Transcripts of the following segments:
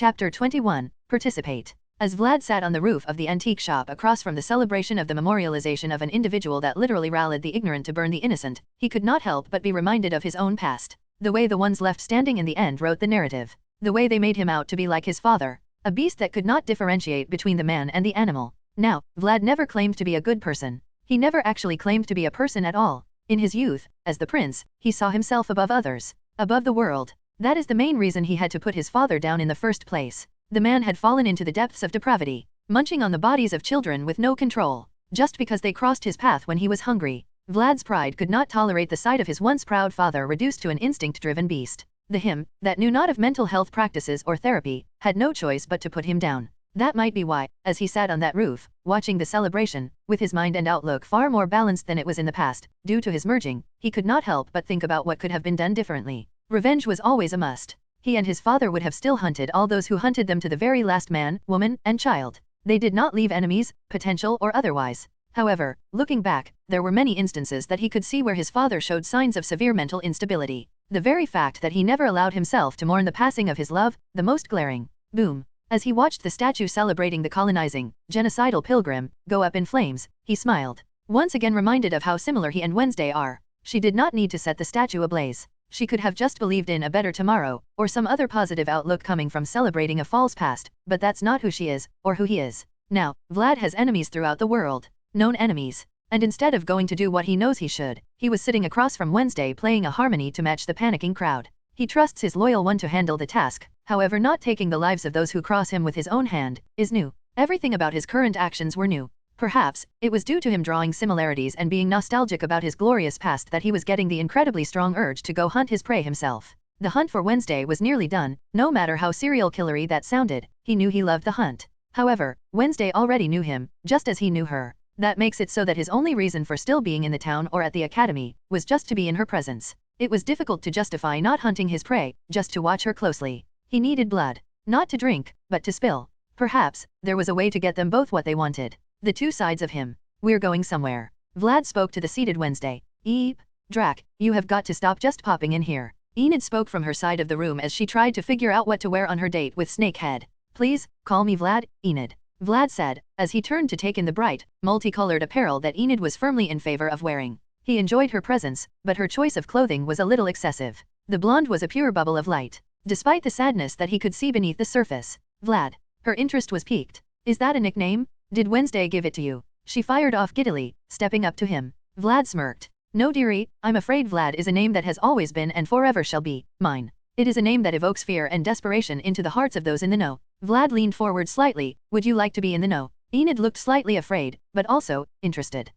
Chapter 21, Participate. As Vlad sat on the roof of the antique shop across from the celebration of the memorialization of an individual that literally rallied the ignorant to burn the innocent, he could not help but be reminded of his own past. The way the ones left standing in the end wrote the narrative. The way they made him out to be like his father, a beast that could not differentiate between the man and the animal. Now, Vlad never claimed to be a good person. He never actually claimed to be a person at all. In his youth, as the prince, he saw himself above others, above the world. That is the main reason he had to put his father down in the first place. The man had fallen into the depths of depravity, munching on the bodies of children with no control, just because they crossed his path when he was hungry. Vlad's pride could not tolerate the sight of his once proud father reduced to an instinct-driven beast. The him, that knew not of mental health practices or therapy, had no choice but to put him down. That might be why, as he sat on that roof, watching the celebration, with his mind and outlook far more balanced than it was in the past, due to his merging, he could not help but think about what could have been done differently. Revenge was always a must. He and his father would have still hunted all those who hunted them to the very last man, woman, and child. They did not leave enemies, potential or otherwise. However, looking back, there were many instances that he could see where his father showed signs of severe mental instability. The very fact that he never allowed himself to mourn the passing of his love, the most glaring. Boom. As he watched the statue celebrating the colonizing, genocidal pilgrim, go up in flames, he smiled. Once again reminded of how similar he and Wednesday are. She did not need to set the statue ablaze. She could have just believed in a better tomorrow, or some other positive outlook coming from celebrating a false past, but that's not who she is, or who he is. Now, Vlad has enemies throughout the world. Known enemies. And instead of going to do what he knows he should, he was sitting across from Wednesday playing a harmony to match the panicking crowd. He trusts his loyal one to handle the task, however not taking the lives of those who cross him with his own hand, is new. Everything about his current actions were new. Perhaps, it was due to him drawing similarities and being nostalgic about his glorious past that he was getting the incredibly strong urge to go hunt his prey himself. The hunt for Wednesday was nearly done, no matter how serial killery that sounded, he knew he loved the hunt. However, Wednesday already knew him, just as he knew her. That makes it so that his only reason for still being in the town or at the academy, was just to be in her presence. It was difficult to justify not hunting his prey, just to watch her closely. He needed blood. Not to drink, but to spill. Perhaps, there was a way to get them both what they wanted. The two sides of him. We're going somewhere. Vlad spoke to the seated Wednesday. Eep. Drac, you have got to stop just popping in here. Enid spoke from her side of the room as she tried to figure out what to wear on her date with Snakehead. Please, call me Vlad, Enid. Vlad said, as he turned to take in the bright, multicolored apparel that Enid was firmly in favor of wearing. He enjoyed her presence, but her choice of clothing was a little excessive. The blonde was a pure bubble of light. Despite the sadness that he could see beneath the surface. Vlad. Her interest was piqued. Is that a nickname? Did Wednesday give it to you? She fired off giddily, stepping up to him. Vlad smirked. No dearie, I'm afraid Vlad is a name that has always been and forever shall be mine. It is a name that evokes fear and desperation into the hearts of those in the know. Vlad leaned forward slightly. Would you like to be in the know? Enid looked slightly afraid, but also interested.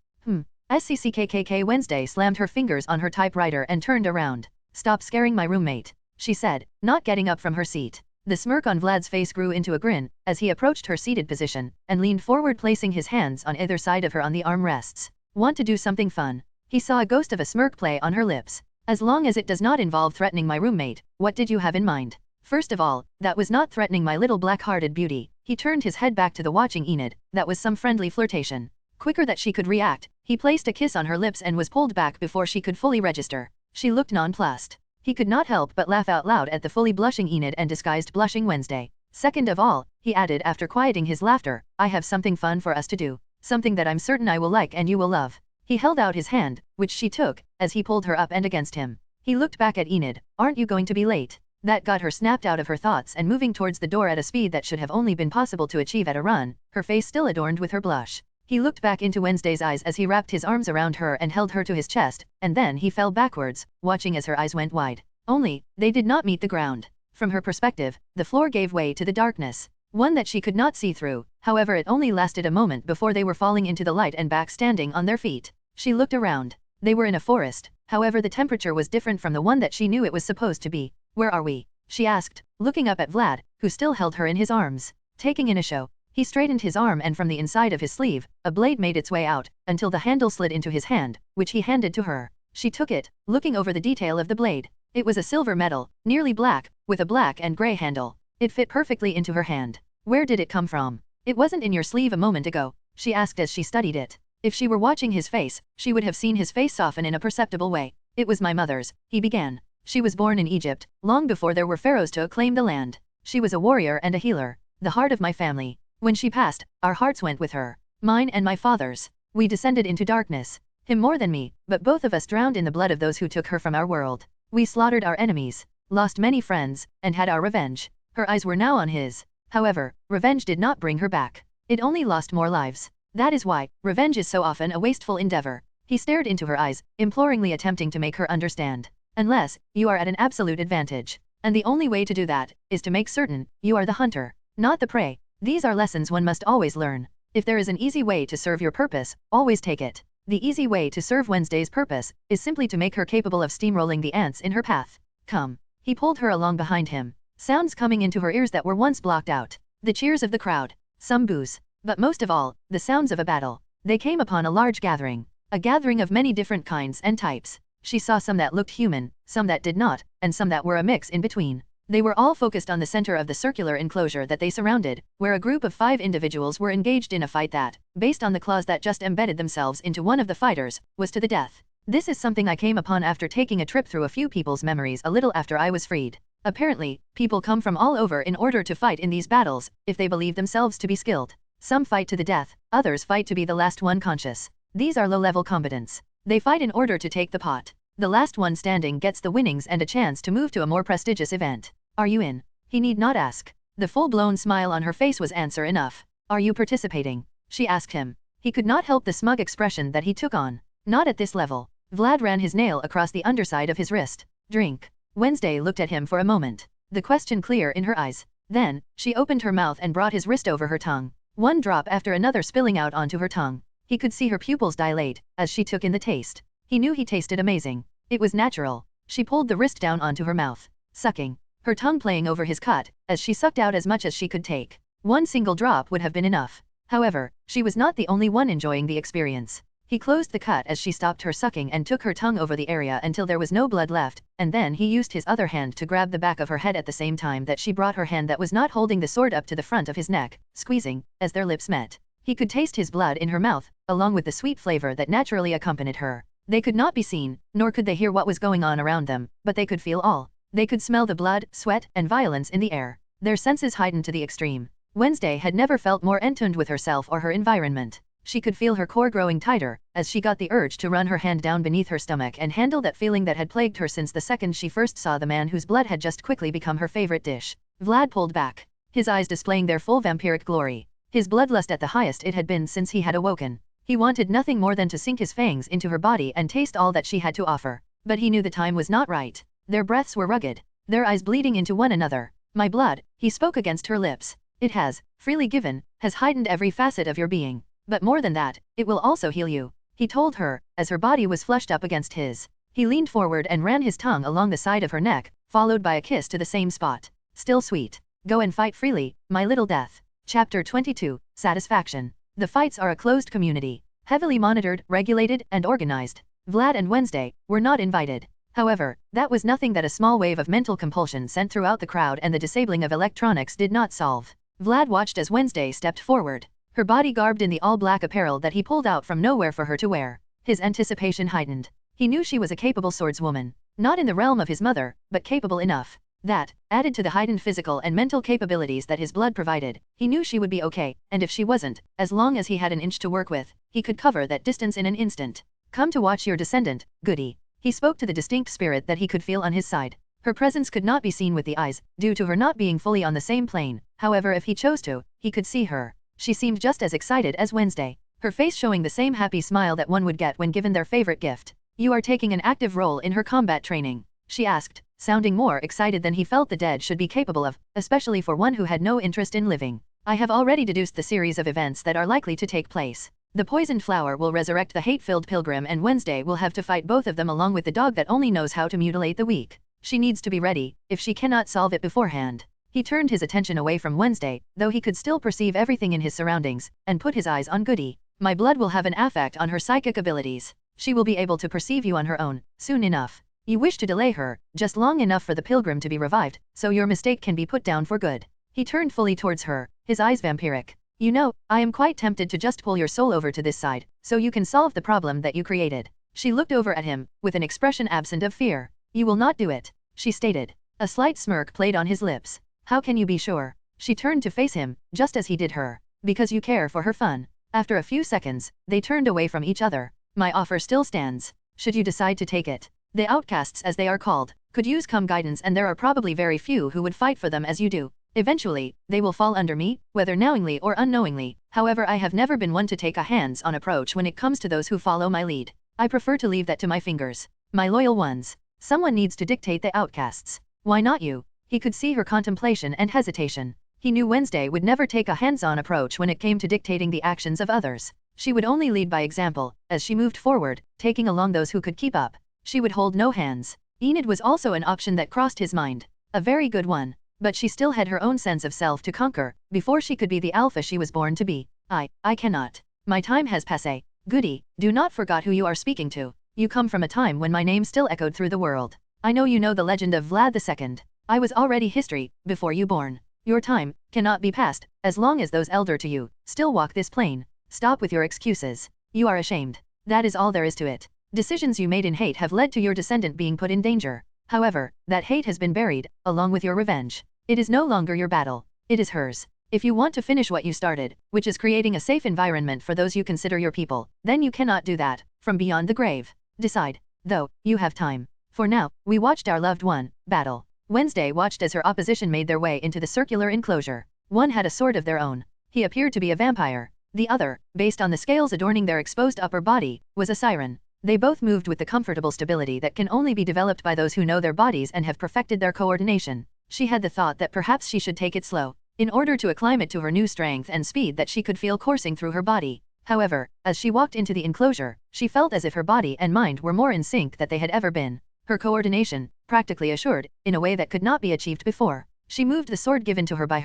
SCCKKK. Wednesday slammed her fingers on her typewriter and turned around. Stop scaring my roommate, she said, not getting up from her seat. The smirk on Vlad's face grew into a grin, as he approached her seated position, and leaned forward placing his hands on either side of her on the armrests. Want to do something fun? He saw a ghost of a smirk play on her lips. As long as it does not involve threatening my roommate, what did you have in mind? First of all, that was not threatening my little black-hearted beauty. He turned his head back to the watching Enid. That was some friendly flirtation. Quicker that she could react, he placed a kiss on her lips and was pulled back before she could fully register. She looked nonplussed. He could not help but laugh out loud at the fully blushing Enid and disguised blushing Wednesday. Second of all, he added after quieting his laughter, I have something fun for us to do. Something that I'm certain I will like and you will love. He held out his hand, which she took, as he pulled her up and against him. He looked back at Enid. Aren't you going to be late? That got her snapped out of her thoughts and moving towards the door at a speed that should have only been possible to achieve at a run, her face still adorned with her blush. He looked back into Wednesday's eyes as he wrapped his arms around her and held her to his chest, and then he fell backwards, watching as her eyes went wide. Only, they did not meet the ground. From her perspective, the floor gave way to the darkness. One that she could not see through, however it only lasted a moment before they were falling into the light and back standing on their feet. She looked around. They were in a forest, however the temperature was different from the one that she knew it was supposed to be. Where are we? She asked, looking up at Vlad, who still held her in his arms. Taking in a show. He straightened his arm and from the inside of his sleeve, a blade made its way out, until the handle slid into his hand, which he handed to her. She took it, looking over the detail of the blade. It was a silver metal, nearly black, with a black and gray handle. It fit perfectly into her hand. Where did it come from? It wasn't in your sleeve a moment ago, she asked as she studied it. If she were watching his face, she would have seen his face soften in a perceptible way. It was my mother's, he began. She was born in Egypt, long before there were pharaohs to acclaim the land. She was a warrior and a healer, the heart of my family. When she passed, our hearts went with her. Mine and my father's. We descended into darkness. Him more than me, but both of us drowned in the blood of those who took her from our world. We slaughtered our enemies, lost many friends, and had our revenge. Her eyes were now on his. However, revenge did not bring her back. It only lost more lives. That is why, revenge is so often a wasteful endeavor. He stared into her eyes, imploringly attempting to make her understand. Unless, you are at an absolute advantage. And the only way to do that, is to make certain, you are the hunter, not the prey. These are lessons one must always learn. If there is an easy way to serve your purpose, always take it. The easy way to serve Wednesday's purpose, is simply to make her capable of steamrolling the ants in her path. Come. He pulled her along behind him. Sounds coming into her ears that were once blocked out. The cheers of the crowd. Some boos. But most of all, the sounds of a battle. They came upon a large gathering. A gathering of many different kinds and types. She saw some that looked human, some that did not, and some that were a mix in between. They were all focused on the center of the circular enclosure that they surrounded, where a group of 5 individuals were engaged in a fight that, based on the claws that just embedded themselves into one of the fighters, was to the death. This is something I came upon after taking a trip through a few people's memories a little after I was freed. Apparently, people come from all over in order to fight in these battles, if they believe themselves to be skilled. Some fight to the death, others fight to be the last one conscious. These are low-level combatants. They fight in order to take the pot. The last one standing gets the winnings and a chance to move to a more prestigious event. Are you in? He need not ask. The full-blown smile on her face was answer enough. Are you participating? She asked him. He could not help the smug expression that he took on. Not at this level. Vlad ran his nail across the underside of his wrist. Drink. Wednesday looked at him for a moment. The question clear in her eyes. Then, she opened her mouth and brought his wrist over her tongue. One drop after another spilling out onto her tongue. He could see her pupils dilate, as she took in the taste. He knew he tasted amazing. It was natural. She pulled the wrist down onto her mouth. Sucking. Her tongue playing over his cut, as she sucked out as much as she could take. One single drop would have been enough. However, she was not the only one enjoying the experience. He closed the cut as she stopped her sucking and took her tongue over the area until there was no blood left, and then he used his other hand to grab the back of her head at the same time that she brought her hand that was not holding the sword up to the front of his neck, squeezing, as their lips met. He could taste his blood in her mouth, along with the sweet flavor that naturally accompanied her. They could not be seen, nor could they hear what was going on around them, but they could feel all. They could smell the blood, sweat, and violence in the air. Their senses heightened to the extreme. Wednesday had never felt more entuned with herself or her environment. She could feel her core growing tighter, as she got the urge to run her hand down beneath her stomach and handle that feeling that had plagued her since the second she first saw the man whose blood had just quickly become her favorite dish. Vlad pulled back, his eyes displaying their full vampiric glory. His bloodlust at the highest it had been since he had awoken. He wanted nothing more than to sink his fangs into her body and taste all that she had to offer. But he knew the time was not right. Their breaths were rugged, their eyes bleeding into one another. My blood, he spoke against her lips. It has, freely given, has heightened every facet of your being. But more than that, it will also heal you, he told her, as her body was flushed up against his. He leaned forward and ran his tongue along the side of her neck, followed by a kiss to the same spot. Still sweet. Go and fight freely, my little death. Chapter 22, Satisfaction. The fights are a closed community, heavily monitored, regulated, and organized. Vlad and Wednesday were not invited. However, that was nothing that a small wave of mental compulsion sent throughout the crowd and the disabling of electronics did not solve. Vlad watched as Wednesday stepped forward, her body garbed in the all-black apparel that he pulled out from nowhere for her to wear. His anticipation heightened. He knew she was a capable swordswoman, not in the realm of his mother, but capable enough. That, added to the heightened physical and mental capabilities that his blood provided, he knew she would be okay, and if she wasn't, as long as he had an inch to work with, he could cover that distance in an instant. Come to watch your descendant, goody. He spoke to the distinct spirit that he could feel on his side. Her presence could not be seen with the eyes, due to her not being fully on the same plane. However, if he chose to, he could see her. She seemed just as excited as Wednesday, her face showing the same happy smile that one would get when given their favorite gift. You are taking an active role in her combat training, she asked, sounding more excited than he felt the dead should be capable of, especially for one who had no interest in living. I have already deduced the series of events that are likely to take place. The poisoned flower will resurrect the hate-filled pilgrim and Wednesday will have to fight both of them along with the dog that only knows how to mutilate the weak. She needs to be ready, if she cannot solve it beforehand. He turned his attention away from Wednesday, though he could still perceive everything in his surroundings, and put his eyes on Goody. My blood will have an effect on her psychic abilities. She will be able to perceive you on her own, soon enough. You wish to delay her, just long enough for the pilgrim to be revived, so your mistake can be put down for good. He turned fully towards her, his eyes vampiric. You know, I am quite tempted to just pull your soul over to this side, so you can solve the problem that you created. She looked over at him, with an expression absent of fear. You will not do it, she stated. A slight smirk played on his lips. How can you be sure? She turned to face him, just as he did her. Because you care for her fun. After a few seconds, they turned away from each other. My offer still stands. Should you decide to take it? The outcasts, as they are called, could use come guidance, and there are probably very few who would fight for them as you do. Eventually, they will fall under me, whether knowingly or unknowingly. However, I have never been one to take a hands-on approach when it comes to those who follow my lead. I prefer to leave that to my fingers. My loyal ones. Someone needs to dictate the outcasts. Why not you? He could see her contemplation and hesitation. He knew Wednesday would never take a hands-on approach when it came to dictating the actions of others. She would only lead by example, as she moved forward, taking along those who could keep up. She would hold no hands. Enid was also an option that crossed his mind. A very good one. But she still had her own sense of self to conquer, before she could be the alpha she was born to be. I cannot. My time has passé. Goody, do not forget who you are speaking to. You come from a time when my name still echoed through the world. I know you know the legend of Vlad II. I was already history, before you born. Your time cannot be past, as long as those elder to you still walk this plane. Stop with your excuses. You are ashamed. That is all there is to it. Decisions you made in hate have led to your descendant being put in danger. However, that hate has been buried, along with your revenge. It is no longer your battle. It is hers. If you want to finish what you started, which is creating a safe environment for those you consider your people, then you cannot do that, from beyond the grave. Decide. Though, you have time. For now, we watched our loved one battle. Wednesday watched as her opposition made their way into the circular enclosure. One had a sword of their own. He appeared to be a vampire. The other, based on the scales adorning their exposed upper body, was a siren. They both moved with the comfortable stability that can only be developed by those who know their bodies and have perfected their coordination. She had the thought that perhaps she should take it slow, in order to acclimate to her new strength and speed that she could feel coursing through her body. However, as she walked into the enclosure, she felt as if her body and mind were more in sync than they had ever been. Her coordination, practically assured, in a way that could not be achieved before. She moved the sword given to her, by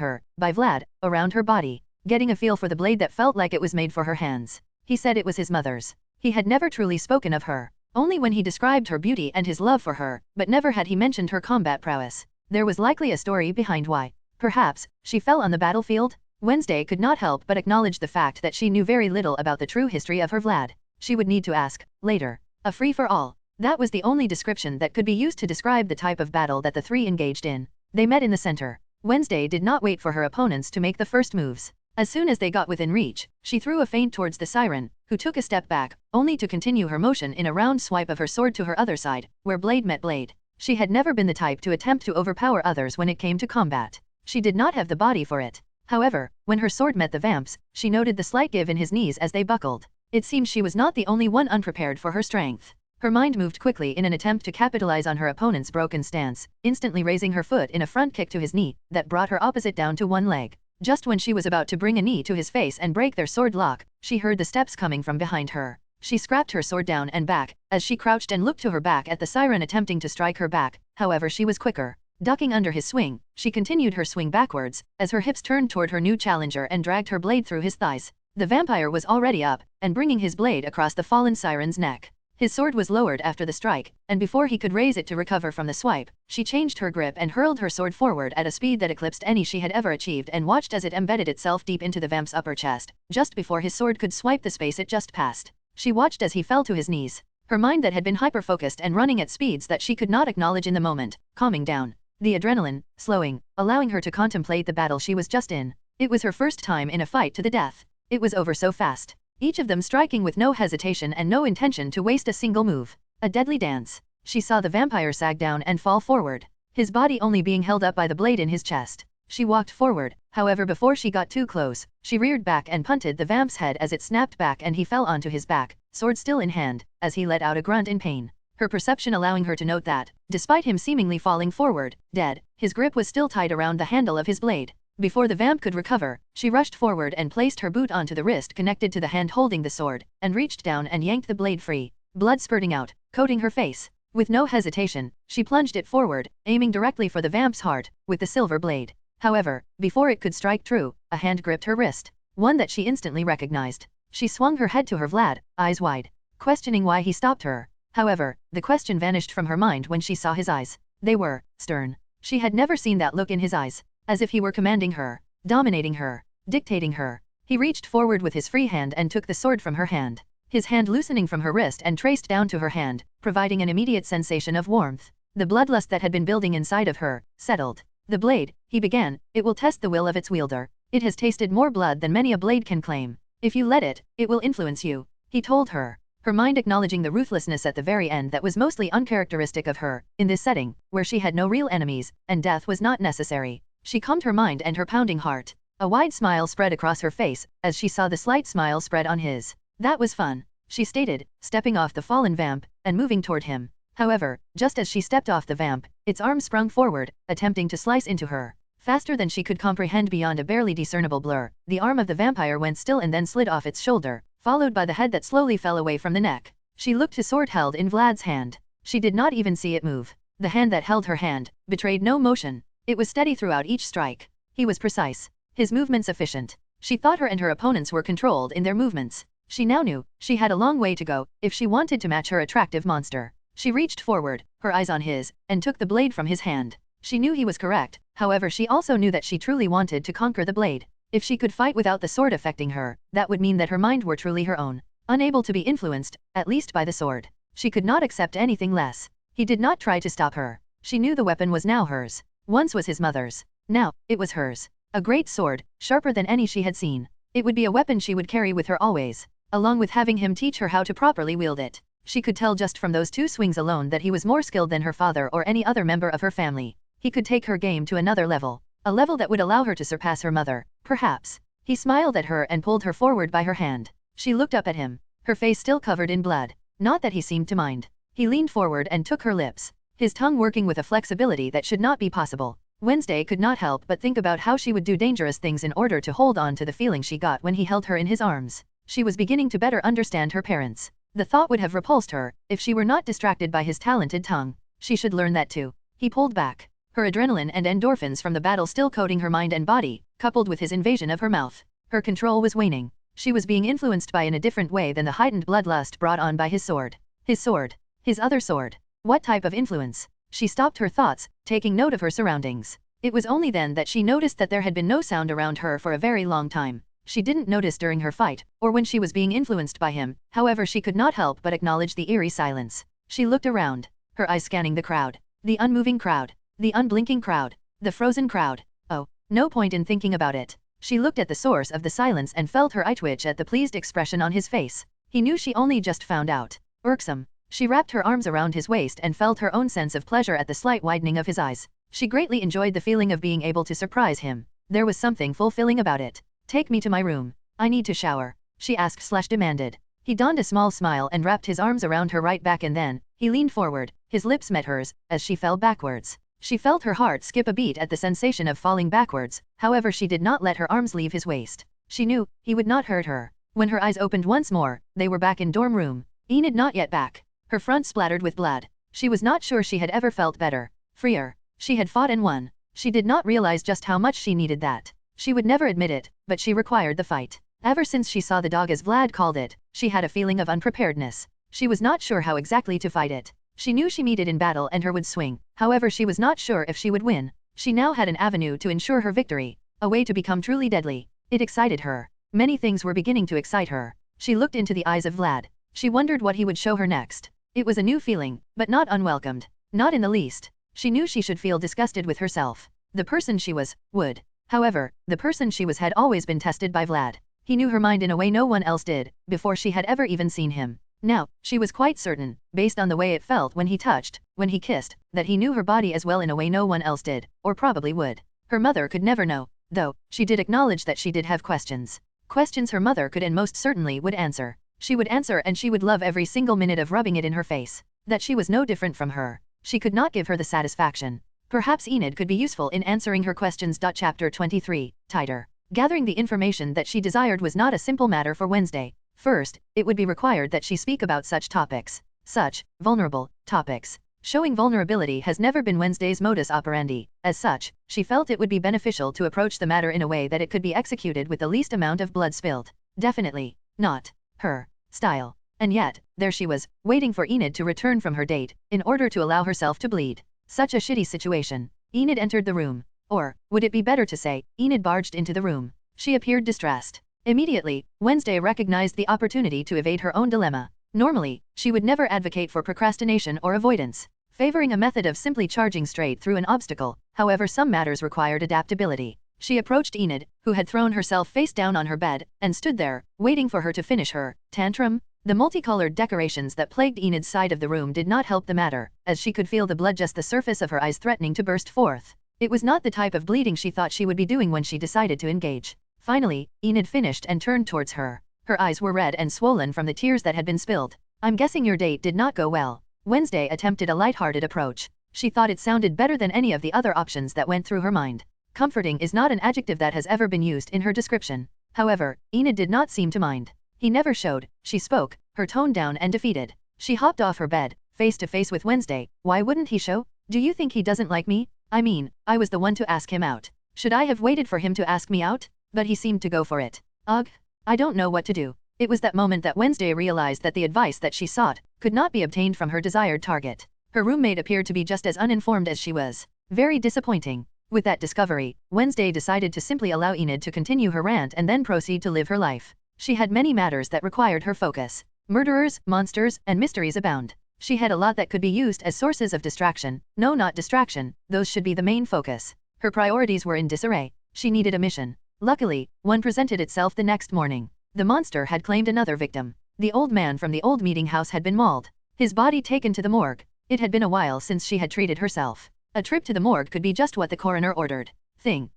Vlad, around her body, getting a feel for the blade that felt like it was made for her hands. He said it was his mother's. He had never truly spoken of her, only when he described her beauty and his love for her, but never had he mentioned her combat prowess. There was likely a story behind why. Perhaps, she fell on the battlefield? Wednesday could not help but acknowledge the fact that she knew very little about the true history of her Vlad. She would need to ask, later. A free-for-all. That was the only description that could be used to describe the type of battle that the three engaged in. They met in the center. Wednesday did not wait for her opponents to make the first moves. As soon as they got within reach, she threw a feint towards the siren, who took a step back, only to continue her motion in a round swipe of her sword to her other side, where blade met blade. She had never been the type to attempt to overpower others when it came to combat. She did not have the body for it. However, when her sword met the vamp's, she noted the slight give in his knees as they buckled. It seemed she was not the only one unprepared for her strength. Her mind moved quickly in an attempt to capitalize on her opponent's broken stance, instantly raising her foot in a front kick to his knee, that brought her opposite down to one leg. Just when she was about to bring a knee to his face and break their sword lock, she heard the steps coming from behind her. She scrapped her sword down and back, as she crouched and looked to her back at the siren attempting to strike her back. However, she was quicker. Ducking under his swing, she continued her swing backwards, as her hips turned toward her new challenger and dragged her blade through his thighs. The vampire was already up, and bringing his blade across the fallen siren's neck. His sword was lowered after the strike, and before he could raise it to recover from the swipe, she changed her grip and hurled her sword forward at a speed that eclipsed any she had ever achieved, and watched as it embedded itself deep into the vamp's upper chest, just before his sword could swipe the space it just passed. She watched as he fell to his knees, her mind that had been hyper-focused and running at speeds that she could not acknowledge in the moment, calming down. The adrenaline, slowing, allowing her to contemplate the battle she was just in. It was her first time in a fight to the death. It was over so fast. Each of them striking with no hesitation and no intention to waste a single move. A deadly dance. She saw the vampire sag down and fall forward, his body only being held up by the blade in his chest. She walked forward, however before she got too close, she reared back and punted the vamp's head as it snapped back and he fell onto his back, sword still in hand, as he let out a grunt in pain. Her perception allowing her to note that, despite him seemingly falling forward, dead, his grip was still tight around the handle of his blade. Before the vamp could recover, she rushed forward and placed her boot onto the wrist connected to the hand holding the sword, and reached down and yanked the blade free, blood spurting out, coating her face. With no hesitation, she plunged it forward, aiming directly for the vamp's heart, with the silver blade. However, before it could strike true, a hand gripped her wrist, one that she instantly recognized. She swung her head to her Vlad, eyes wide, questioning why he stopped her. However, the question vanished from her mind when she saw his eyes. They were stern. She had never seen that look in his eyes. As if he were commanding her, dominating her, dictating her. He reached forward with his free hand and took the sword from her hand. His hand loosening from her wrist and traced down to her hand, providing an immediate sensation of warmth. The bloodlust that had been building inside of her settled. The blade, he began, it will test the will of its wielder. It has tasted more blood than many a blade can claim. If you let it, it will influence you, he told her. Her mind acknowledging the ruthlessness at the very end that was mostly uncharacteristic of her, in this setting, where she had no real enemies, and death was not necessary. She calmed her mind and her pounding heart. A wide smile spread across her face, as she saw the slight smile spread on his. That was fun, she stated, stepping off the fallen vamp, and moving toward him. However, just as she stepped off the vamp, its arm sprung forward, attempting to slice into her. Faster than she could comprehend beyond a barely discernible blur, the arm of the vampire went still and then slid off its shoulder, followed by the head that slowly fell away from the neck. She looked to sword held in Vlad's hand. She did not even see it move. The hand that held her hand betrayed no motion. It was steady throughout each strike. He was precise. His movements efficient. She thought her and her opponents were controlled in their movements. She now knew she had a long way to go if she wanted to match her attractive monster. She reached forward, her eyes on his, and took the blade from his hand. She knew he was correct, however she also knew that she truly wanted to conquer the blade. If she could fight without the sword affecting her, that would mean that her mind were truly her own, unable to be influenced, at least by the sword. She could not accept anything less. He did not try to stop her. She knew the weapon was now hers. Once was his mother's. Now, it was hers. A great sword, sharper than any she had seen. It would be a weapon she would carry with her always, along with having him teach her how to properly wield it. She could tell just from those 2 swings alone that he was more skilled than her father or any other member of her family. He could take her game to another level. A level that would allow her to surpass her mother, perhaps. He smiled at her and pulled her forward by her hand. She looked up at him, her face still covered in blood. Not that he seemed to mind. He leaned forward and took her lips, his tongue working with a flexibility that should not be possible. Wednesday could not help but think about how she would do dangerous things in order to hold on to the feeling she got when he held her in his arms. She was beginning to better understand her parents. The thought would have repulsed her, if she were not distracted by his talented tongue. She should learn that too. He pulled back, her adrenaline and endorphins from the battle still coating her mind and body, coupled with his invasion of her mouth. Her control was waning. She was being influenced by in a different way than the heightened bloodlust brought on by his sword. His sword. His other sword. What type of influence? She stopped her thoughts, taking note of her surroundings. It was only then that she noticed that there had been no sound around her for a very long time. She didn't notice during her fight, or when she was being influenced by him, however she could not help but acknowledge the eerie silence. She looked around, her eyes scanning the crowd. The unmoving crowd. The unblinking crowd. The frozen crowd. Oh, no point in thinking about it. She looked at the source of the silence and felt her eye twitch at the pleased expression on his face. He knew she only just found out. Irksome. She wrapped her arms around his waist and felt her own sense of pleasure at the slight widening of his eyes. She greatly enjoyed the feeling of being able to surprise him. There was something fulfilling about it. Take me to my room. I need to shower, she asked/demanded. He donned a small smile and wrapped his arms around her right back and then, he leaned forward, his lips met hers, as she fell backwards. She felt her heart skip a beat at the sensation of falling backwards, however she did not let her arms leave his waist. She knew, he would not hurt her. When her eyes opened once more, they were back in dorm room. Enid not yet back. Her front splattered with blood. She was not sure she had ever felt better. Freer. She had fought and won. She did not realize just how much she needed that. She would never admit it, but she required the fight. Ever since she saw the dog as Vlad called it, she had a feeling of unpreparedness. She was not sure how exactly to fight it. She knew she needed in battle and her would swing, however she was not sure if she would win. She now had an avenue to ensure her victory, a way to become truly deadly. It excited her. Many things were beginning to excite her. She looked into the eyes of Vlad. She wondered what he would show her next. It was a new feeling, but not unwelcomed. Not in the least. She knew she should feel disgusted with herself. The person she was, would. However, the person she was had always been tested by Vlad. He knew her mind in a way no one else did, before she had ever even seen him. Now, she was quite certain, based on the way it felt when he touched, when he kissed, that he knew her body as well in a way no one else did, or probably would. Her mother could never know, though, she did acknowledge that she did have questions. Questions her mother could and most certainly would answer. She would answer and she would love every single minute of rubbing it in her face. That she was no different from her. She could not give her the satisfaction. Perhaps Enid could be useful in answering her questions. Chapter 23, Tighter. Gathering the information that she desired was not a simple matter for Wednesday. First, it would be required that she speak about such topics. Such, vulnerable, topics. Showing vulnerability has never been Wednesday's modus operandi. As such, she felt it would be beneficial to approach the matter in a way that it could be executed with the least amount of blood spilled. Definitely not her style. And yet, there she was, waiting for Enid to return from her date, in order to allow herself to bleed. Such a shitty situation. Enid entered the room. Or, would it be better to say, Enid barged into the room. She appeared distressed. Immediately, Wednesday recognized the opportunity to evade her own dilemma. Normally, she would never advocate for procrastination or avoidance. favoring a method of simply charging straight through an obstacle. However, some matters required adaptability. She approached Enid, who had thrown herself face down on her bed, and stood there, waiting for her to finish her tantrum. The multicolored decorations that plagued Enid's side of the room did not help the matter, as she could feel the blood just the surface of her eyes threatening to burst forth. It was not the type of bleeding she thought she would be doing when she decided to engage. Finally, Enid finished and turned towards her. Her eyes were red and swollen from the tears that had been spilled. I'm guessing your date did not go well. Wednesday attempted a light-hearted approach. She thought it sounded better than any of the other options that went through her mind. Comforting is not an adjective that has ever been used in her description. However, Enid did not seem to mind. He never showed, she spoke, her tone down and defeated. She hopped off her bed, face to face with Wednesday. Why wouldn't he show? Do you think he doesn't like me? I mean, I was the one to ask him out. Should I have waited for him to ask me out? But he seemed to go for it. Ugh. I don't know what to do. It was that moment that Wednesday realized that the advice that she sought could not be obtained from her desired target. Her roommate appeared to be just as uninformed as she was. Very disappointing. With that discovery, Wednesday decided to simply allow Enid to continue her rant and then proceed to live her life. She had many matters that required her focus. Murderers, monsters, and mysteries abound. She had a lot that could be used as sources of distraction. No, not distraction, those should be the main focus. Her priorities were in disarray. She needed a mission. Luckily, one presented itself the next morning. The monster had claimed another victim. The old man from the old meeting house had been mauled. His body taken to the morgue. It had been a while since she had treated herself. A trip to the morgue could be just what the coroner ordered.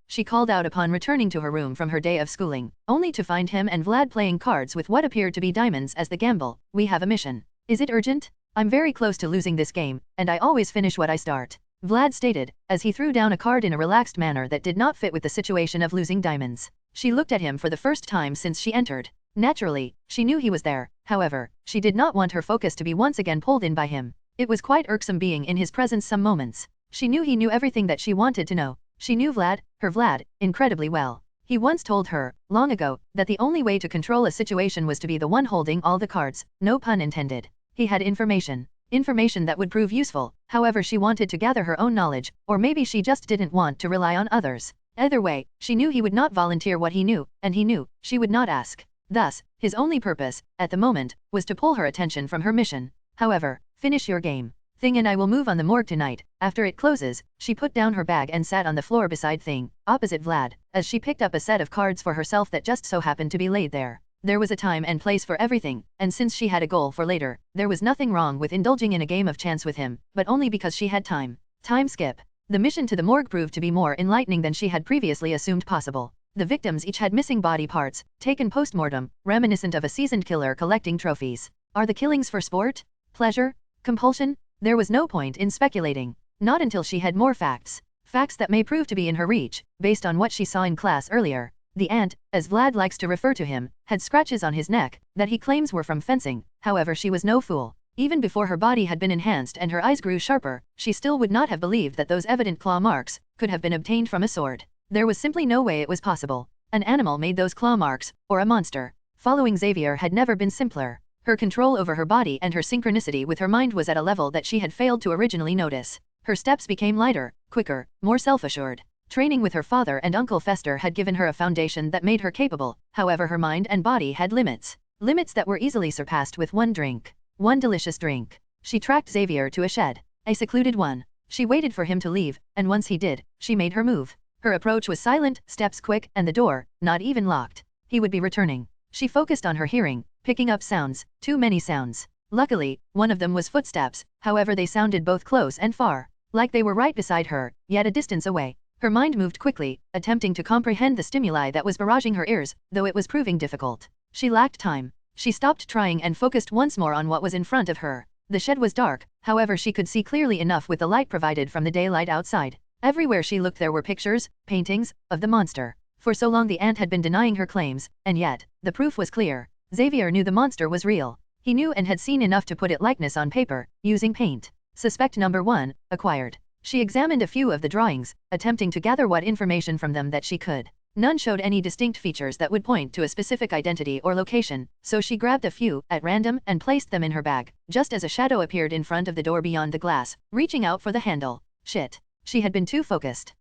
She called out upon returning to her room from her day of schooling, only to find him and Vlad playing cards with what appeared to be diamonds as the gamble. We have a mission. Is it urgent? I'm very close to losing this game, and I always finish what I start, Vlad stated, as he threw down a card in a relaxed manner that did not fit with the situation of losing diamonds. She looked at him for the first time since she entered. Naturally, she knew he was there. However, she did not want her focus to be once again pulled in by him. It was quite irksome being in his presence some moments. She knew he knew everything that she wanted to know. She knew Vlad, her Vlad, incredibly well. He once told her, long ago, that the only way to control a situation was to be the one holding all the cards, no pun intended. He had information that would prove useful. However, she wanted to gather her own knowledge, or maybe she just didn't want to rely on others. Either way, she knew he would not volunteer what he knew, and he knew she would not ask. Thus, his only purpose, at the moment, was to pull her attention from her mission. However, finish your game. And I will move on the morgue tonight. After it closes, she put down her bag and sat on the floor beside opposite Vlad, as she picked up a set of cards for herself that just so happened to be laid there. There was a time and place for everything, and since she had a goal for later, there was nothing wrong with indulging in a game of chance with him, but only because she had time. Time skip. The mission to the morgue proved to be more enlightening than she had previously assumed possible. The victims each had missing body parts, taken post-mortem, reminiscent of a seasoned killer collecting trophies. Are the killings for sport? Pleasure? Compulsion? There was no point in speculating. Not until she had more facts. Facts that may prove to be in her reach, based on what she saw in class earlier. The ant, as Vlad likes to refer to him, had scratches on his neck, that he claims were from fencing. However, she was no fool. Even before her body had been enhanced and her eyes grew sharper, she still would not have believed that those evident claw marks could have been obtained from a sword. There was simply no way it was possible. An animal made those claw marks, or a monster. Following Xavier had never been simpler. Her control over her body and her synchronicity with her mind was at a level that she had failed to originally notice. Her steps became lighter, quicker, more self-assured. Training with her father and Uncle Fester had given her a foundation that made her capable. However, her mind and body had limits. Limits that were easily surpassed with one drink. One delicious drink. She tracked Xavier to a shed. A secluded one. She waited for him to leave, and once he did, she made her move. Her approach was silent, steps quick, and the door, not even locked. He would be returning. She focused on her hearing, picking up sounds, too many sounds. Luckily, one of them was footsteps, however they sounded both close and far. Like they were right beside her, yet a distance away. Her mind moved quickly, attempting to comprehend the stimuli that was barraging her ears, though it was proving difficult. She lacked time. She stopped trying and focused once more on what was in front of her. The shed was dark, however she could see clearly enough with the light provided from the daylight outside. Everywhere she looked there were pictures, paintings, of the monster. For so long the ant had been denying her claims, and yet, the proof was clear. Xavier knew the monster was real. He knew and had seen enough to put its likeness on paper, using paint. Suspect number 1, acquired. She examined a few of the drawings, attempting to gather what information from them that she could. None showed any distinct features that would point to a specific identity or location, so she grabbed a few, at random, and placed them in her bag, just as a shadow appeared in front of the door beyond the glass, reaching out for the handle. Shit. She had been too focused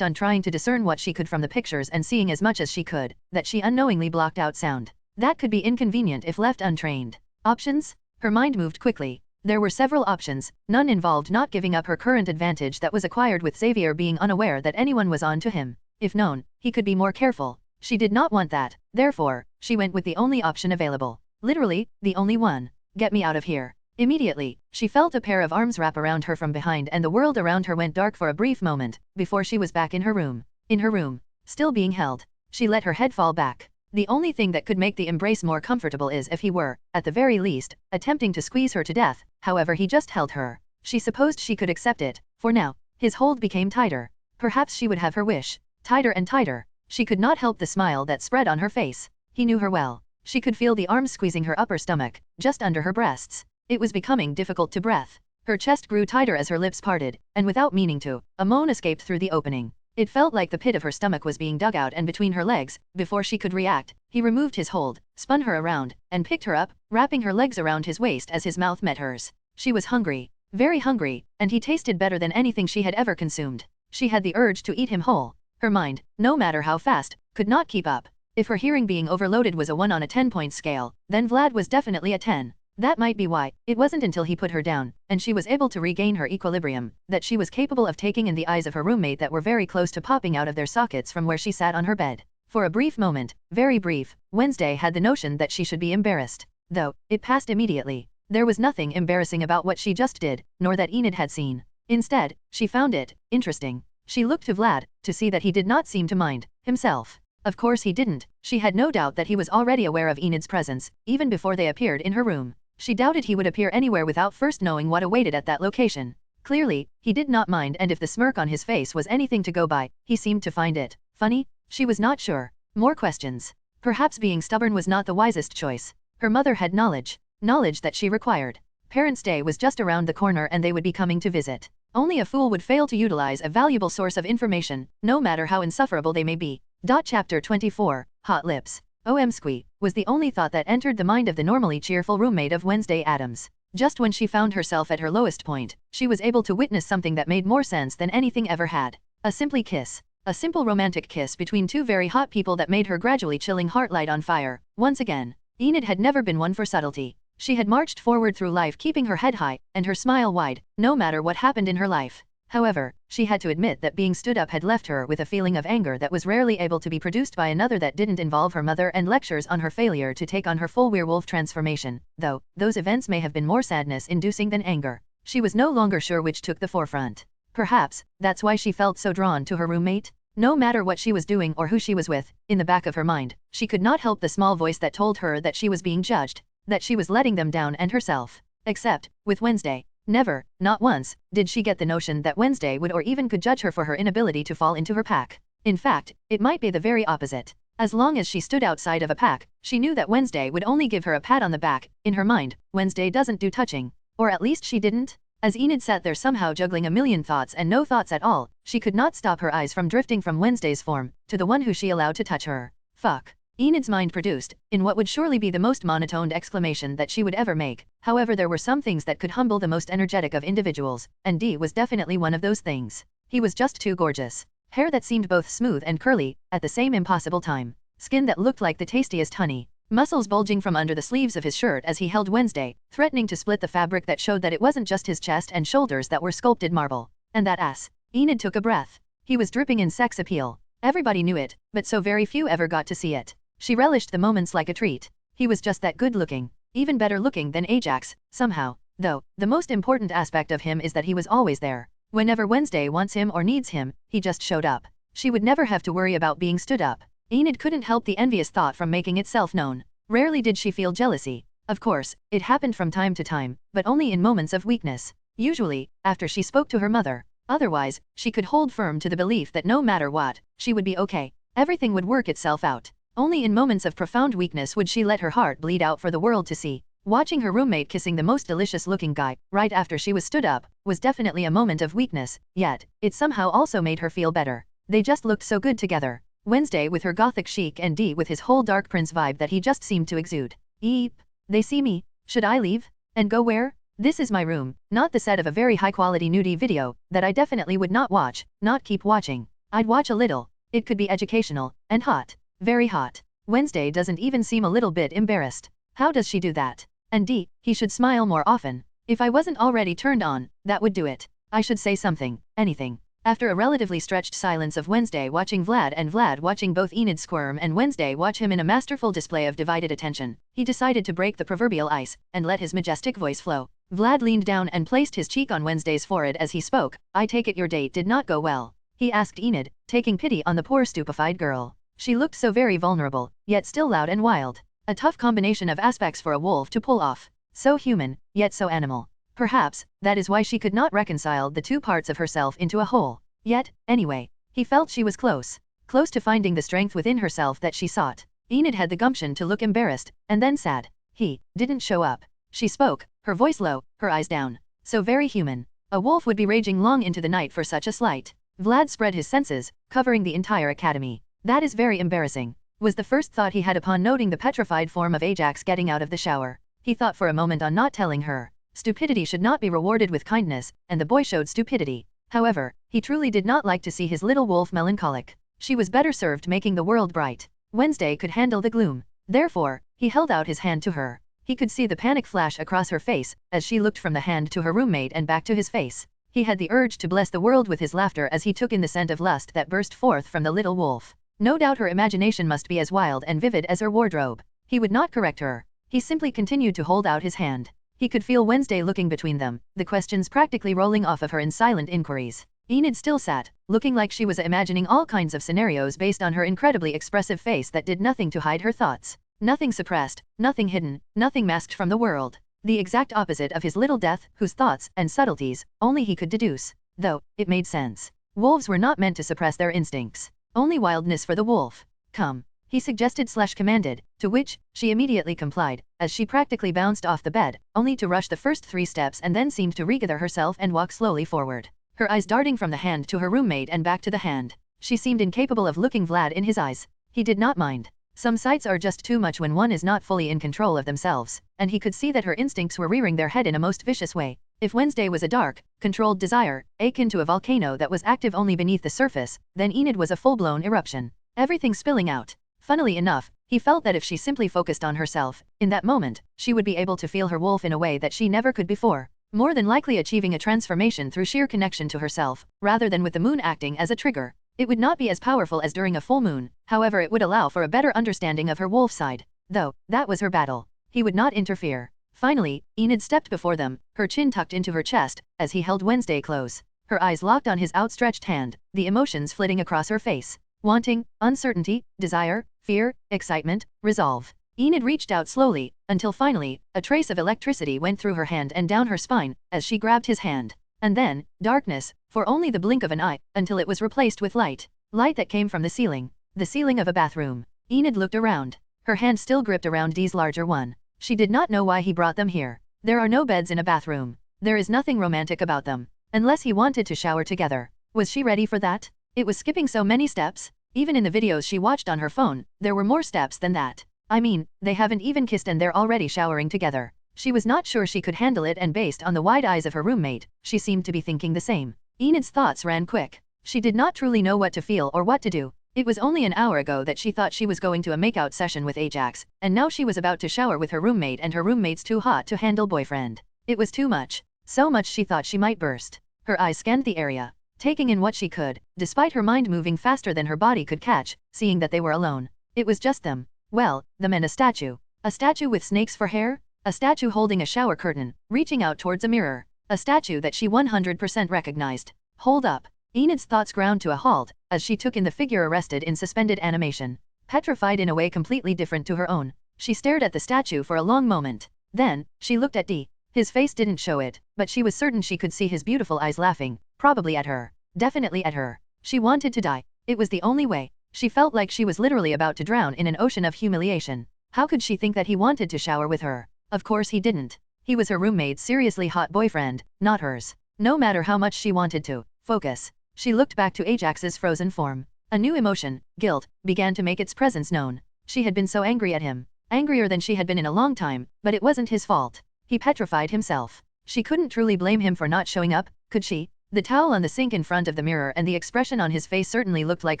on trying to discern what she could from the pictures and seeing as much as she could, that she unknowingly blocked out sound. That could be inconvenient if left untrained. Options? Her mind moved quickly. There were several options, none involved not giving up her current advantage that was acquired with Xavier being unaware that anyone was on to him. If known, he could be more careful. She did not want that, therefore, she went with the only option available. Literally, the only one. Get me out of here. Immediately, she felt a pair of arms wrap around her from behind and the world around her went dark for a brief moment, before she was back in her room. In her room. Still being held. She let her head fall back. The only thing that could make the embrace more comfortable is if he were, at the very least, attempting to squeeze her to death, however he just held her. She supposed she could accept it, for now. His hold became tighter. Perhaps she would have her wish. Tighter and tighter. She could not help the smile that spread on her face. He knew her well. She could feel the arms squeezing her upper stomach, just under her breasts. It was becoming difficult to breathe. Her chest grew tighter as her lips parted, and without meaning to, a moan escaped through the opening. It felt like the pit of her stomach was being dug out and between her legs. Before she could react, he removed his hold, spun her around, and picked her up, wrapping her legs around his waist as his mouth met hers. She was hungry. Very hungry, and he tasted better than anything she had ever consumed. She had the urge to eat him whole. Her mind, no matter how fast, could not keep up. If her hearing being overloaded was a 1 on a 10-point scale, then Vlad was definitely a 10. That might be why, it wasn't until he put her down, and she was able to regain her equilibrium, that she was capable of taking in the eyes of her roommate that were very close to popping out of their sockets from where she sat on her bed. For a brief moment, very brief, Wednesday had the notion that she should be embarrassed. Though, it passed immediately. There was nothing embarrassing about what she just did, nor that Enid had seen. Instead, she found it interesting. She looked to Vlad, to see that he did not seem to mind himself. Of course he didn't. She had no doubt that he was already aware of Enid's presence, even before they appeared in her room. She doubted he would appear anywhere without first knowing what awaited at that location. Clearly, he did not mind, and if the smirk on his face was anything to go by, he seemed to find it funny. She was not sure. More questions. Perhaps being stubborn was not the wisest choice. Her mother had knowledge. Knowledge that she required. Parents' Day was just around the corner and they would be coming to visit. Only a fool would fail to utilize a valuable source of information, no matter how insufferable they may be. Chapter 24, Hot Lips. OMSQI, was the only thought that entered the mind of the normally cheerful roommate of Wednesday Addams. Just when she found herself at her lowest point, she was able to witness something that made more sense than anything ever had. A simple kiss. A simple romantic kiss between two very hot people that made her gradually chilling heart light on fire. Once again, Enid had never been one for subtlety. She had marched forward through life keeping her head high, and her smile wide, no matter what happened in her life. However, she had to admit that being stood up had left her with a feeling of anger that was rarely able to be produced by another that didn't involve her mother and lectures on her failure to take on her full werewolf transformation, though, those events may have been more sadness-inducing than anger. She was no longer sure which took the forefront. Perhaps, that's why she felt so drawn to her roommate? No matter what she was doing or who she was with, in the back of her mind, she could not help the small voice that told her that she was being judged, that she was letting them down and herself. Except, with Wednesday. Never, not once, did she get the notion that Wednesday would or even could judge her for her inability to fall into her pack. In fact, it might be the very opposite. As long as she stood outside of a pack, she knew that Wednesday would only give her a pat on the back. In her mind, Wednesday doesn't do touching. Or at least she didn't. As Enid sat there somehow juggling a million thoughts and no thoughts at all, she could not stop her eyes from drifting from Wednesday's form, to the one who she allowed to touch her. Fuck. Enid's mind produced, in what would surely be the most monotoned exclamation that she would ever make. However, there were some things that could humble the most energetic of individuals, and D was definitely one of those things. He was just too gorgeous. Hair that seemed both smooth and curly, at the same impossible time. Skin that looked like the tastiest honey. Muscles bulging from under the sleeves of his shirt as he held Wednesday, threatening to split the fabric that showed that it wasn't just his chest and shoulders that were sculpted marble. And that ass. Enid took a breath. He was dripping in sex appeal. Everybody knew it, but so very few ever got to see it. She relished the moments like a treat. He was just that good looking. Even better looking than Ajax, somehow. Though, the most important aspect of him is that he was always there. Whenever Wednesday wants him or needs him, he just showed up. She would never have to worry about being stood up. Enid couldn't help the envious thought from making itself known. Rarely did she feel jealousy. Of course, it happened from time to time, but only in moments of weakness. Usually, after she spoke to her mother. Otherwise, she could hold firm to the belief that no matter what, she would be okay. Everything would work itself out. Only in moments of profound weakness would she let her heart bleed out for the world to see. Watching her roommate kissing the most delicious-looking guy, right after she was stood up, was definitely a moment of weakness, yet, it somehow also made her feel better. They just looked so good together. Wednesday with her gothic chic and D with his whole dark prince vibe that he just seemed to exude. Eep. They see me. Should I leave? And go where? This is my room, not the set of a very high-quality nudie video, that I definitely would not watch, not keep watching. I'd watch a little. It could be educational, and hot. Very hot. Wednesday doesn't even seem a little bit embarrassed. How does she do that? And D, he should smile more often. If I wasn't already turned on, that would do it. I should say something, anything. After a relatively stretched silence of Wednesday watching Vlad and Vlad watching both Enid squirm and Wednesday watch him in a masterful display of divided attention, he decided to break the proverbial ice and let his majestic voice flow. Vlad leaned down and placed his cheek on Wednesday's forehead as he spoke. I take it your date did not go well, he asked Enid, taking pity on the poor stupefied girl. She looked so very vulnerable, yet still loud and wild. A tough combination of aspects for a wolf to pull off. So human, yet so animal. Perhaps, that is why she could not reconcile the two parts of herself into a whole. Yet, anyway, he felt she was close. Close to finding the strength within herself that she sought. Enid had the gumption to look embarrassed, and then sad. He didn't show up. She spoke, her voice low, her eyes down. So very human. A wolf would be raging long into the night for such a slight. Vlad spread his senses, covering the entire academy. That is very embarrassing, was the first thought he had upon noting the petrified form of Ajax getting out of the shower. He thought for a moment on not telling her. Stupidity should not be rewarded with kindness, and the boy showed stupidity. However, he truly did not like to see his little wolf melancholic. She was better served making the world bright. Wednesday could handle the gloom. Therefore, he held out his hand to her. He could see the panic flash across her face, as she looked from the hand to her roommate and back to his face. He had the urge to bless the world with his laughter as he took in the scent of lust that burst forth from the little wolf. No doubt her imagination must be as wild and vivid as her wardrobe. He would not correct her. He simply continued to hold out his hand. He could feel Wednesday looking between them, the questions practically rolling off of her in silent inquiries. Enid still sat, looking like she was imagining all kinds of scenarios based on her incredibly expressive face that did nothing to hide her thoughts. Nothing suppressed, nothing hidden, nothing masked from the world. The exact opposite of his little death, whose thoughts and subtleties only he could deduce. Though, it made sense. Wolves were not meant to suppress their instincts. Only wildness for the wolf. Come, he suggested/commanded, to which she immediately complied, as she practically bounced off the bed, only to rush the first 3 steps and then seemed to regather herself and walk slowly forward. Her eyes darting from the hand to her roommate and back to the hand. She seemed incapable of looking Vlad in his eyes. He did not mind. Some sights are just too much when one is not fully in control of themselves, and he could see that her instincts were rearing their head in a most vicious way. If Wednesday was a dark, controlled desire, akin to a volcano that was active only beneath the surface, then Enid was a full-blown eruption. Everything spilling out. Funnily enough, he felt that if she simply focused on herself, in that moment, she would be able to feel her wolf in a way that she never could before. More than likely achieving a transformation through sheer connection to herself, rather than with the moon acting as a trigger. It would not be as powerful as during a full moon, however it would allow for a better understanding of her wolf side. Though, that was her battle. He would not interfere. Finally, Enid stepped before them, her chin tucked into her chest, as he held Wednesday close. Her eyes locked on his outstretched hand, the emotions flitting across her face. Wanting, uncertainty, desire, fear, excitement, resolve. Enid reached out slowly, until finally, a trace of electricity went through her hand and down her spine, as she grabbed his hand. And then, darkness, for only the blink of an eye, until it was replaced with light. Light that came from the ceiling. The ceiling of a bathroom. Enid looked around. Her hand still gripped around Dee's larger one. She did not know why he brought them here. There are no beds in a bathroom. There is nothing romantic about them. Unless he wanted to shower together. Was she ready for that? It was skipping so many steps. Even in the videos she watched on her phone, there were more steps than that. I mean, they haven't even kissed and they're already showering together. She was not sure she could handle it, and based on the wide eyes of her roommate, she seemed to be thinking the same. Enid's thoughts ran quick. She did not truly know what to feel or what to do. It was only an hour ago that she thought she was going to a makeout session with Ajax, and now she was about to shower with her roommate and her roommate's too hot to handle boyfriend. It was too much. So much she thought she might burst. Her eyes scanned the area, taking in what she could, despite her mind moving faster than her body could catch, seeing that they were alone. It was just them. Well, them and a statue. A statue with snakes for hair? A statue holding a shower curtain, reaching out towards a mirror. A statue that she 100% recognized. Hold up. Enid's thoughts ground to a halt, as she took in the figure arrested in suspended animation. Petrified in a way completely different to her own. She stared at the statue for a long moment. Then, she looked at Dee. His face didn't show it, but she was certain she could see his beautiful eyes laughing, probably at her. Definitely at her. She wanted to die. It was the only way. She felt like she was literally about to drown in an ocean of humiliation. How could she think that he wanted to shower with her? Of course he didn't. He was her roommate's seriously hot boyfriend, not hers. No matter how much she wanted to focus, she looked back to Ajax's frozen form. A new emotion, guilt, began to make its presence known. She had been so angry at him. Angrier than she had been in a long time, but it wasn't his fault. He petrified himself. She couldn't truly blame him for not showing up, could she? The towel on the sink in front of the mirror and the expression on his face certainly looked like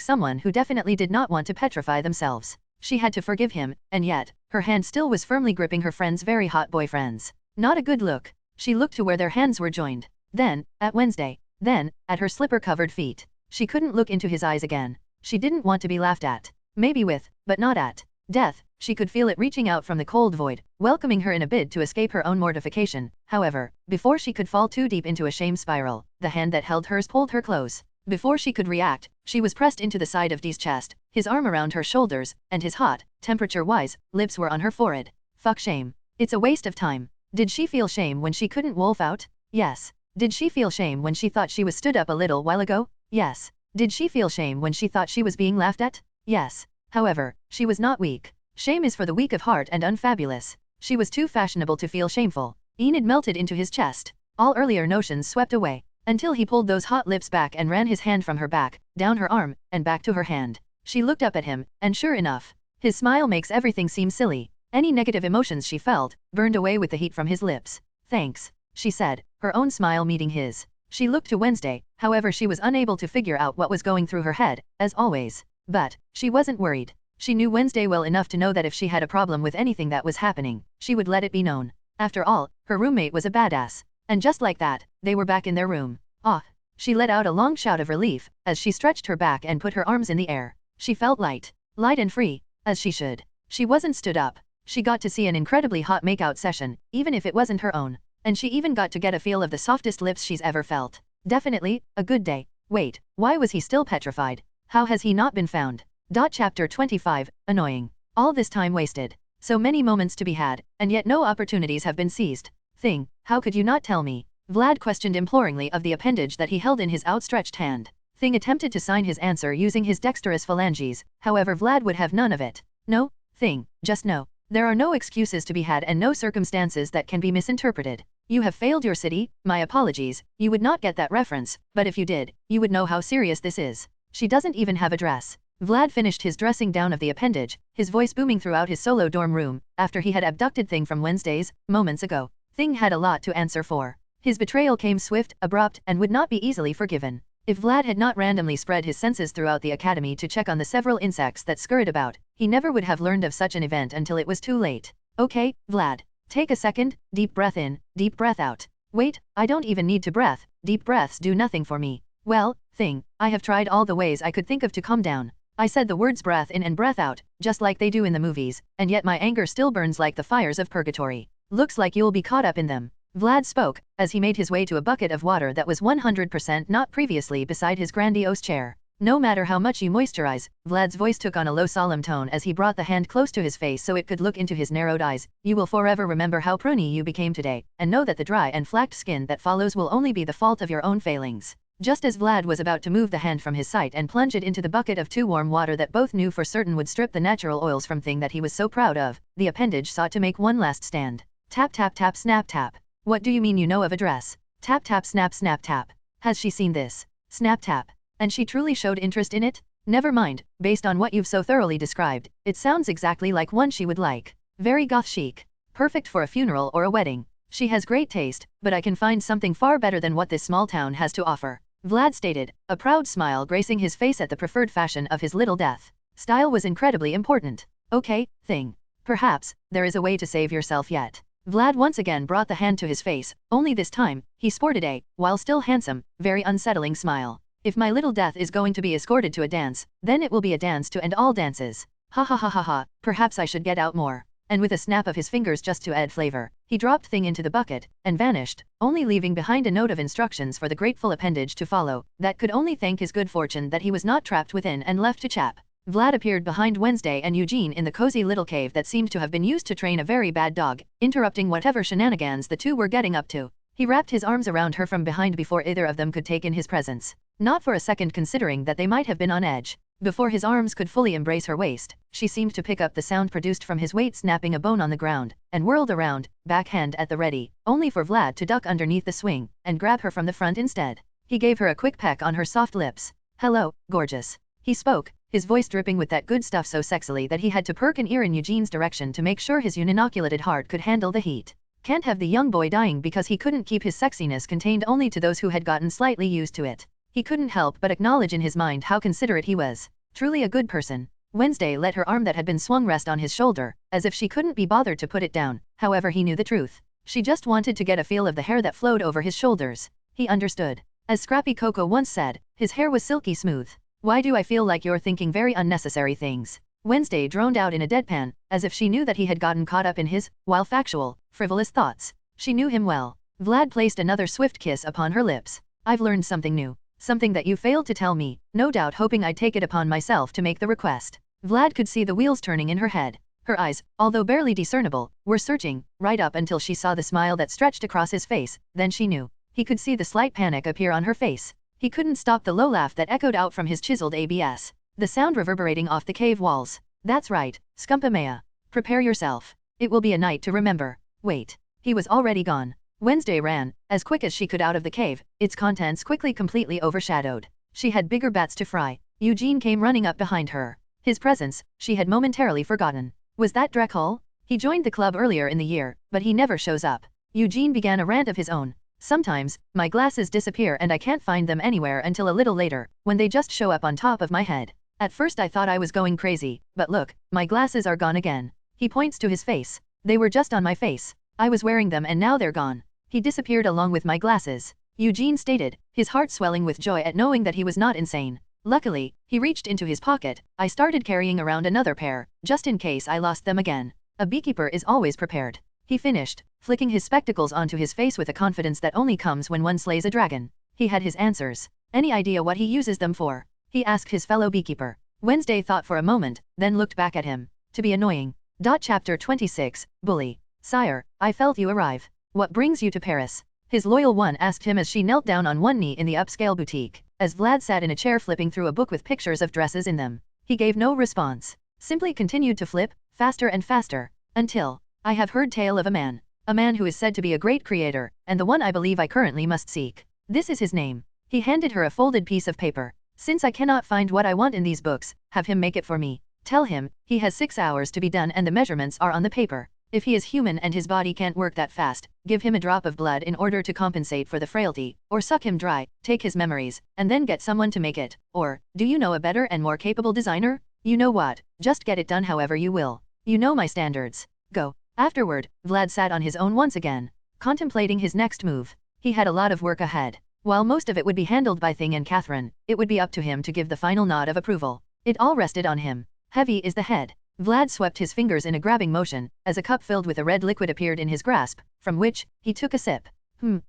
someone who definitely did not want to petrify themselves. She had to forgive him, and yet, her hand still was firmly gripping her friend's very hot boyfriend's. Not a good look. She looked to where their hands were joined. Then, at Wednesday. Then, at her slipper-covered feet. She couldn't look into his eyes again. She didn't want to be laughed at. Maybe with, but not at, death. She could feel it reaching out from the cold void, welcoming her in a bid to escape her own mortification. However, before she could fall too deep into a shame spiral, the hand that held hers pulled her close. Before she could react, she was pressed into the side of D's chest, his arm around her shoulders, and his hot, temperature-wise, lips were on her forehead. Fuck shame. It's a waste of time. Did she feel shame when she couldn't wolf out? Yes. Did she feel shame when she thought she was stood up a little while ago? Yes. Did she feel shame when she thought she was being laughed at? Yes. However, she was not weak. Shame is for the weak of heart and unfabulous. She was too fashionable to feel shameful. Enid melted into his chest. All earlier notions swept away, until he pulled those hot lips back and ran his hand from her back, down her arm, and back to her hand. She looked up at him, and sure enough, his smile makes everything seem silly. Any negative emotions she felt, burned away with the heat from his lips. Thanks, she said, her own smile meeting his. She looked to Wednesday, however she was unable to figure out what was going through her head, as always. But, she wasn't worried. She knew Wednesday well enough to know that if she had a problem with anything that was happening, she would let it be known. After all, her roommate was a badass. And just like that, they were back in their room. Ah! She let out a long shout of relief, as she stretched her back and put her arms in the air. She felt light. Light and free, as she should. She wasn't stood up. She got to see an incredibly hot makeout session, even if it wasn't her own. And she even got to get a feel of the softest lips she's ever felt. Definitely, a good day. Wait, why was he still petrified? How has he not been found? Chapter 25, Annoying. All this time wasted. So many moments to be had, and yet no opportunities have been seized. Thing, how could you not tell me? Vlad questioned imploringly of the appendage that he held in his outstretched hand. Thing attempted to sign his answer using his dexterous phalanges, however Vlad would have none of it. No, Thing, just no. There are no excuses to be had and no circumstances that can be misinterpreted. You have failed your city, my apologies, you would not get that reference, but if you did, you would know how serious this is. She doesn't even have a dress. Vlad finished his dressing down of the appendage, his voice booming throughout his solo dorm room, after he had abducted Thing from Wednesdays, moments ago. Thing had a lot to answer for. His betrayal came swift, abrupt, and would not be easily forgiven. If Vlad had not randomly spread his senses throughout the academy to check on the several insects that scurried about, he never would have learned of such an event until it was too late. Okay, Vlad. Take a second, deep breath in, deep breath out. Wait, I don't even need to breath, deep breaths do nothing for me. Well, Thing, I have tried all the ways I could think of to calm down. I said the words breath in and breath out, just like they do in the movies, and yet my anger still burns like the fires of purgatory. Looks like you'll be caught up in them. Vlad spoke, as he made his way to a bucket of water that was 100% not previously beside his grandiose chair. No matter how much you moisturize, Vlad's voice took on a low solemn tone as he brought the hand close to his face so it could look into his narrowed eyes. You will forever remember how pruny you became today, and know that the dry and flacked skin that follows will only be the fault of your own failings. Just as Vlad was about to move the hand from his sight and plunge it into the bucket of too warm water that both knew for certain would strip the natural oils from Thing that he was so proud of, the appendage sought to make one last stand. Tap tap tap snap tap. What do you mean you know of a dress? Tap tap snap snap tap. Has she seen this? Snap tap. And she truly showed interest in it? Never mind, based on what you've so thoroughly described, it sounds exactly like one she would like. Very goth chic. Perfect for a funeral or a wedding. She has great taste, but I can find something far better than what this small town has to offer. Vlad stated, a proud smile gracing his face at the preferred fashion of his little death. Style was incredibly important. Okay, Thing. Perhaps, there is a way to save yourself yet. Vlad once again brought the hand to his face, only this time, he sported a, while still handsome, very unsettling smile. If my little death is going to be escorted to a dance, then it will be a dance to end all dances. Ha ha ha ha ha, perhaps I should get out more. And with a snap of his fingers just to add flavor, he dropped Thing into the bucket, and vanished, only leaving behind a note of instructions for the grateful appendage to follow, that could only thank his good fortune that he was not trapped within and left to chap. Vlad appeared behind Wednesday and Eugene in the cozy little cave that seemed to have been used to train a very bad dog, interrupting whatever shenanigans the two were getting up to. He wrapped his arms around her from behind before either of them could take in his presence. Not for a second considering that they might have been on edge. Before his arms could fully embrace her waist, she seemed to pick up the sound produced from his weight snapping a bone on the ground, and whirled around, backhand at the ready, only for Vlad to duck underneath the swing, and grab her from the front instead. He gave her a quick peck on her soft lips. Hello, gorgeous. He spoke, his voice dripping with that good stuff so sexily that he had to perk an ear in Eugene's direction to make sure his uninoculated heart could handle the heat. Can't have the young boy dying because he couldn't keep his sexiness contained only to those who had gotten slightly used to it. He couldn't help but acknowledge in his mind how considerate he was. Truly a good person. Wednesday let her arm that had been swung rest on his shoulder, as if she couldn't be bothered to put it down, however he knew the truth. She just wanted to get a feel of the hair that flowed over his shoulders. He understood. As Scrappy Coco once said, his hair was silky smooth. Why do I feel like you're thinking very unnecessary things? Wednesday droned out in a deadpan, as if she knew that he had gotten caught up in his, while factual, frivolous thoughts. She knew him well. Vlad placed another swift kiss upon her lips. I've learned something new. Something that you failed to tell me, no doubt hoping I'd take it upon myself to make the request. Vlad could see the wheels turning in her head. Her eyes, although barely discernible, were searching, right up until she saw the smile that stretched across his face, then she knew. He could see the slight panic appear on her face. He couldn't stop the low laugh that echoed out from his chiseled ABS, the sound reverberating off the cave walls. That's right, Scumpamea. Prepare yourself. It will be a night to remember. Wait. He was already gone. Wednesday ran, as quick as she could out of the cave, its contents quickly completely overshadowed. She had bigger bats to fry. Eugene came running up behind her. His presence, she had momentarily forgotten. Was that Dracul? He joined the club earlier in the year, but he never shows up. Eugene began a rant of his own. Sometimes, my glasses disappear and I can't find them anywhere until a little later, when they just show up on top of my head. At first I thought I was going crazy, but look, my glasses are gone again. He points to his face. They were just on my face. I was wearing them and now they're gone. He disappeared along with my glasses. Eugene stated, his heart swelling with joy at knowing that he was not insane. Luckily, he reached into his pocket. I started carrying around another pair, just in case I lost them again. A beekeeper is always prepared. He finished, flicking his spectacles onto his face with a confidence that only comes when one slays a dragon. He had his answers. Any idea what he uses them for? He asked his fellow beekeeper. Wednesday thought for a moment, then looked back at him. To be annoying. Chapter 26, Bully. Sire, I felt you arrive. What brings you to Paris? His loyal one asked him as she knelt down on one knee in the upscale boutique, as Vlad sat in a chair flipping through a book with pictures of dresses in them. He gave no response. Simply continued to flip, faster and faster, until, I have heard tale of a man who is said to be a great creator, and the one I believe I currently must seek. This is his name. He handed her a folded piece of paper. Since I cannot find what I want in these books, have him make it for me. Tell him, he has 6 hours to be done and the measurements are on the paper. If he is human and his body can't work that fast, give him a drop of blood in order to compensate for the frailty, or suck him dry, take his memories, and then get someone to make it. Or, do you know a better and more capable designer? You know what, just get it done however you will. You know my standards. Go. Afterward, Vlad sat on his own once again, contemplating his next move. He had a lot of work ahead. While most of it would be handled by Thing and Catherine, it would be up to him to give the final nod of approval. It all rested on him. Heavy is the head. Vlad swept his fingers in a grabbing motion, as a cup filled with a red liquid appeared in his grasp, from which, he took a sip.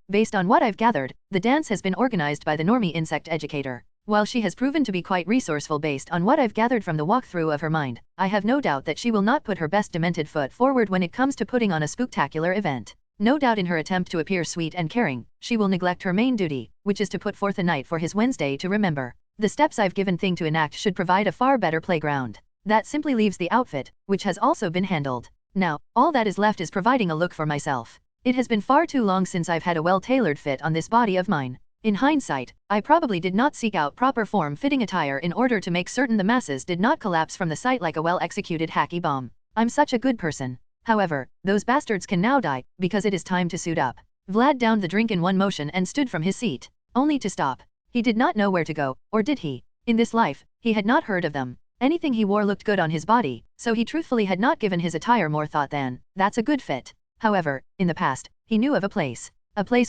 Based on what I've gathered, the dance has been organized by the normie insect educator. While she has proven to be quite resourceful based on what I've gathered from the walkthrough of her mind, I have no doubt that she will not put her best demented foot forward when it comes to putting on a spooktacular event. No doubt in her attempt to appear sweet and caring, she will neglect her main duty, which is to put forth a night for his Wednesday to remember. The steps I've given Thing to enact should provide a far better playground. That simply leaves the outfit, which has also been handled. Now, all that is left is providing a look for myself. It has been far too long since I've had a well-tailored fit on this body of mine. In hindsight, I probably did not seek out proper form-fitting attire in order to make certain the masses did not collapse from the sight like a well-executed hacky bomb. I'm such a good person. However, those bastards can now die, because it is time to suit up. Vlad downed the drink in one motion and stood from his seat, only to stop. He did not know where to go, or did he? In this life, he had not heard of them. Anything he wore looked good on his body, so he truthfully had not given his attire more thought than, that's a good fit. However, in the past, he knew of a place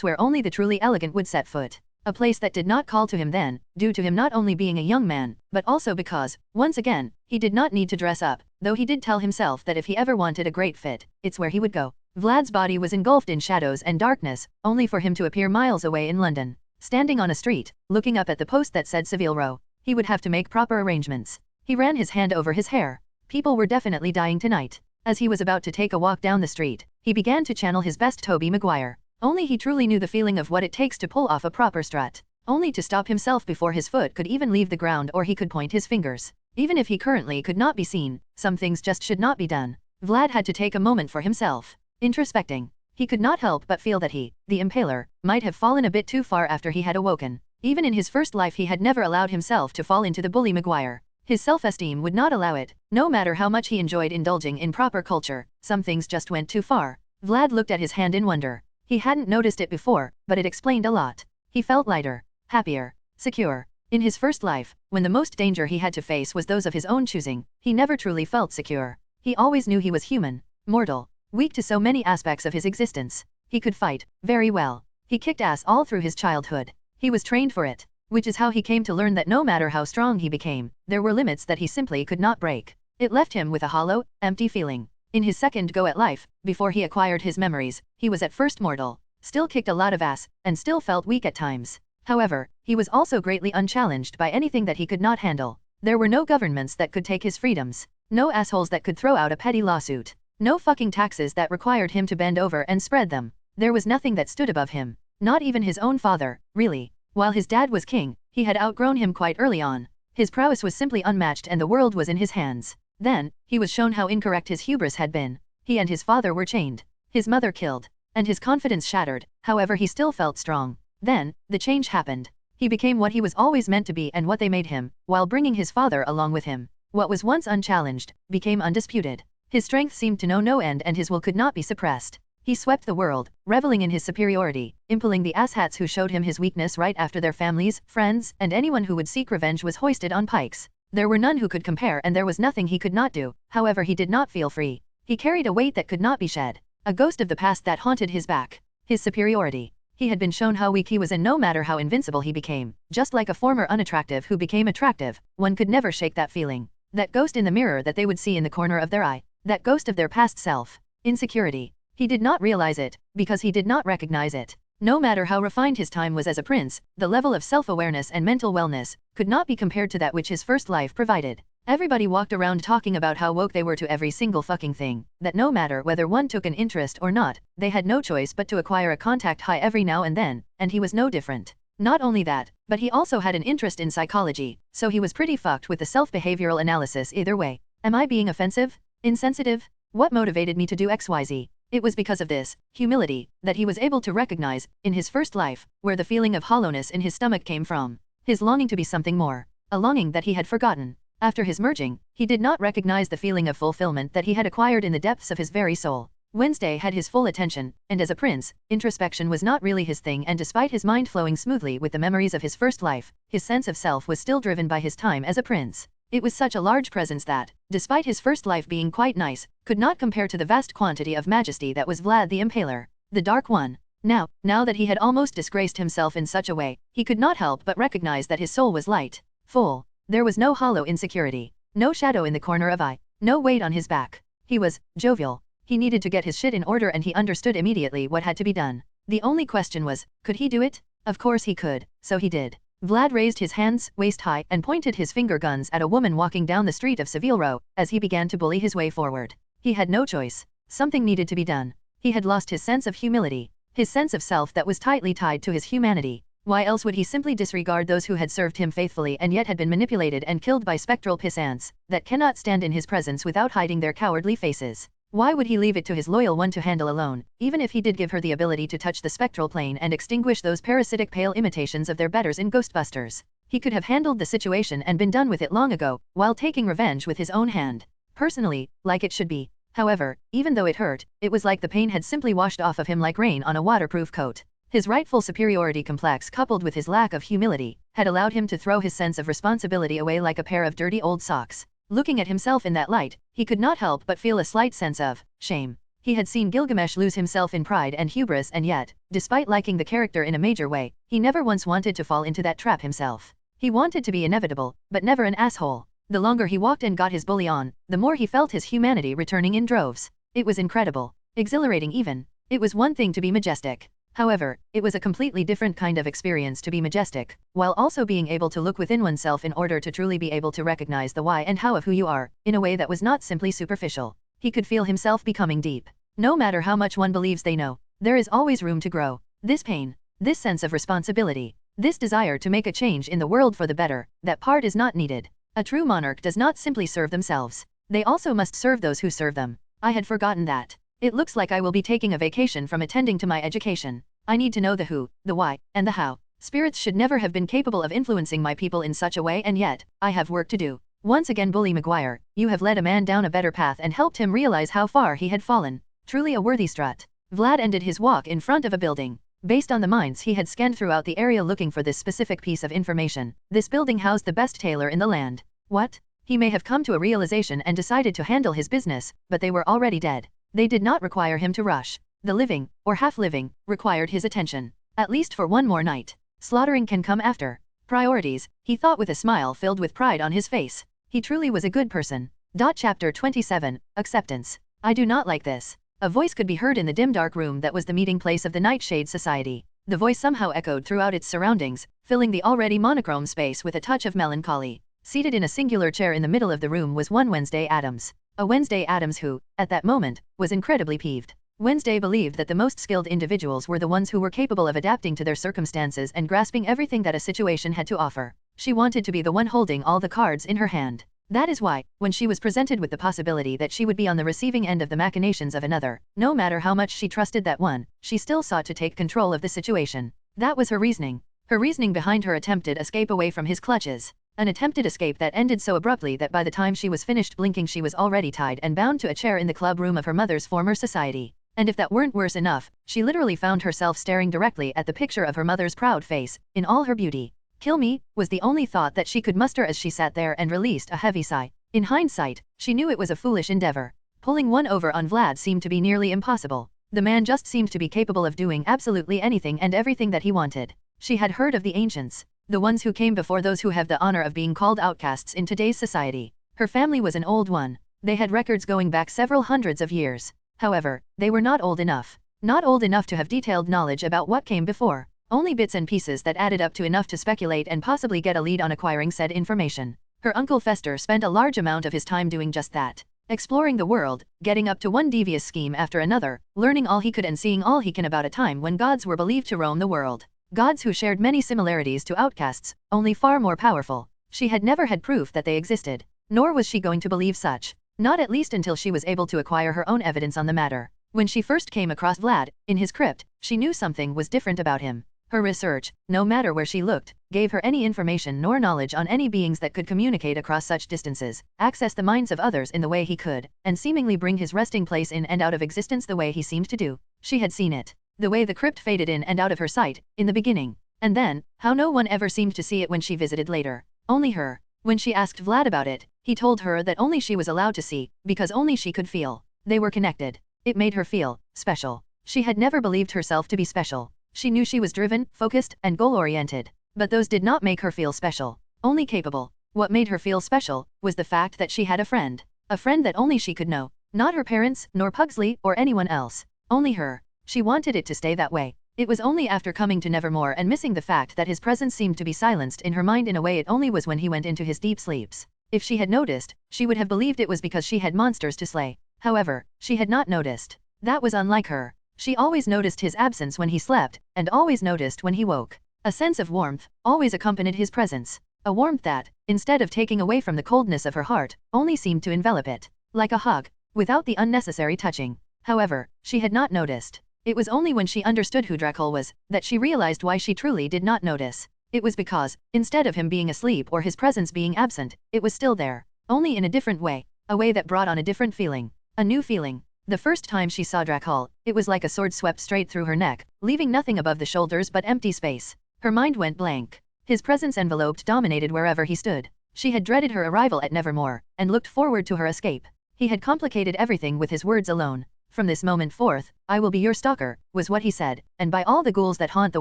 where only the truly elegant would set foot. A place that did not call to him then, due to him not only being a young man, but also because, once again, he did not need to dress up, though he did tell himself that if he ever wanted a great fit, it's where he would go. Vlad's body was engulfed in shadows and darkness, only for him to appear miles away in London. Standing on a street, looking up at the post that said Seville Row, he would have to make proper arrangements. He ran his hand over his hair. People were definitely dying tonight. As he was about to take a walk down the street, he began to channel his best Toby Maguire. Only he truly knew the feeling of what it takes to pull off a proper strut. Only to stop himself before his foot could even leave the ground or he could point his fingers. Even if he currently could not be seen, some things just should not be done. Vlad had to take a moment for himself. Introspecting. He could not help but feel that he, the impaler, might have fallen a bit too far after he had awoken. Even in his first life he had never allowed himself to fall into the bully Maguire. His self-esteem would not allow it, no matter how much he enjoyed indulging in proper culture, some things just went too far. Vlad looked at his hand in wonder. He hadn't noticed it before, but it explained a lot. He felt lighter, happier, secure. In his first life, when the most danger he had to face was those of his own choosing, he never truly felt secure. He always knew he was human, mortal, weak to so many aspects of his existence. He could fight, very well. He kicked ass all through his childhood. He was trained for it. Which is how he came to learn that no matter how strong he became, there were limits that he simply could not break. It left him with a hollow, empty feeling. In his second go at life, before he acquired his memories, he was at first mortal, still kicked a lot of ass, and still felt weak at times. However, he was also greatly unchallenged by anything that he could not handle. There were no governments that could take his freedoms. No assholes that could throw out a petty lawsuit. No fucking taxes that required him to bend over and spread them. There was nothing that stood above him. Not even his own father, really. While his dad was king, he had outgrown him quite early on. His prowess was simply unmatched and the world was in his hands. Then, he was shown how incorrect his hubris had been. He and his father were chained. His mother killed. And his confidence shattered, however he still felt strong. Then, the change happened. He became what he was always meant to be and what they made him, while bringing his father along with him. What was once unchallenged, became undisputed. His strength seemed to know no end and his will could not be suppressed. He swept the world, reveling in his superiority, impaling the asshats who showed him his weakness right after their families, friends, and anyone who would seek revenge was hoisted on pikes. There were none who could compare and there was nothing he could not do, however he did not feel free. He carried a weight that could not be shed. A ghost of the past that haunted his back. His superiority. He had been shown how weak he was and no matter how invincible he became, just like a former unattractive who became attractive, one could never shake that feeling. That ghost in the mirror that they would see in the corner of their eye. That ghost of their past self. Insecurity. He did not realize it, because he did not recognize it. No matter how refined his time was as a prince, the level of self-awareness and mental wellness could not be compared to that which his first life provided. Everybody walked around talking about how woke they were to every single fucking thing, that no matter whether one took an interest or not, they had no choice but to acquire a contact high every now and then, and he was no different. Not only that, but he also had an interest in psychology, so he was pretty fucked with the self-behavioral analysis either way. Am I being offensive? Insensitive? What motivated me to do XYZ? It was because of this humility that he was able to recognize, in his first life, where the feeling of hollowness in his stomach came from. His longing to be something more. A longing that he had forgotten. After his merging, he did not recognize the feeling of fulfillment that he had acquired in the depths of his very soul. Wednesday had his full attention, and as a prince, introspection was not really his thing and despite his mind flowing smoothly with the memories of his first life, his sense of self was still driven by his time as a prince. It was such a large presence that, despite his first life being quite nice, could not compare to the vast quantity of majesty that was Vlad the Impaler, the Dark One. Now that he had almost disgraced himself in such a way, he could not help but recognize that his soul was light, full. There was no hollow insecurity, no shadow in the corner of eye, no weight on his back. He was jovial. He needed to get his shit in order and he understood immediately what had to be done. The only question was, could he do it? Of course he could, so he did. Vlad raised his hands, waist high, and pointed his finger guns at a woman walking down the street of Seville Row, as he began to bully his way forward. He had no choice. Something needed to be done. He had lost his sense of humility. His sense of self that was tightly tied to his humanity. Why else would he simply disregard those who had served him faithfully and yet had been manipulated and killed by spectral piss ants, that cannot stand in his presence without hiding their cowardly faces? Why would he leave it to his loyal one to handle alone, even if he did give her the ability to touch the spectral plane and extinguish those parasitic pale imitations of their betters in Ghostbusters? He could have handled the situation and been done with it long ago, while taking revenge with his own hand. Personally, like it should be. However, even though it hurt, it was like the pain had simply washed off of him like rain on a waterproof coat. His rightful superiority complex coupled with his lack of humility, had allowed him to throw his sense of responsibility away like a pair of dirty old socks. Looking at himself in that light, he could not help but feel a slight sense of shame. He had seen Gilgamesh lose himself in pride and hubris and yet, despite liking the character in a major way, he never once wanted to fall into that trap himself. He wanted to be inevitable, but never an asshole. The longer he walked and got his bully on, the more he felt his humanity returning in droves. It was incredible. Exhilarating even. It was one thing to be majestic. However, it was a completely different kind of experience to be majestic, while also being able to look within oneself in order to truly be able to recognize the why and how of who you are, in a way that was not simply superficial. He could feel himself becoming deep. No matter how much one believes they know, there is always room to grow. This pain, this sense of responsibility, this desire to make a change in the world for the better, that part is not needed. A true monarch does not simply serve themselves. They also must serve those who serve them. I had forgotten that. It looks like I will be taking a vacation from attending to my education. I need to know the who, the why, and the how. Spirits should never have been capable of influencing my people in such a way and yet, I have work to do. Once again Bully Maguire, you have led a man down a better path and helped him realize how far he had fallen. Truly a worthy strut. Vlad ended his walk in front of a building. Based on the minds he had scanned throughout the area looking for this specific piece of information, this building housed the best tailor in the land. What? He may have come to a realization and decided to handle his business, but they were already dead. They did not require him to rush. The living, or half-living, required his attention. At least for one more night. Slaughtering can come after. Priorities, he thought with a smile filled with pride on his face. He truly was a good person. Chapter 27, Acceptance. I do not like this. A voice could be heard in the dim dark room that was the meeting place of the Nightshade Society. The voice somehow echoed throughout its surroundings, filling the already monochrome space with a touch of melancholy. Seated in a singular chair in the middle of the room was one Wednesday Addams. A Wednesday Addams who, at that moment, was incredibly peeved. Wednesday believed that the most skilled individuals were the ones who were capable of adapting to their circumstances and grasping everything that a situation had to offer. She wanted to be the one holding all the cards in her hand. That is why, when she was presented with the possibility that she would be on the receiving end of the machinations of another, no matter how much she trusted that one, she still sought to take control of the situation. That was her reasoning. Her reasoning behind her attempted escape away from his clutches. An attempted escape that ended so abruptly that by the time she was finished blinking she was already tied and bound to a chair in the club room of her mother's former society. And if that weren't worse enough, she literally found herself staring directly at the picture of her mother's proud face, in all her beauty. Kill me, was the only thought that she could muster as she sat there and released a heavy sigh. In hindsight, she knew it was a foolish endeavor. Pulling one over on Vlad seemed to be nearly impossible. The man just seemed to be capable of doing absolutely anything and everything that he wanted. She had heard of the ancients, the ones who came before those who have the honor of being called outcasts in today's society. Her family was an old one. They had records going back several hundreds of years. However, they were not old enough. Not old enough to have detailed knowledge about what came before. Only bits and pieces that added up to enough to speculate and possibly get a lead on acquiring said information. Her uncle Fester spent a large amount of his time doing just that. Exploring the world, getting up to one devious scheme after another, learning all he could and seeing all he can about a time when gods were believed to roam the world. Gods who shared many similarities to outcasts, only far more powerful. She had never had proof that they existed. Nor was she going to believe such. Not at least until she was able to acquire her own evidence on the matter. When she first came across Vlad, in his crypt, she knew something was different about him. Her research, no matter where she looked, gave her any information nor knowledge on any beings that could communicate across such distances, access the minds of others in the way he could, and seemingly bring his resting place in and out of existence the way he seemed to do. She had seen it. The way the crypt faded in and out of her sight, in the beginning. And then, how no one ever seemed to see it when she visited later. Only her. When she asked Vlad about it, he told her that only she was allowed to see, because only she could feel. They were connected. It made her feel special. She had never believed herself to be special. She knew she was driven, focused, and goal-oriented. But those did not make her feel special. Only capable. What made her feel special was the fact that she had a friend. A friend that only she could know. Not her parents, nor Pugsley, or anyone else. Only her. She wanted it to stay that way. It was only after coming to Nevermore and missing the fact that his presence seemed to be silenced in her mind in a way it only was when he went into his deep sleeps. If she had noticed, she would have believed it was because she had monsters to slay. However, she had not noticed. That was unlike her. She always noticed his absence when he slept, and always noticed when he woke. A sense of warmth always accompanied his presence. A warmth that, instead of taking away from the coldness of her heart, only seemed to envelop it. Like a hug, without the unnecessary touching. However, she had not noticed. It was only when she understood who Dracul was, that she realized why she truly did not notice. It was because, instead of him being asleep or his presence being absent, it was still there. Only in a different way. A way that brought on a different feeling. A new feeling. The first time she saw Dracul, it was like a sword swept straight through her neck, leaving nothing above the shoulders but empty space. Her mind went blank. His presence enveloped dominated wherever he stood. She had dreaded her arrival at Nevermore, and looked forward to her escape. He had complicated everything with his words alone. From this moment forth, I will be your stalker, was what he said, and by all the ghouls that haunt the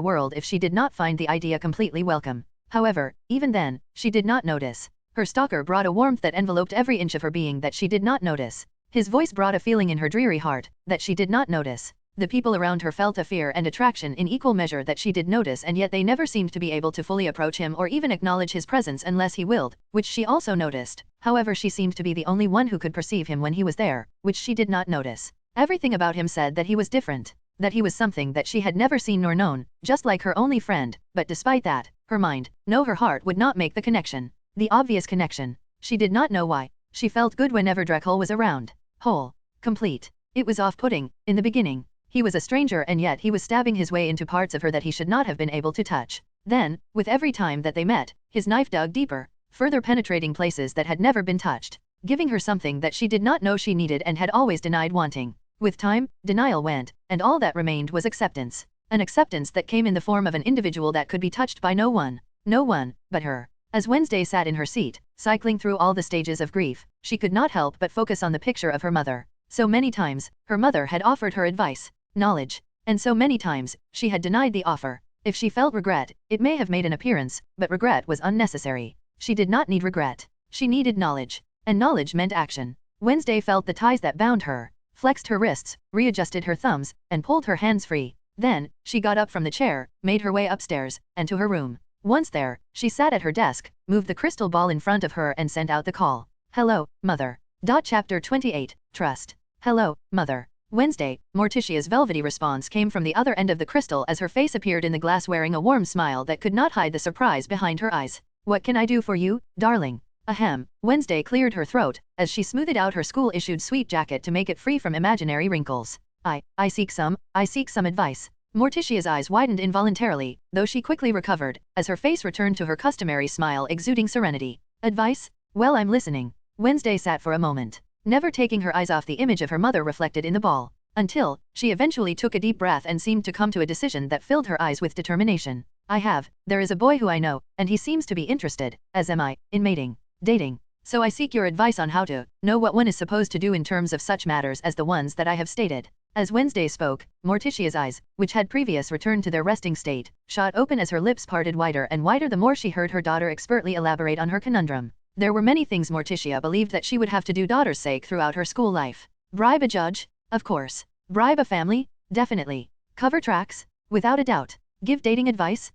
world if she did not find the idea completely welcome. However, even then, she did not notice. Her stalker brought a warmth that enveloped every inch of her being that she did not notice. His voice brought a feeling in her dreary heart, that she did not notice. The people around her felt a fear and attraction in equal measure that she did notice, and yet they never seemed to be able to fully approach him or even acknowledge his presence unless he willed, which she also noticed. However, she seemed to be the only one who could perceive him when he was there, which she did not notice. Everything about him said that he was different, that he was something that she had never seen nor known, just like her only friend, but despite that, her mind, no her heart would not make the connection. The obvious connection. She did not know why. She felt good whenever Dracul was around. Whole. Complete. It was off-putting, in the beginning. He was a stranger and yet he was stabbing his way into parts of her that he should not have been able to touch. Then, with every time that they met, his knife dug deeper, further penetrating places that had never been touched, giving her something that she did not know she needed and had always denied wanting. With time, denial went, and all that remained was acceptance. An acceptance that came in the form of an individual that could be touched by no one but her. As Wednesday sat in her seat, cycling through all the stages of grief, she could not help but focus on the picture of her mother. So many times, her mother had offered her advice. knowledge. And so many times, she had denied the offer. If she felt regret, it may have made an appearance, but regret was unnecessary. She did not need regret. She needed knowledge. And knowledge meant action. Wednesday felt the ties that bound her, flexed her wrists, readjusted her thumbs, and pulled her hands free. Then, she got up from the chair, made her way upstairs, and to her room. Once there, she sat at her desk, moved the crystal ball in front of her and sent out the call. Hello, Mother. Chapter 28, Trust. Hello, Mother. Wednesday, Morticia's velvety response came from the other end of the crystal as her face appeared in the glass wearing a warm smile that could not hide the surprise behind her eyes. What can I do for you, darling? Ahem. Wednesday cleared her throat, as she smoothed out her school-issued sweet jacket to make it free from imaginary wrinkles. I seek some advice. Morticia's eyes widened involuntarily, though she quickly recovered, as her face returned to her customary smile exuding serenity. Advice? Well, I'm listening. Wednesday sat for a moment, never taking her eyes off the image of her mother reflected in the ball, until, she eventually took a deep breath and seemed to come to a decision that filled her eyes with determination. There is a boy who I know, and he seems to be interested, as am I, in dating. So I seek your advice on how to know what one is supposed to do in terms of such matters as the ones that I have stated. As Wednesday spoke, Morticia's eyes, which had previously returned to their resting state, shot open as her lips parted wider and wider the more she heard her daughter expertly elaborate on her conundrum. There were many things Morticia believed that she would have to do daughter's sake throughout her school life. Bribe a judge? Of course. Bribe a family? Definitely. Cover tracks? Without a doubt. Give dating advice?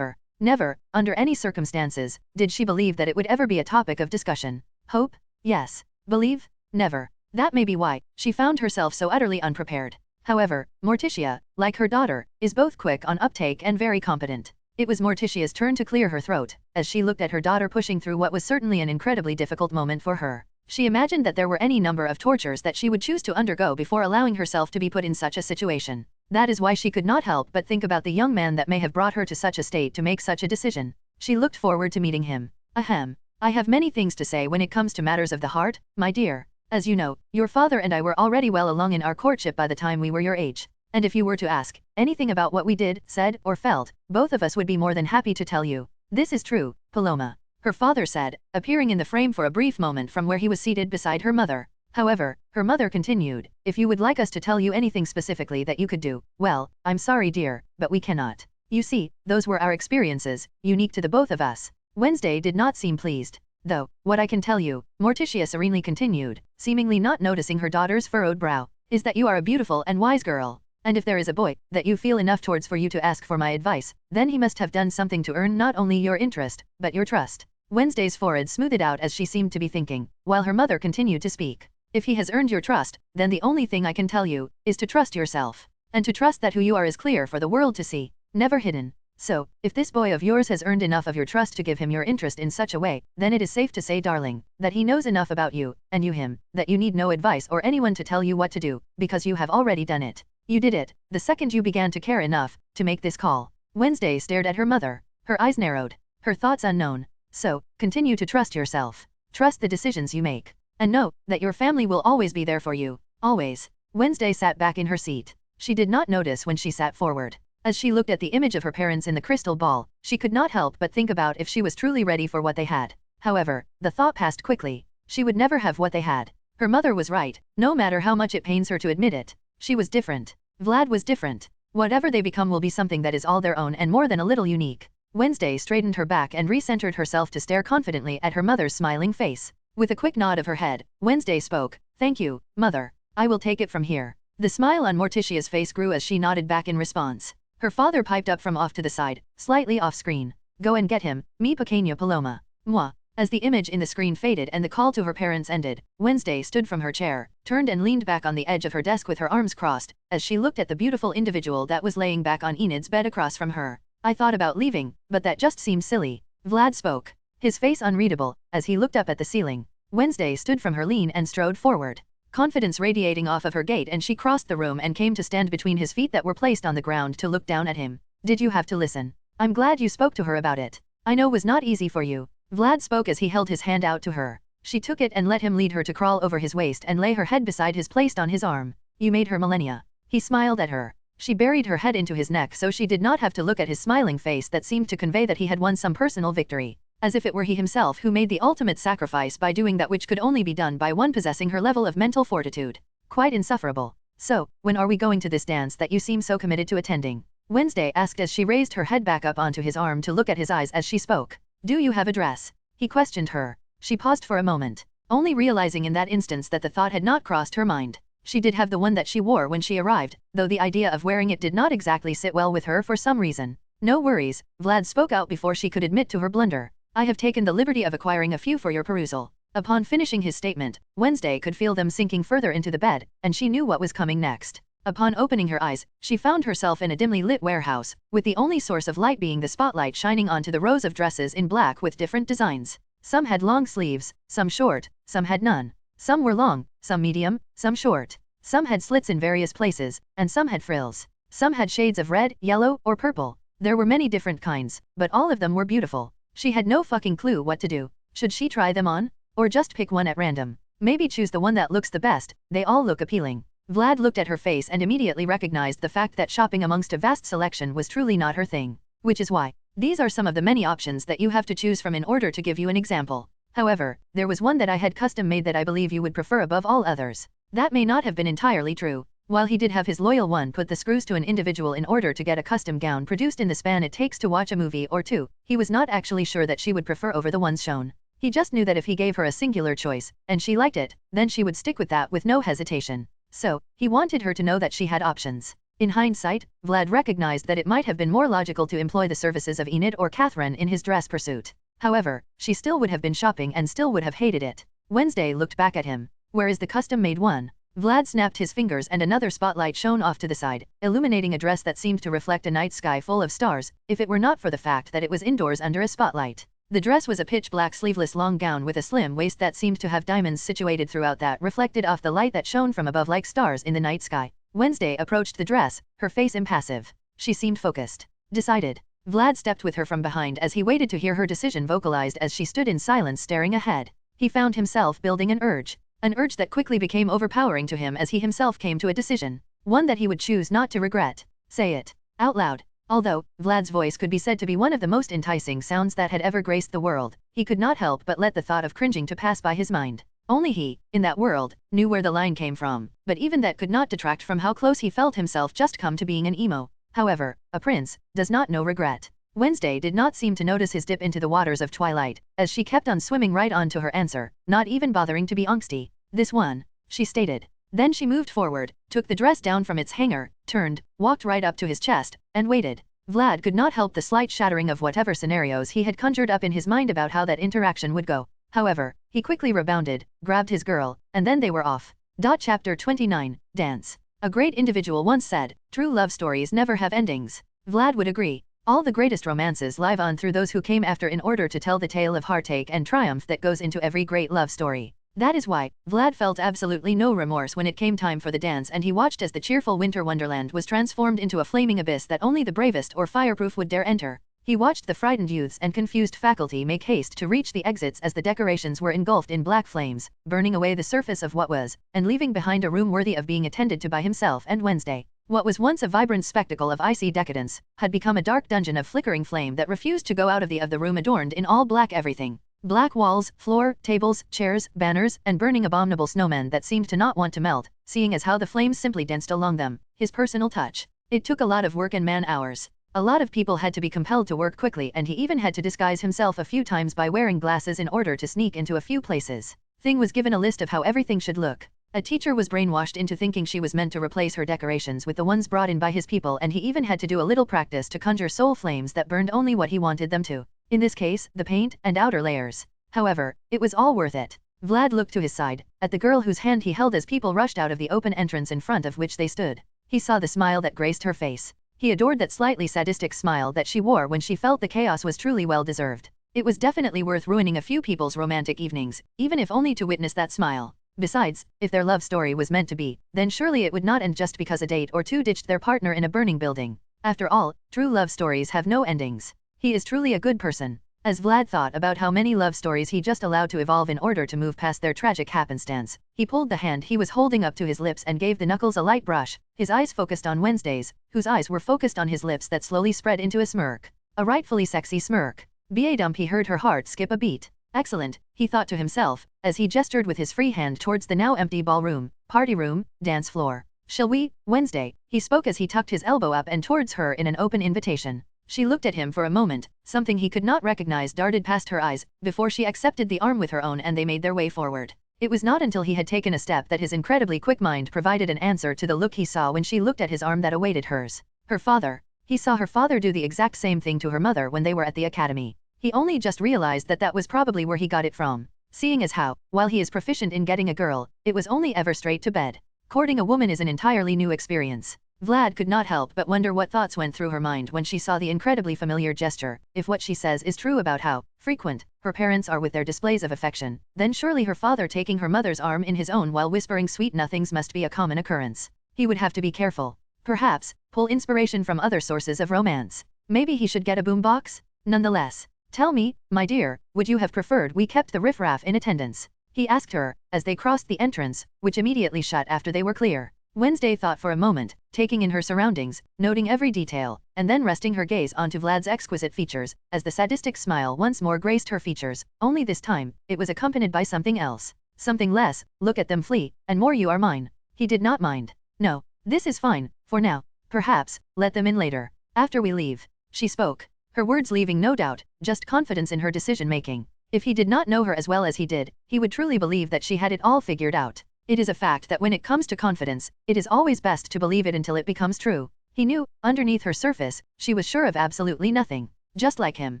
Never, under any circumstances, did she believe that it would ever be a topic of discussion. Hope? Yes. Believe? Never. That may be why she found herself so utterly unprepared. However, Morticia, like her daughter, is both quick on uptake and very competent. It was Morticia's turn to clear her throat, as she looked at her daughter pushing through what was certainly an incredibly difficult moment for her. She imagined that there were any number of tortures that she would choose to undergo before allowing herself to be put in such a situation. That is why she could not help but think about the young man that may have brought her to such a state to make such a decision. She looked forward to meeting him. Ahem. I have many things to say when it comes to matters of the heart, my dear. As you know, your father and I were already well along in our courtship by the time we were your age. And if you were to ask anything about what we did, said, or felt, both of us would be more than happy to tell you. This is true, Paloma. Her father said, appearing in the frame for a brief moment from where he was seated beside her mother. However, her mother continued, if you would like us to tell you anything specifically that you could do, well, I'm sorry dear, but we cannot. You see, those were our experiences, unique to the both of us. Wednesday did not seem pleased. Though, what I can tell you, Morticia serenely continued, seemingly not noticing her daughter's furrowed brow, is that you are a beautiful and wise girl. And if there is a boy that you feel enough towards for you to ask for my advice, then he must have done something to earn not only your interest, but your trust. Wednesday's forehead smoothed out as she seemed to be thinking, while her mother continued to speak. If he has earned your trust, then the only thing I can tell you, is to trust yourself. And to trust that who you are is clear for the world to see, never hidden. So, if this boy of yours has earned enough of your trust to give him your interest in such a way, then it is safe to say, darling, that he knows enough about you, and you him, that you need no advice or anyone to tell you what to do, because you have already done it. You did it, the second you began to care enough, to make this call. Wednesday stared at her mother. Her eyes narrowed. Her thoughts unknown. So, continue to trust yourself. Trust the decisions you make. And know, that your family will always be there for you. Always. Wednesday sat back in her seat. She did not notice when she sat forward. As she looked at the image of her parents in the crystal ball, she could not help but think about if she was truly ready for what they had. However, the thought passed quickly. She would never have what they had. Her mother was right, no matter how much it pains her to admit it. She was different. Vlad was different. Whatever they become will be something that is all their own and more than a little unique. Wednesday straightened her back and recentered herself to stare confidently at her mother's smiling face. With a quick nod of her head, Wednesday spoke. Thank you, Mother. I will take it from here. The smile on Morticia's face grew as she nodded back in response. Her father piped up from off to the side, slightly off screen. Go and get him, mi pequeña Paloma. Moi. As the image in the screen faded and the call to her parents ended, Wednesday stood from her chair, turned and leaned back on the edge of her desk with her arms crossed, as she looked at the beautiful individual that was laying back on Enid's bed across from her. I thought about leaving, but that just seemed silly. Vlad spoke. His face unreadable, as he looked up at the ceiling. Wednesday stood from her lean and strode forward. Confidence radiating off of her gait, and she crossed the room and came to stand between his feet that were placed on the ground to look down at him. Did you have to listen? I'm glad you spoke to her about it. I know was not easy for you. Vlad spoke as he held his hand out to her. She took it and let him lead her to crawl over his waist and lay her head beside his placed on his arm. You made her millennia. He smiled at her. She buried her head into his neck so she did not have to look at his smiling face that seemed to convey that he had won some personal victory. As if it were he himself who made the ultimate sacrifice by doing that which could only be done by one possessing her level of mental fortitude. Quite insufferable. So, when are we going to this dance that you seem so committed to attending? Wednesday asked as she raised her head back up onto his arm to look at his eyes as she spoke. Do you have a dress? He questioned her. She paused for a moment, only realizing in that instance that the thought had not crossed her mind. She did have the one that she wore when she arrived, though the idea of wearing it did not exactly sit well with her for some reason. No worries, Vlad spoke out before she could admit to her blunder. I have taken the liberty of acquiring a few for your perusal. Upon finishing his statement, Wednesday could feel them sinking further into the bed, and she knew what was coming next. Upon opening her eyes, she found herself in a dimly lit warehouse, with the only source of light being the spotlight shining onto the rows of dresses in black with different designs. Some had long sleeves, some short, some had none. Some were long, some medium, some short. Some had slits in various places, and some had frills. Some had shades of red, yellow, or purple. There were many different kinds, but all of them were beautiful. She had no fucking clue what to do. Should she try them on? Or just pick one at random? Maybe choose the one that looks the best, they all look appealing. Vlad looked at her face and immediately recognized the fact that shopping amongst a vast selection was truly not her thing. Which is why, these are some of the many options that you have to choose from in order to give you an example. However, there was one that I had custom made that I believe you would prefer above all others. That may not have been entirely true. While he did have his loyal one put the screws to an individual in order to get a custom gown produced in the span it takes to watch a movie or two, he was not actually sure that she would prefer over the ones shown. He just knew that if he gave her a singular choice, and she liked it, then she would stick with that with no hesitation. So, he wanted her to know that she had options. In hindsight, Vlad recognized that it might have been more logical to employ the services of Enid or Catherine in his dress pursuit. However, she still would have been shopping and still would have hated it. Wednesday looked back at him. Where is the custom-made one? Vlad snapped his fingers and another spotlight shone off to the side, illuminating a dress that seemed to reflect a night sky full of stars, if it were not for the fact that it was indoors under a spotlight. The dress was a pitch-black sleeveless long gown with a slim waist that seemed to have diamonds situated throughout that reflected off the light that shone from above like stars in the night sky. Wednesday approached the dress, her face impassive. She seemed focused. Decided. Vlad stepped with her from behind as he waited to hear her decision vocalized as she stood in silence staring ahead. He found himself building an urge that quickly became overpowering to him as he himself came to a decision. One that he would choose not to regret. Say it. Out loud. Although, Vlad's voice could be said to be one of the most enticing sounds that had ever graced the world, he could not help but let the thought of cringing to pass by his mind. Only he, in that world, knew where the line came from, but even that could not detract from how close he felt himself just come to being an emo. However, a prince does not know regret. Wednesday did not seem to notice his dip into the waters of twilight, as she kept on swimming right on to her answer, not even bothering to be angsty. This one, she stated. Then she moved forward, took the dress down from its hanger, turned, walked right up to his chest, and waited. Vlad could not help the slight shattering of whatever scenarios he had conjured up in his mind about how that interaction would go. However, he quickly rebounded, grabbed his girl, and then they were off. Chapter 29, Dance. A great individual once said, true love stories never have endings. Vlad would agree. All the greatest romances live on through those who came after in order to tell the tale of heartache and triumph that goes into every great love story. That is why, Vlad felt absolutely no remorse when it came time for the dance and he watched as the cheerful winter wonderland was transformed into a flaming abyss that only the bravest or fireproof would dare enter. He watched the frightened youths and confused faculty make haste to reach the exits as the decorations were engulfed in black flames, burning away the surface of what was, and leaving behind a room worthy of being attended to by himself and Wednesday. What was once a vibrant spectacle of icy decadence, had become a dark dungeon of flickering flame that refused to go out of the room adorned in all black everything. Black walls, floor, tables, chairs, banners, and burning abominable snowmen that seemed to not want to melt, seeing as how the flames simply danced along them. His personal touch. It took a lot of work and man-hours. A lot of people had to be compelled to work quickly and he even had to disguise himself a few times by wearing glasses in order to sneak into a few places. Thing was given a list of how everything should look. A teacher was brainwashed into thinking she was meant to replace her decorations with the ones brought in by his people and he even had to do a little practice to conjure soul flames that burned only what he wanted them to. In this case, the paint and outer layers. However, it was all worth it. Vlad looked to his side, at the girl whose hand he held as people rushed out of the open entrance in front of which they stood. He saw the smile that graced her face. He adored that slightly sadistic smile that she wore when she felt the chaos was truly well deserved. It was definitely worth ruining a few people's romantic evenings, even if only to witness that smile. Besides, if their love story was meant to be, then surely it would not end just because a date or two ditched their partner in a burning building. After all, true love stories have no endings. He is truly a good person. As Vlad thought about how many love stories he just allowed to evolve in order to move past their tragic happenstance, he pulled the hand he was holding up to his lips and gave the knuckles a light brush, his eyes focused on Wednesday's, whose eyes were focused on his lips that slowly spread into a smirk. A rightfully sexy smirk. Ba-dump, he heard her heart skip a beat. Excellent, he thought to himself, as he gestured with his free hand towards the now empty ballroom, party room, dance floor. Shall we, Wednesday? He spoke as he tucked his elbow up and towards her in an open invitation. She looked at him for a moment, something he could not recognize darted past her eyes, before she accepted the arm with her own and they made their way forward. It was not until he had taken a step that his incredibly quick mind provided an answer to the look he saw when she looked at his arm that awaited hers. Her father. He saw her father do the exact same thing to her mother when they were at the academy. He only just realized that that was probably where he got it from. Seeing as how, while he is proficient in getting a girl, it was only ever straight to bed. Courting a woman is an entirely new experience. Vlad could not help but wonder what thoughts went through her mind when she saw the incredibly familiar gesture. If what she says is true about how frequent her parents are with their displays of affection, then surely her father taking her mother's arm in his own while whispering sweet nothings must be a common occurrence. He would have to be careful. Perhaps, pull inspiration from other sources of romance. Maybe he should get a boombox? Nonetheless, tell me, my dear, would you have preferred we kept the riffraff in attendance? He asked her, as they crossed the entrance, which immediately shut after they were clear. Wednesday thought for a moment, taking in her surroundings, noting every detail, and then resting her gaze onto Vlad's exquisite features, as the sadistic smile once more graced her features, only this time, it was accompanied by something else. Something less, look at them flee, and more you are mine. He did not mind. No, this is fine, for now. Perhaps, let them in later. After we leave. She spoke. Her words leaving no doubt, just confidence in her decision-making. If he did not know her as well as he did, he would truly believe that she had it all figured out. It is a fact that when it comes to confidence, it is always best to believe it until it becomes true. He knew, underneath her surface, she was sure of absolutely nothing. Just like him.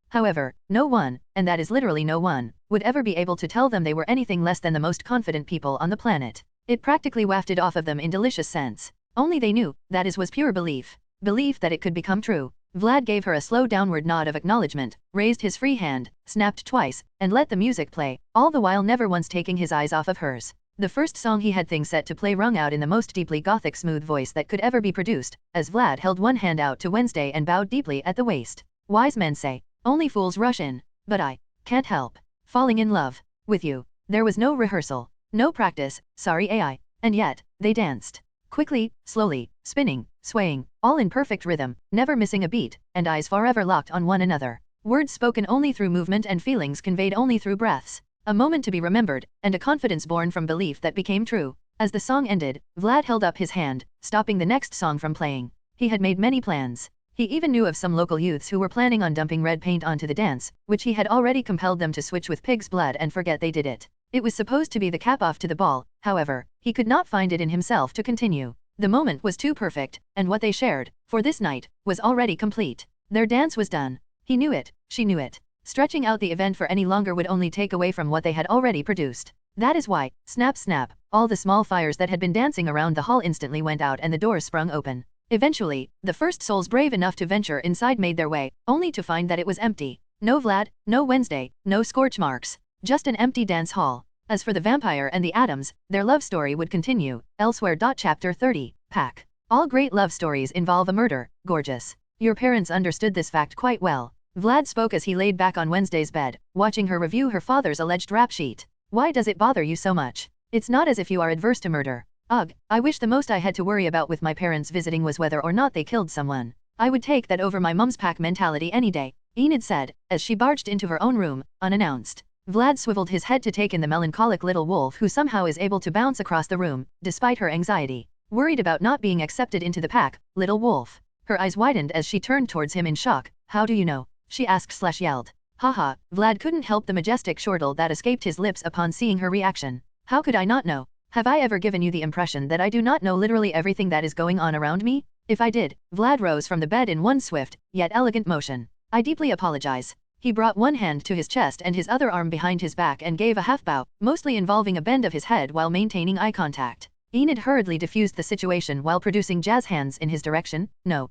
However, no one, and that is literally no one, would ever be able to tell them they were anything less than the most confident people on the planet. It practically wafted off of them in delicious scents. Only they knew, that is was pure belief. Belief that it could become true. Vlad gave her a slow downward nod of acknowledgement, raised his free hand, snapped twice, and let the music play, all the while never once taking his eyes off of hers. The first song he had things set to play rung out in the most deeply gothic smooth voice that could ever be produced, as Vlad held one hand out to Wednesday and bowed deeply at the waist. Wise men say, only fools rush in, but I can't help falling in love with you. There was no rehearsal, no practice, sorry AI, and yet, they danced. Quickly, slowly, spinning, swaying, all in perfect rhythm, never missing a beat, and eyes forever locked on one another. Words spoken only through movement and feelings conveyed only through breaths. A moment to be remembered, and a confidence born from belief that became true. As the song ended, Vlad held up his hand, stopping the next song from playing. He had made many plans. He even knew of some local youths who were planning on dumping red paint onto the dance, which he had already compelled them to switch with pig's blood and forget they did it. It was supposed to be the cap off to the ball, however, he could not find it in himself to continue. The moment was too perfect, and what they shared, for this night, was already complete. Their dance was done. He knew it, she knew it. Stretching out the event for any longer would only take away from what they had already produced. That is why, snap snap, all the small fires that had been dancing around the hall instantly went out and the doors sprung open. Eventually, the first souls brave enough to venture inside made their way, only to find that it was empty. No Vlad, no Wednesday, no scorch marks. Just an empty dance hall. As for the Vampire and the Addams, their love story would continue, elsewhere. Chapter 30, Pack. All great love stories involve a murder, gorgeous. Your parents understood this fact quite well. Vlad spoke as he laid back on Wednesday's bed, watching her review her father's alleged rap sheet. Why does it bother you so much? It's not as if you are adverse to murder. Ugh, I wish the most I had to worry about with my parents visiting was whether or not they killed someone. I would take that over my mum's pack mentality any day, Enid said, as she barged into her own room, unannounced. Vlad swiveled his head to take in the melancholic little wolf who somehow is able to bounce across the room, despite her anxiety. Worried about not being accepted into the pack, little wolf. Her eyes widened as she turned towards him in shock. How do you know? She asked/yelled. Haha, Vlad couldn't help the majestic chortle that escaped his lips upon seeing her reaction. How could I not know? Have I ever given you the impression that I do not know literally everything that is going on around me? If I did, Vlad rose from the bed in one swift, yet elegant motion. I deeply apologize. He brought one hand to his chest and his other arm behind his back and gave a half bow, mostly involving a bend of his head while maintaining eye contact. Enid hurriedly diffused the situation while producing jazz hands in his direction. No,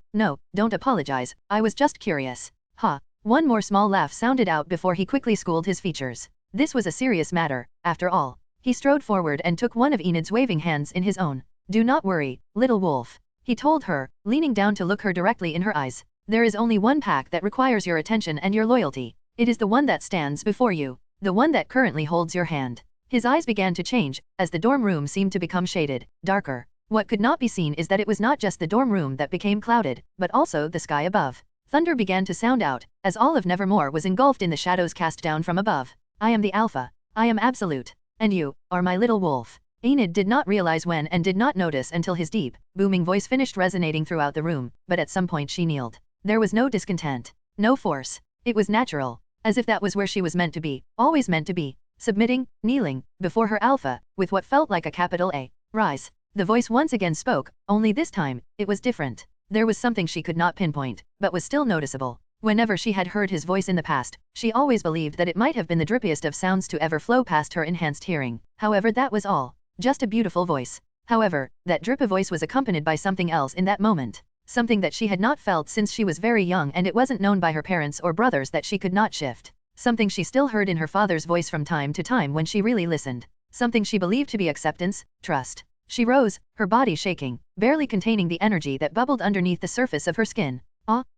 don't apologize, I was just curious. Ha. One more small laugh sounded out before he quickly schooled his features. This was a serious matter, after all. He strode forward and took one of Enid's waving hands in his own. Do not worry, little wolf. He told her, leaning down to look her directly in her eyes. There is only one pack that requires your attention and your loyalty. It is the one that stands before you. The one that currently holds your hand. His eyes began to change, as the dorm room seemed to become shaded, darker. What could not be seen is that it was not just the dorm room that became clouded, but also the sky above. Thunder began to sound out, as all of Nevermore was engulfed in the shadows cast down from above. I am the Alpha. I am absolute. And you are my little wolf. Enid did not realize when and did not notice until his deep, booming voice finished resonating throughout the room, but at some point she kneeled. There was no discontent. No force. It was natural. As if that was where she was meant to be, always meant to be. Submitting, kneeling, before her alpha, with what felt like a capital A. Rise. The voice once again spoke, only this time, it was different. There was something she could not pinpoint, but was still noticeable. Whenever she had heard his voice in the past, she always believed that it might have been the drippiest of sounds to ever flow past her enhanced hearing. However, that was all. Just a beautiful voice. However, that drippy voice was accompanied by something else in that moment. Something that she had not felt since she was very young, and it wasn't known by her parents or brothers that she could not shift. Something she still heard in her father's voice from time to time when she really listened. Something she believed to be acceptance, trust. She rose, her body shaking, barely containing the energy that bubbled underneath the surface of her skin.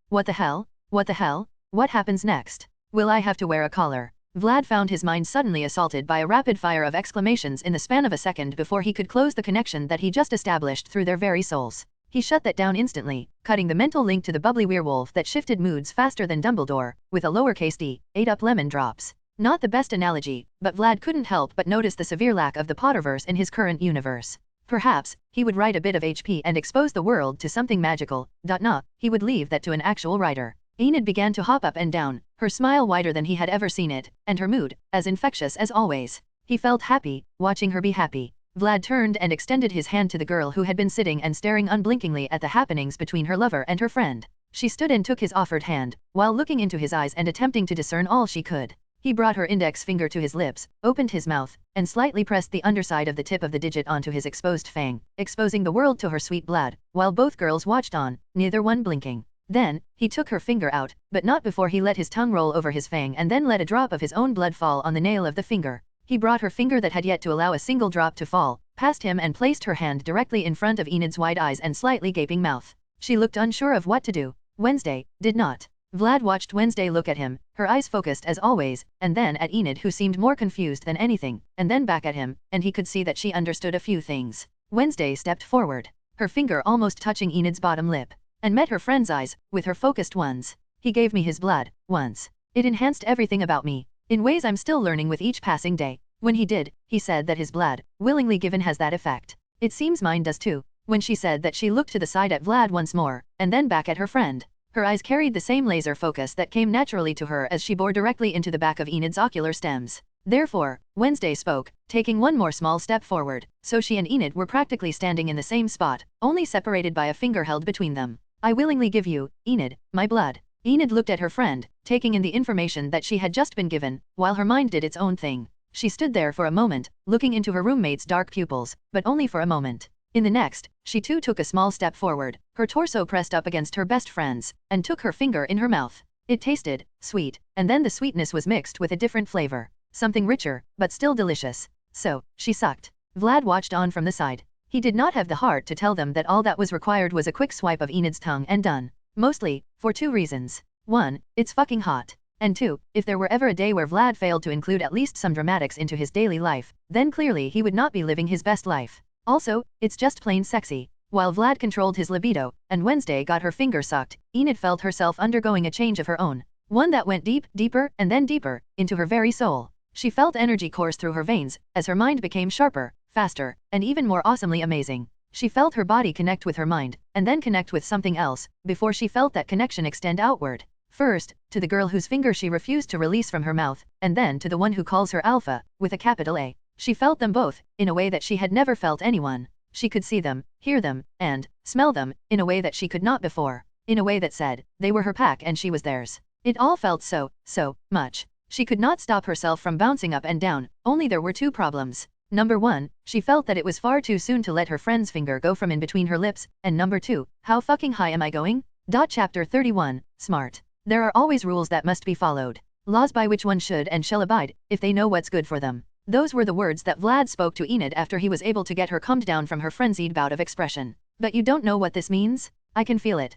What the hell? What the hell? What happens next? Will I have to wear a collar? Vlad found his mind suddenly assaulted by a rapid fire of exclamations in the span of a second before he could close the connection that he just established through their very souls. He shut that down instantly, cutting the mental link to the bubbly werewolf that shifted moods faster than Dumbledore, with a lowercase d, ate up lemon drops. Not the best analogy, but Vlad couldn't help but notice the severe lack of the Potterverse in his current universe. Perhaps, he would write a bit of HP and expose the world to something magical. Nah, he would leave that to an actual writer. Enid began to hop up and down, her smile wider than he had ever seen it, and her mood, as infectious as always. He felt happy, watching her be happy. Vlad turned and extended his hand to the girl who had been sitting and staring unblinkingly at the happenings between her lover and her friend. She stood and took his offered hand, while looking into his eyes and attempting to discern all she could. He brought her index finger to his lips, opened his mouth, and slightly pressed the underside of the tip of the digit onto his exposed fang, exposing the world to her sweet blood, while both girls watched on, neither one blinking. Then, he took her finger out, but not before he let his tongue roll over his fang and then let a drop of his own blood fall on the nail of the finger. He brought her finger that had yet to allow a single drop to fall, past him and placed her hand directly in front of Enid's wide eyes and slightly gaping mouth. She looked unsure of what to do. Wednesday did not. Vlad watched Wednesday look at him, her eyes focused as always, and then at Enid, who seemed more confused than anything, and then back at him, and he could see that she understood a few things. Wednesday stepped forward, her finger almost touching Enid's bottom lip, and met her friend's eyes, with her focused ones. He gave me his blood, once. It enhanced everything about me, in ways I'm still learning with each passing day. When he did, he said that his blood, willingly given, has that effect. It seems mine does too. When she said that, she looked to the side at Vlad once more, and then back at her friend. Her eyes carried the same laser focus that came naturally to her as she bore directly into the back of Enid's ocular stems. Therefore, Wednesday spoke, taking one more small step forward, so she and Enid were practically standing in the same spot, only separated by a finger held between them. I willingly give you, Enid, my blood. Enid looked at her friend, taking in the information that she had just been given, while her mind did its own thing. She stood there for a moment, looking into her roommate's dark pupils, but only for a moment. In the next, she too took a small step forward, her torso pressed up against her best friend's, and took her finger in her mouth. It tasted sweet, and then the sweetness was mixed with a different flavor. Something richer, but still delicious. So, she sucked. Vlad watched on from the side. He did not have the heart to tell them that all that was required was a quick swipe of Enid's tongue and done. Mostly, for two reasons. 1, it's fucking hot. And 2, if there were ever a day where Vlad failed to include at least some dramatics into his daily life, then clearly he would not be living his best life. Also, it's just plain sexy. While Vlad controlled his libido, and Wednesday got her finger sucked, Enid felt herself undergoing a change of her own. One that went deep, deeper, and then deeper, into her very soul. She felt energy course through her veins, as her mind became sharper, faster, and even more awesomely amazing. She felt her body connect with her mind, and then connect with something else, before she felt that connection extend outward. First, to the girl whose finger she refused to release from her mouth, and then to the one who calls her Alpha, with a capital A. She felt them both, in a way that she had never felt anyone. She could see them, hear them, and smell them, in a way that she could not before. In a way that said, they were her pack and she was theirs. It all felt so much. She could not stop herself from bouncing up and down, only there were two problems. Number 1, she felt that it was far too soon to let her friend's finger go from in between her lips, and number 2, how fucking high am I going? Chapter 31, Smart. There are always rules that must be followed. Laws by which one should and shall abide, if they know what's good for them. Those were the words that Vlad spoke to Enid after he was able to get her calmed down from her frenzied bout of expression. But you don't know what this means? I can feel it,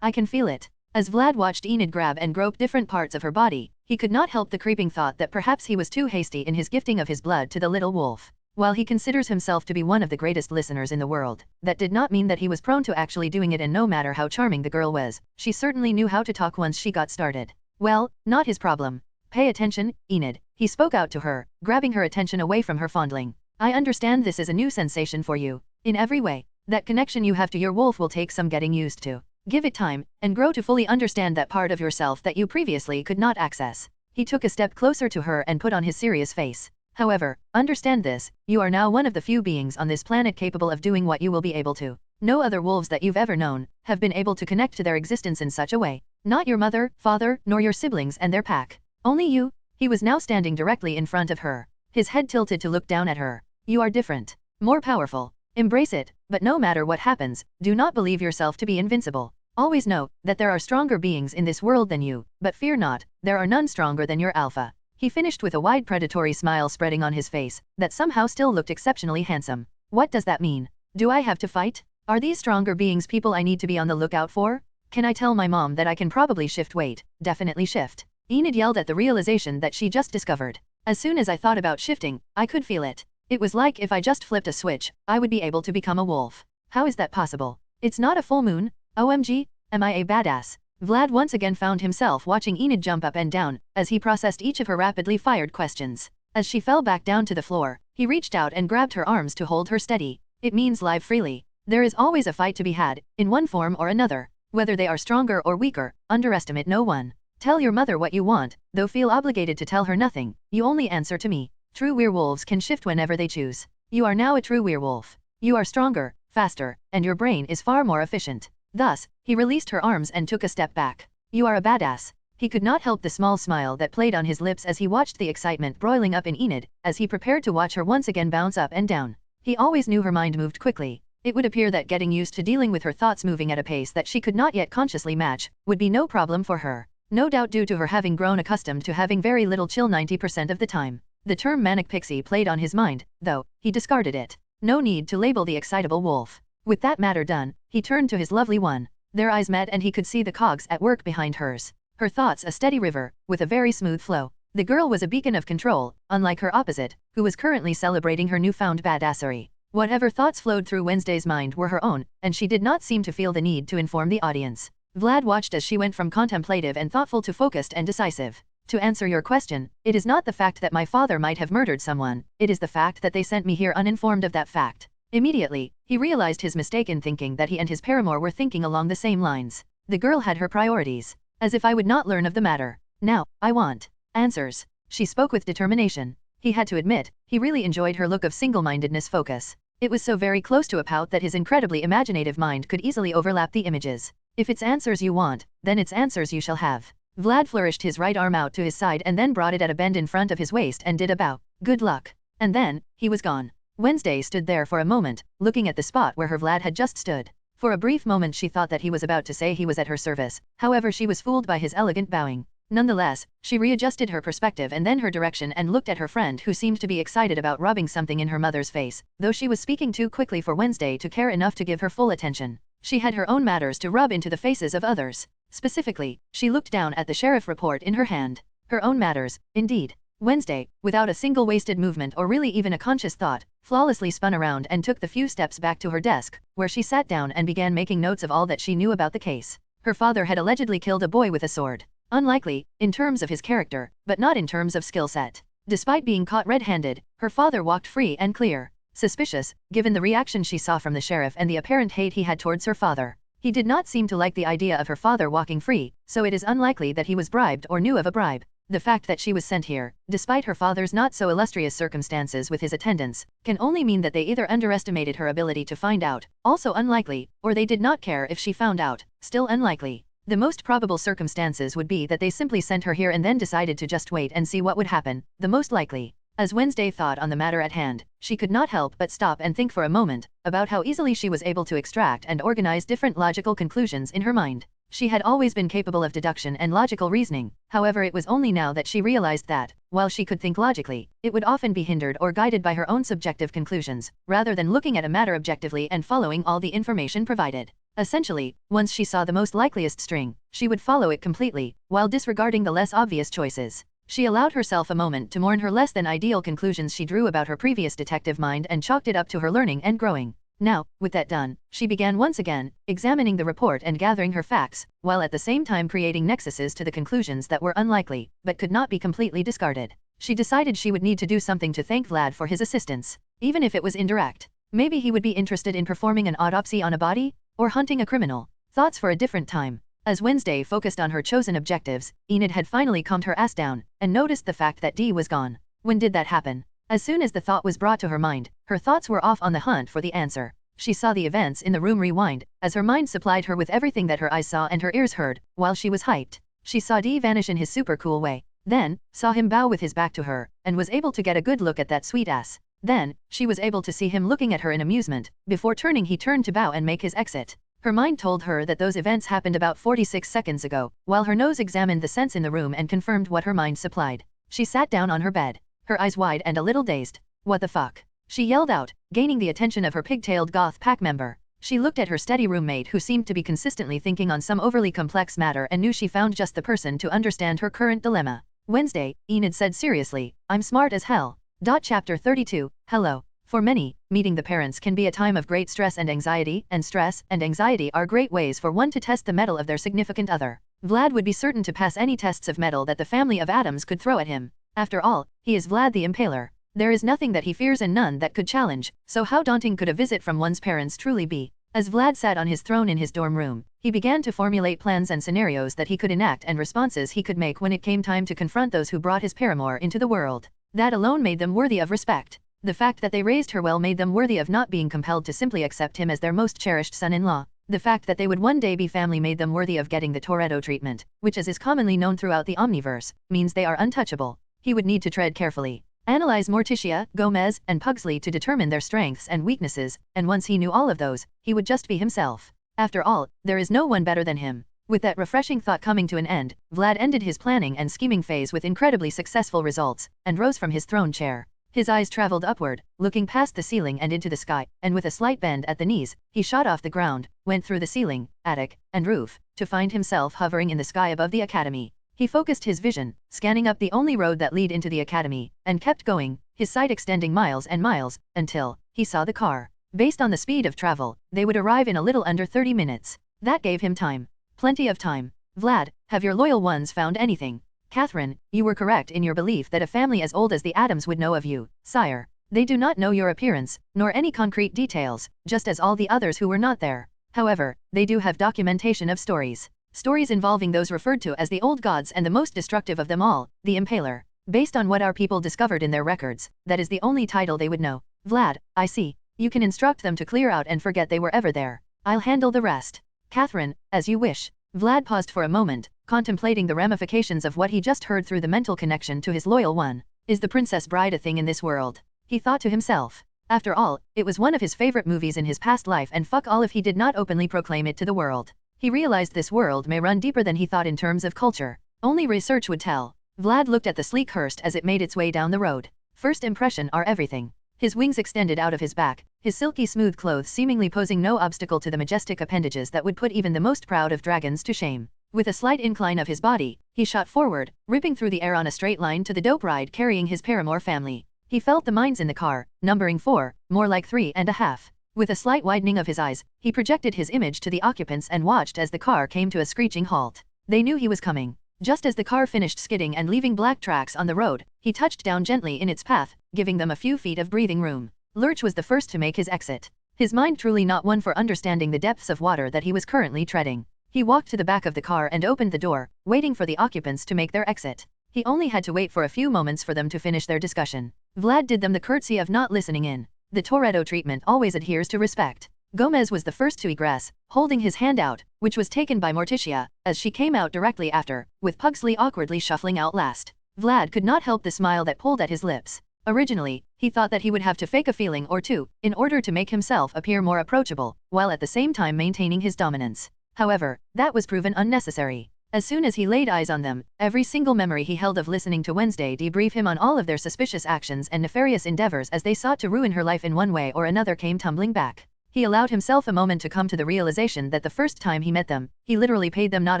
I can feel it. As Vlad watched Enid grab and grope different parts of her body, he could not help the creeping thought that perhaps he was too hasty in his gifting of his blood to the little wolf. While he considers himself to be one of the greatest listeners in the world, that did not mean that he was prone to actually doing it, and no matter how charming the girl was, she certainly knew how to talk once she got started. Well, not his problem. Pay attention, Enid. He spoke out to her, grabbing her attention away from her fondling. I understand this is a new sensation for you. In every way, that connection you have to your wolf will take some getting used to. Give it time, and grow to fully understand that part of yourself that you previously could not access. He took a step closer to her and put on his serious face. However, understand this, you are now one of the few beings on this planet capable of doing what you will be able to. No other wolves that you've ever known have been able to connect to their existence in such a way. Not your mother, father, nor your siblings and their pack. Only you. He was now standing directly in front of her, his head tilted to look down at her. You are different. More powerful. Embrace it, but no matter what happens, do not believe yourself to be invincible. Always know that there are stronger beings in this world than you, but fear not, there are none stronger than your alpha. He finished with a wide predatory smile spreading on his face, that somehow still looked exceptionally handsome. What does that mean? Do I have to fight? Are these stronger beings people I need to be on the lookout for? Can I tell my mom that I can probably shift weight? Definitely shift. Enid yelled at the realization that she just discovered. As soon as I thought about shifting, I could feel it. It was like if I just flipped a switch, I would be able to become a wolf. How is that possible? It's not a full moon. OMG, am I a badass? Vlad once again found himself watching Enid jump up and down, as he processed each of her rapidly fired questions. As she fell back down to the floor, he reached out and grabbed her arms to hold her steady. It means live freely. There is always a fight to be had, in one form or another. Whether they are stronger or weaker, underestimate no one. Tell your mother what you want, though feel obligated to tell her nothing. You only answer to me. True werewolves can shift whenever they choose. You are now a true werewolf. You are stronger, faster, and your brain is far more efficient. Thus, he released her arms and took a step back. You are a badass. He could not help the small smile that played on his lips as he watched the excitement broiling up in Enid, as he prepared to watch her once again bounce up and down. He always knew her mind moved quickly. It would appear that getting used to dealing with her thoughts moving at a pace that she could not yet consciously match would be no problem for her. No doubt due to her having grown accustomed to having very little chill 90% of the time. The term manic pixie played on his mind, though, he discarded it. No need to label the excitable wolf. With that matter done, he turned to his lovely one. Their eyes met and he could see the cogs at work behind hers. Her thoughts a steady river, with a very smooth flow. The girl was a beacon of control, unlike her opposite, who was currently celebrating her newfound badassery. Whatever thoughts flowed through Wednesday's mind were her own, and she did not seem to feel the need to inform the audience. Vlad watched as she went from contemplative and thoughtful to focused and decisive. To answer your question, it is not the fact that my father might have murdered someone, it is the fact that they sent me here uninformed of that fact. Immediately, he realized his mistake in thinking that he and his paramour were thinking along the same lines. The girl had her priorities. As if I would not learn of the matter. Now, I want answers. She spoke with determination. He had to admit, he really enjoyed her look of single-mindedness focus. It was so very close to a pout that his incredibly imaginative mind could easily overlap the images. If it's answers you want, then it's answers you shall have. Vlad flourished his right arm out to his side and then brought it at a bend in front of his waist and did a bow. Good luck. And then, he was gone. Wednesday stood there for a moment, looking at the spot where her Vlad had just stood. For a brief moment she thought that he was about to say he was at her service, however she was fooled by his elegant bowing. Nonetheless, she readjusted her perspective and then her direction and looked at her friend who seemed to be excited about rubbing something in her mother's face, though she was speaking too quickly for Wednesday to care enough to give her full attention. She had her own matters to rub into the faces of others. Specifically, she looked down at the sheriff report in her hand. Her own matters, indeed. Wednesday, without a single wasted movement or really even a conscious thought, flawlessly spun around and took the few steps back to her desk, where she sat down and began making notes of all that she knew about the case. Her father had allegedly killed a boy with a sword. Unlikely, in terms of his character, but not in terms of skill set. Despite being caught red-handed, her father walked free and clear. Suspicious, given the reaction she saw from the sheriff and the apparent hate he had towards her father. He did not seem to like the idea of her father walking free, so it is unlikely that he was bribed or knew of a bribe. The fact that she was sent here, despite her father's not so illustrious circumstances with his attendance, can only mean that they either underestimated her ability to find out, also unlikely, or they did not care if she found out, still unlikely. The most probable circumstances would be that they simply sent her here and then decided to just wait and see what would happen, the most likely. As Wednesday thought on the matter at hand, she could not help but stop and think for a moment about how easily she was able to extract and organize different logical conclusions in her mind. She had always been capable of deduction and logical reasoning, however it was only now that she realized that, while she could think logically, it would often be hindered or guided by her own subjective conclusions, rather than looking at a matter objectively and following all the information provided. Essentially, once she saw the most likeliest string, she would follow it completely, while disregarding the less obvious choices. She allowed herself a moment to mourn her less than ideal conclusions she drew about her previous detective mind and chalked it up to her learning and growing. Now, with that done, she began once again, examining the report and gathering her facts, while at the same time creating nexuses to the conclusions that were unlikely, but could not be completely discarded. She decided she would need to do something to thank Vlad for his assistance. even if it was indirect. Maybe he would be interested in performing an autopsy on a body, or hunting a criminal. Thoughts for a different time. As Wednesday focused on her chosen objectives, Enid had finally calmed her ass down, and noticed the fact that Dee was gone. When did that happen? As soon as the thought was brought to her mind, her thoughts were off on the hunt for the answer. She saw the events in the room rewind, as her mind supplied her with everything that her eyes saw and her ears heard, while she was hyped. She saw Dee vanish in his super cool way. Then, saw him bow with his back to her, and was able to get a good look at that sweet ass. Then, she was able to see him looking at her in amusement. Before turning, he turned to bow and make his exit. Her mind told her that those events happened about 46 seconds ago, while her nose examined the scents in the room and confirmed what her mind supplied. She sat down on her bed, her eyes wide and a little dazed. What the fuck? She yelled out, gaining the attention of her pigtailed goth pack member. She looked at her steady roommate, who seemed to be consistently thinking on some overly complex matter, and knew she found just the person to understand her current dilemma. Wednesday, Enid said seriously, I'm smart as hell. Chapter 32, Hello. For many, meeting the parents can be a time of great stress and anxiety, and stress and anxiety are great ways for one to test the mettle of their significant other. Vlad would be certain to pass any tests of mettle that the family of Addams could throw at him. After all, he is Vlad the Impaler. There is nothing that he fears and none that could challenge, so how daunting could a visit from one's parents truly be? As Vlad sat on his throne in his dorm room, he began to formulate plans and scenarios that he could enact and responses he could make when it came time to confront those who brought his paramour into the world. That alone made them worthy of respect. The fact that they raised her well made them worthy of not being compelled to simply accept him as their most cherished son-in-law. The fact that they would one day be family made them worthy of getting the Toretto treatment, which as is commonly known throughout the Omniverse, means they are untouchable. He would need to tread carefully, analyze Morticia, Gomez, and Pugsley to determine their strengths and weaknesses, and once he knew all of those, he would just be himself. After all, there is no one better than him. With that refreshing thought coming to an end, Vlad ended his planning and scheming phase with incredibly successful results, and rose from his throne chair. His eyes traveled upward, looking past the ceiling and into the sky, and with a slight bend at the knees, he shot off the ground, went through the ceiling, attic, and roof, to find himself hovering in the sky above the academy. He focused his vision, scanning up the only road that lead into the academy, and kept going, his sight extending miles and miles, until he saw the car. Based on the speed of travel, they would arrive in a little under 30 minutes. That gave him time. Plenty of time. Vlad, have your loyal ones found anything? Catherine, you were correct in your belief that a family as old as the Addams would know of you, sire. They do not know your appearance, nor any concrete details, just as all the others who were not there. However, they do have documentation of stories. Stories involving those referred to as the old gods and the most destructive of them all, the Impaler. Based on what our people discovered in their records, that is the only title they would know. Vlad, I see. You can instruct them to clear out and forget they were ever there. I'll handle the rest. Catherine, as you wish. Vlad paused for a moment, contemplating the ramifications of what he just heard through the mental connection to his loyal one. Is the Princess Bride a thing in this world? He thought to himself. After all, it was one of his favorite movies in his past life, and fuck all if he did not openly proclaim it to the world. He realized this world may run deeper than he thought in terms of culture. Only research would tell. Vlad looked at the sleek hearse as it made its way down the road. First impression are everything. His wings extended out of his back, his silky smooth clothes seemingly posing no obstacle to the majestic appendages that would put even the most proud of dragons to shame. With a slight incline of his body, he shot forward, ripping through the air on a straight line to the dope ride carrying his paramour family. He felt the minds in the car, numbering 4, more like 3.5. With a slight widening of his eyes, he projected his image to the occupants and watched as the car came to a screeching halt. They knew he was coming. Just as the car finished skidding and leaving black tracks on the road, he touched down gently in its path, giving them a few feet of breathing room. Lurch was the first to make his exit. His mind truly not one for understanding the depths of water that he was currently treading. He walked to the back of the car and opened the door, waiting for the occupants to make their exit. He only had to wait for a few moments for them to finish their discussion. Vlad did them the courtesy of not listening in. The Toretto treatment always adheres to respect. Gomez was the first to egress, holding his hand out, which was taken by Morticia, as she came out directly after, with Pugsley awkwardly shuffling out last. Vlad could not help the smile that pulled at his lips. Originally, he thought that he would have to fake a feeling or two, in order to make himself appear more approachable, while at the same time maintaining his dominance. However, that was proven unnecessary. As soon as he laid eyes on them, every single memory he held of listening to Wednesday debrief him on all of their suspicious actions and nefarious endeavors as they sought to ruin her life in one way or another came tumbling back. He allowed himself a moment to come to the realization that the first time he met them, he literally paid them not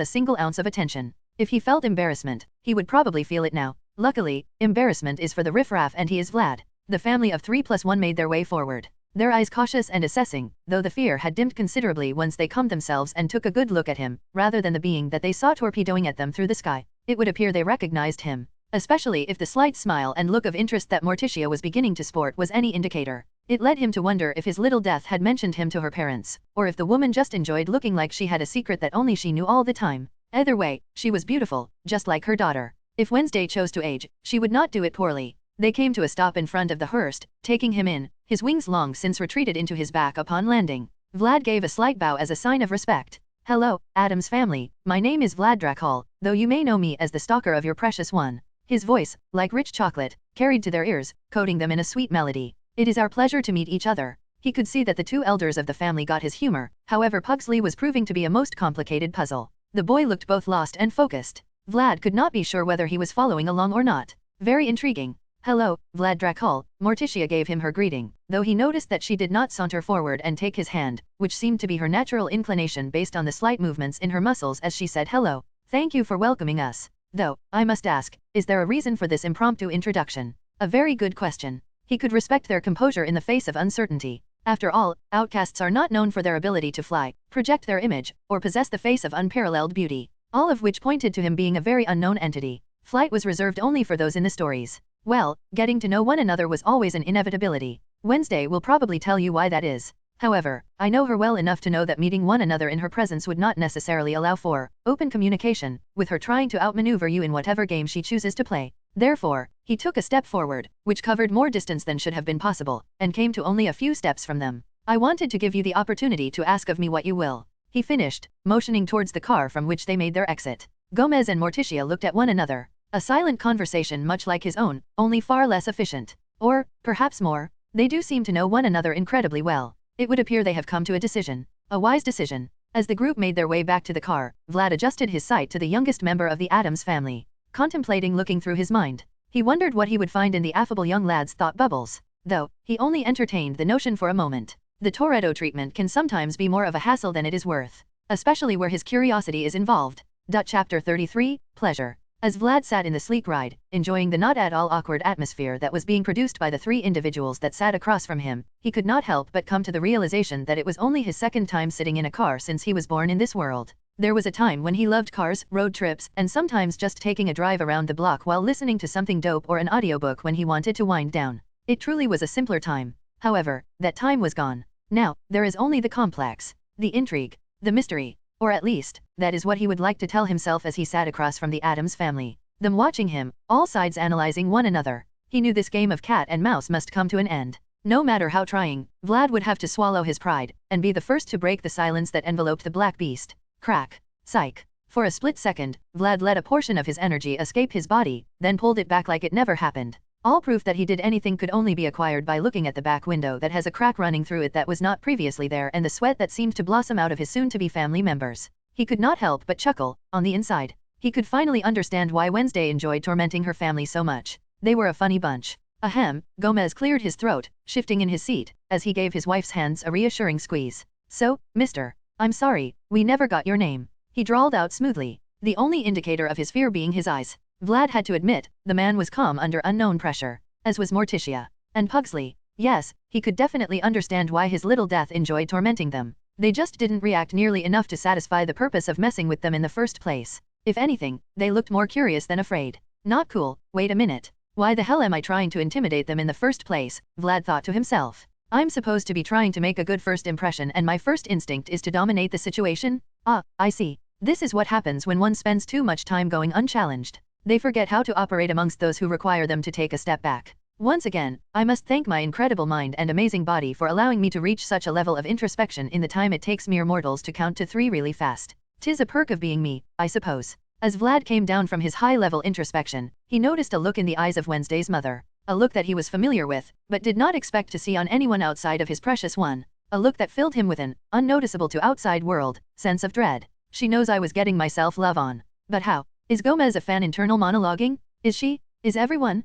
a single ounce of attention. If he felt embarrassment, he would probably feel it now. Luckily, embarrassment is for the riffraff and he is Vlad. The family of 3+1 made their way forward. Their eyes cautious and assessing, though the fear had dimmed considerably once they calmed themselves and took a good look at him, rather than the being that they saw torpedoing at them through the sky. It would appear they recognized him. Especially if the slight smile and look of interest that Morticia was beginning to sport was any indicator. It led him to wonder if his little death had mentioned him to her parents, or if the woman just enjoyed looking like she had a secret that only she knew all the time. Either way, she was beautiful, just like her daughter. If Wednesday chose to age, she would not do it poorly. They came to a stop in front of the hearse, taking him in, his wings long since retreated into his back upon landing. Vlad gave a slight bow as a sign of respect. "Hello, Addams family, my name is Vlad Dracul, though you may know me as the stalker of your precious one." His voice, like rich chocolate, carried to their ears, coating them in a sweet melody. "It is our pleasure to meet each other." He could see that the two elders of the family got his humor, however Pugsley was proving to be a most complicated puzzle. The boy looked both lost and focused. Vlad could not be sure whether he was following along or not. Very intriguing. "Hello, Vlad Dracul," Morticia gave him her greeting, though he noticed that she did not saunter forward and take his hand, which seemed to be her natural inclination based on the slight movements in her muscles as she said hello. "Thank you for welcoming us. Though, I must ask, is there a reason for this impromptu introduction?" A very good question. He could respect their composure in the face of uncertainty. After all, outcasts are not known for their ability to fly, project their image, or possess the face of unparalleled beauty, all of which pointed to him being a very unknown entity. Flight was reserved only for those in the stories. Well, getting to know one another was always an inevitability. Wednesday will probably tell you why that is. However, I know her well enough to know that meeting one another in her presence would not necessarily allow for open communication, with her trying to outmaneuver you in whatever game she chooses to play. Therefore, he took a step forward, which covered more distance than should have been possible, and came to only a few steps from them. "I wanted to give you the opportunity to ask of me what you will," he finished, motioning towards the car from which they made their exit. Gomez and Morticia looked at one another. A silent conversation much like his own, only far less efficient. Or, perhaps more. They do seem to know one another incredibly well. It would appear they have come to a decision. A wise decision. As the group made their way back to the car, Vlad adjusted his sight to the youngest member of the Addams family. Contemplating looking through his mind. He wondered what he would find in the affable young lad's thought bubbles. Though, he only entertained the notion for a moment. The Toretto treatment can sometimes be more of a hassle than it is worth. Especially where his curiosity is involved. Chapter 33, Pleasure. As Vlad sat in the sleek ride, enjoying the not at all awkward atmosphere that was being produced by the three individuals that sat across from him, he could not help but come to the realization that it was only his second time sitting in a car since he was born in this world. There was a time when he loved cars, road trips, and sometimes just taking a drive around the block while listening to something dope or an audiobook when he wanted to wind down. It truly was a simpler time. However, that time was gone. Now, there is only the complex, the intrigue, the mystery. Or at least, that is what he would like to tell himself as he sat across from the Addams family. Them watching him, all sides analyzing one another. He knew this game of cat and mouse must come to an end. No matter how trying, Vlad would have to swallow his pride, and be the first to break the silence that enveloped the black beast. Crack. Psych. For a split second, Vlad let a portion of his energy escape his body, then pulled it back like it never happened. All proof that he did anything could only be acquired by looking at the back window that has a crack running through it that was not previously there and the sweat that seemed to blossom out of his soon-to-be family members. He could not help but chuckle, on the inside. He could finally understand why Wednesday enjoyed tormenting her family so much. They were a funny bunch. Ahem, Gomez cleared his throat, shifting in his seat, as he gave his wife's hands a reassuring squeeze. "So, mister, I'm sorry, we never got your name," he drawled out smoothly, the only indicator of his fear being his eyes. Vlad had to admit, the man was calm under unknown pressure, as was Morticia. And Pugsley. Yes, he could definitely understand why his little death enjoyed tormenting them. They just didn't react nearly enough to satisfy the purpose of messing with them in the first place. If anything, they looked more curious than afraid. Not cool. Wait a minute. Why the hell am I trying to intimidate them in the first place? Vlad thought to himself. I'm supposed to be trying to make a good first impression and my first instinct is to dominate the situation? Ah, I see. This is what happens when one spends too much time going unchallenged. They forget how to operate amongst those who require them to take a step back. Once again, I must thank my incredible mind and amazing body for allowing me to reach such a level of introspection in the time it takes mere mortals to count to 3 really fast. 'Tis a perk of being me, I suppose. As Vlad came down from his high-level introspection, he noticed a look in the eyes of Wednesday's mother. A look that he was familiar with, but did not expect to see on anyone outside of his precious one. A look that filled him with an, unnoticeable to outside world, sense of dread. She knows I was getting myself love on. But how? Is Gomez a fan internal monologuing? Is she? Is everyone?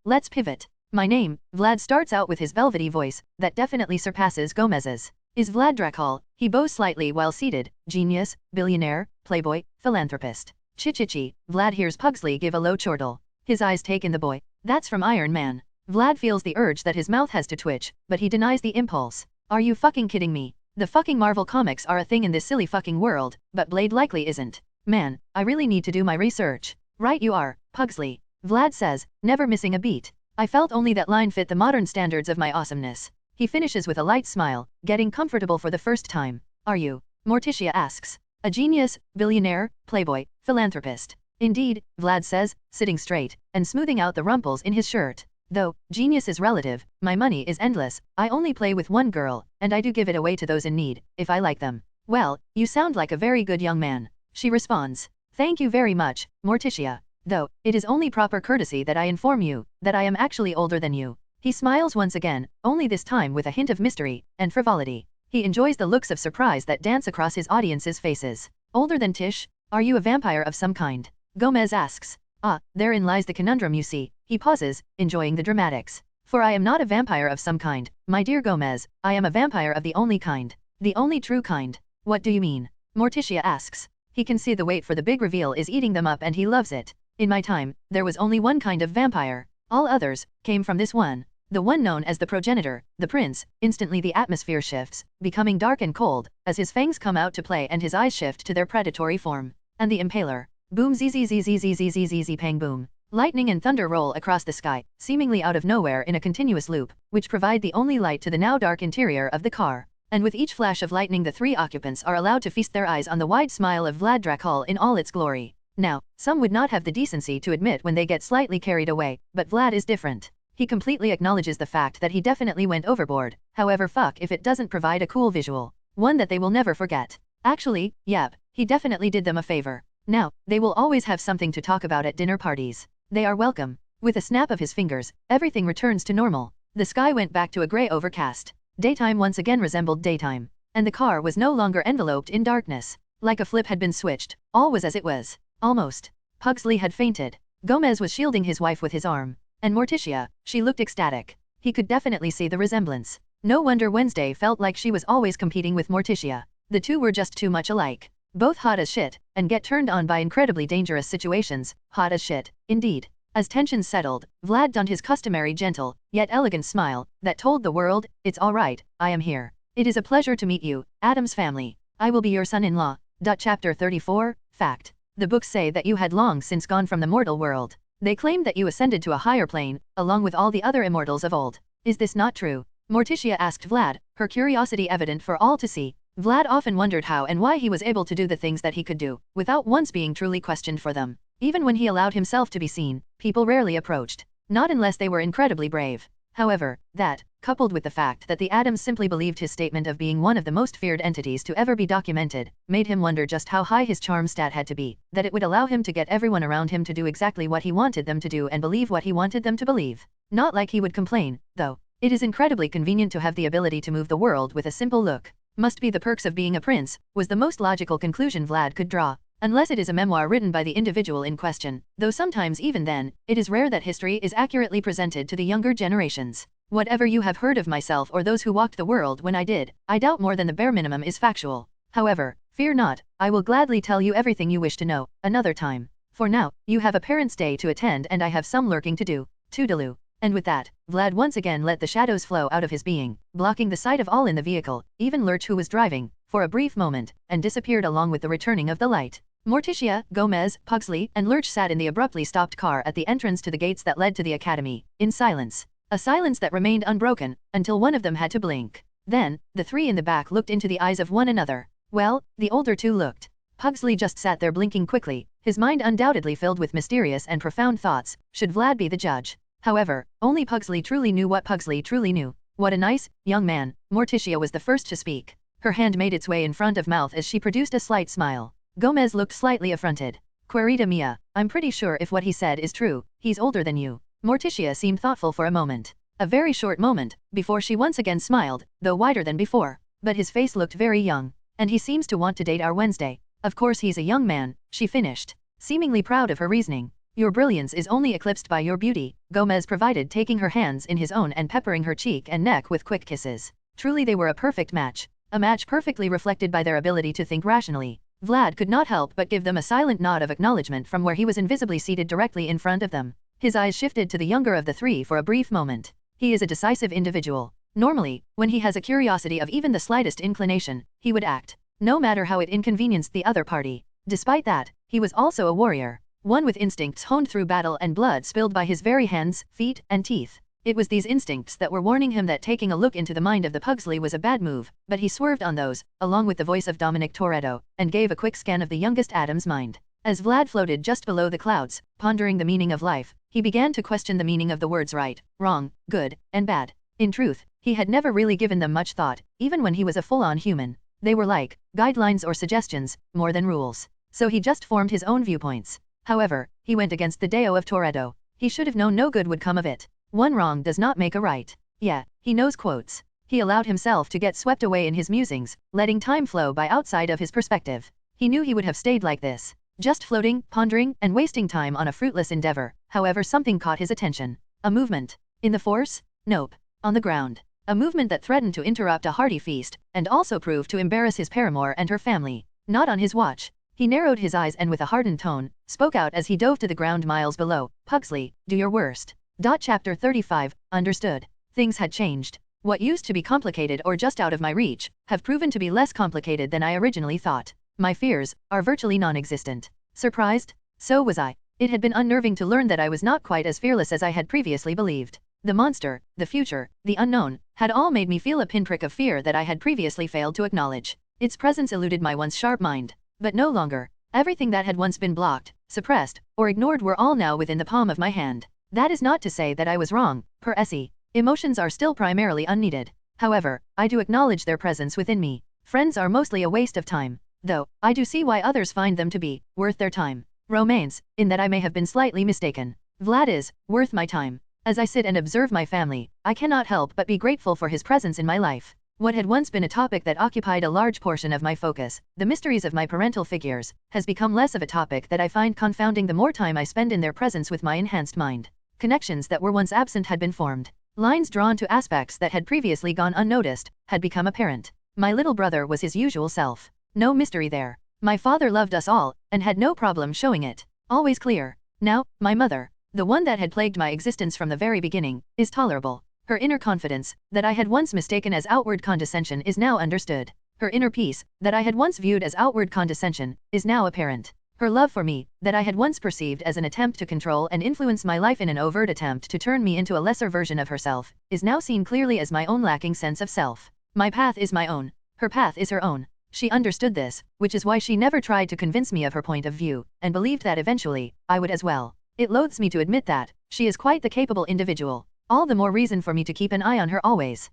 Let's pivot. My name, Vlad starts out with his velvety voice, that definitely surpasses Gomez's. Is Vlad Dracul, he bows slightly while seated, genius, billionaire, playboy, philanthropist. Chichichi, Vlad hears Pugsley give a low chortle. His eyes take in the boy. That's from Iron Man. Vlad feels the urge that his mouth has to twitch, but he denies the impulse. Are you fucking kidding me? The fucking Marvel comics are a thing in this silly fucking world, but Blade likely isn't. Man, I really need to do my research. Right you are, Pugsley. Vlad says, never missing a beat. I felt only that line fit the modern standards of my awesomeness. He finishes with a light smile, getting comfortable for the first time. Are you? Morticia asks. A genius, billionaire, playboy, philanthropist. Indeed, Vlad says, sitting straight, and smoothing out the rumples in his shirt. Though, genius is relative, my money is endless, I only play with one girl, and I do give it away to those in need, if I like them. Well, you sound like a very good young man. She responds. Thank you very much, Morticia. Though, it is only proper courtesy that I inform you, that I am actually older than you. He smiles once again, only this time with a hint of mystery, and frivolity. He enjoys the looks of surprise that dance across his audience's faces. Older than Tish? Are you a vampire of some kind? Gomez asks. Ah, therein lies the conundrum you see. He pauses, enjoying the dramatics. For I am not a vampire of some kind, my dear Gomez, I am a vampire of the only kind. The only true kind. What do you mean? Morticia asks. He can see the wait for the big reveal is eating them up and he loves it. In my time, there was only one kind of vampire. All others came from this one. The one known as the progenitor, the prince. Instantly the atmosphere shifts, becoming dark and cold, as his fangs come out to play and his eyes shift to their predatory form. And the impaler. Boom zzz pang boom. Lightning and thunder roll across the sky, seemingly out of nowhere in a continuous loop, which provide the only light to the now dark interior of the car. And with each flash of lightning the three occupants are allowed to feast their eyes on the wide smile of Vlad Dracul in all its glory. Now, some would not have the decency to admit when they get slightly carried away, but Vlad is different. He completely acknowledges the fact that he definitely went overboard, however fuck if it doesn't provide a cool visual. One that they will never forget. Actually, yep, he definitely did them a favor. Now, they will always have something to talk about at dinner parties. They are welcome. With a snap of his fingers, everything returns to normal. The sky went back to a grey overcast. Daytime once again resembled daytime. And the car was no longer enveloped in darkness. Like a flip had been switched, all was as it was. Almost. Pugsley had fainted. Gomez was shielding his wife with his arm. And Morticia, she looked ecstatic. He could definitely see the resemblance. No wonder Wednesday felt like she was always competing with Morticia. The two were just too much alike. Both hot as shit, and get turned on by incredibly dangerous situations, hot as shit, indeed. As tensions settled, Vlad donned his customary gentle, yet elegant smile, that told the world, it's alright, I am here. It is a pleasure to meet you, Addams family. I will be your son-in-law. Chapter 34, Fact. The books say that you had long since gone from the mortal world. They claimed that you ascended to a higher plane, along with all the other immortals of old. Is this not true? Morticia asked Vlad, her curiosity evident for all to see. Vlad often wondered how and why he was able to do the things that he could do, without once being truly questioned for them. Even when he allowed himself to be seen, people rarely approached. Not unless they were incredibly brave. However, that, coupled with the fact that the Addams simply believed his statement of being one of the most feared entities to ever be documented, made him wonder just how high his charm stat had to be, that it would allow him to get everyone around him to do exactly what he wanted them to do and believe what he wanted them to believe. Not like he would complain, though. It is incredibly convenient to have the ability to move the world with a simple look. Must be the perks of being a prince, was the most logical conclusion Vlad could draw. Unless it is a memoir written by the individual in question, though sometimes even then, it is rare that history is accurately presented to the younger generations. Whatever you have heard of myself or those who walked the world when I did, I doubt more than the bare minimum is factual. However, fear not, I will gladly tell you everything you wish to know, another time. For now, you have a parent's day to attend and I have some lurking to do. Toodaloo. And with that, Vlad once again let the shadows flow out of his being, blocking the sight of all in the vehicle, even Lurch who was driving, for a brief moment, and disappeared along with the returning of the light. Morticia, Gomez, Pugsley, and Lurch sat in the abruptly stopped car at the entrance to the gates that led to the academy, in silence. A silence that remained unbroken, until one of them had to blink. Then, the three in the back looked into the eyes of one another. Well, the older two looked. Pugsley just sat there blinking quickly, his mind undoubtedly filled with mysterious and profound thoughts, should Vlad be the judge. However, only Pugsley truly knew what Pugsley truly knew. What a nice, young man. Morticia was the first to speak. Her hand made its way in front of mouth as she produced a slight smile. Gomez looked slightly affronted. Querida mia, I'm pretty sure if what he said is true, he's older than you. Morticia seemed thoughtful for a moment. A very short moment, before she once again smiled, though wider than before. But his face looked very young. And he seems to want to date our Wednesday. Of course he's a young man, she finished, seemingly proud of her reasoning. Your brilliance is only eclipsed by your beauty, Gomez provided, taking her hands in his own and peppering her cheek and neck with quick kisses. Truly they were a perfect match. A match perfectly reflected by their ability to think rationally. Vlad could not help but give them a silent nod of acknowledgement from where he was invisibly seated directly in front of them. His eyes shifted to the younger of the three for a brief moment. He is a decisive individual. Normally, when he has a curiosity of even the slightest inclination, he would act, no matter how it inconvenienced the other party. Despite that, he was also a warrior. One with instincts honed through battle and blood spilled by his very hands, feet, and teeth. It was these instincts that were warning him that taking a look into the mind of the Pugsley was a bad move, but he swerved on those, along with the voice of Dominic Toretto, and gave a quick scan of the youngest Addams' mind. As Vlad floated just below the clouds, pondering the meaning of life, he began to question the meaning of the words right, wrong, good, and bad. In truth, he had never really given them much thought, even when he was a full-on human. They were like guidelines or suggestions, more than rules. So he just formed his own viewpoints. However, he went against the Deo of Toretto. He should have known no good would come of it. One wrong does not make a right. Yeah, he knows quotes. He allowed himself to get swept away in his musings, letting time flow by outside of his perspective. He knew he would have stayed like this, just floating, pondering, and wasting time on a fruitless endeavor. However, something caught his attention. A movement. In the force? Nope. On the ground. A movement that threatened to interrupt a hearty feast, and also proved to embarrass his paramour and her family. Not on his watch. He narrowed his eyes and with a hardened tone, spoke out as he dove to the ground miles below. Pugsley, do your worst. Chapter 35, Understood. Things had changed. What used to be complicated or just out of my reach, have proven to be less complicated than I originally thought. My fears are virtually non-existent. Surprised? So was I. It had been unnerving to learn that I was not quite as fearless as I had previously believed. The monster, the future, the unknown, had all made me feel a pinprick of fear that I had previously failed to acknowledge. Its presence eluded my once sharp mind. But no longer. Everything that had once been blocked, suppressed, or ignored were all now within the palm of my hand. That is not to say that I was wrong, per se. Emotions are still primarily unneeded. However, I do acknowledge their presence within me. Friends are mostly a waste of time. Though, I do see why others find them to be worth their time. Romance, in that I may have been slightly mistaken. Vlad is worth my time. As I sit and observe my family, I cannot help but be grateful for his presence in my life. What had once been a topic that occupied a large portion of my focus, the mysteries of my parental figures, has become less of a topic that I find confounding the more time I spend in their presence with my enhanced mind. Connections that were once absent had been formed. Lines drawn to aspects that had previously gone unnoticed, had become apparent. My little brother was his usual self. No mystery there. My father loved us all, and had no problem showing it. Always clear. Now, my mother, the one that had plagued my existence from the very beginning, is tolerable. Her inner confidence, that I had once mistaken as outward condescension, is now understood. Her inner peace, that I had once viewed as outward condescension, is now apparent. Her love for me, that I had once perceived as an attempt to control and influence my life in an overt attempt to turn me into a lesser version of herself, is now seen clearly as my own lacking sense of self. My path is my own. Her path is her own. She understood this, which is why she never tried to convince me of her point of view, and believed that eventually, I would as well. It loathes me to admit that. She is quite the capable individual. All the more reason for me to keep an eye on her always.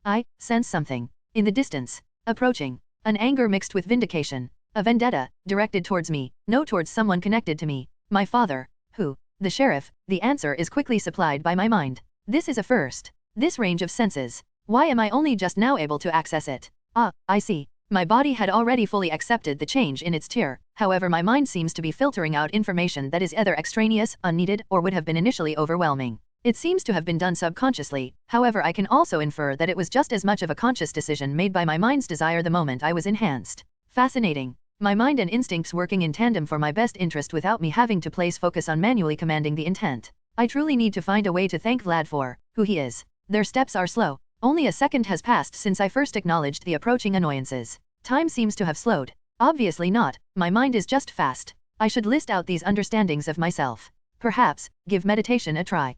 I sense something. In the distance. Approaching. An anger mixed with vindication. A vendetta, directed towards me, no towards someone connected to me. My father. Who? The sheriff. The answer is quickly supplied by my mind. This is a first. This range of senses. Why am I only just now able to access it? Ah, I see. My body had already fully accepted the change in its tier, however my mind seems to be filtering out information that is either extraneous, unneeded, or would have been initially overwhelming. It seems to have been done subconsciously, however I can also infer that it was just as much of a conscious decision made by my mind's desire the moment I was enhanced. Fascinating. My mind and instincts working in tandem for my best interest without me having to place focus on manually commanding the intent. I truly need to find a way to thank Vlad for who he is. Their steps are slow. Only a second has passed since I first acknowledged the approaching annoyances. Time seems to have slowed. Obviously not, my mind is just fast. I should list out these understandings of myself. Perhaps, give meditation a try.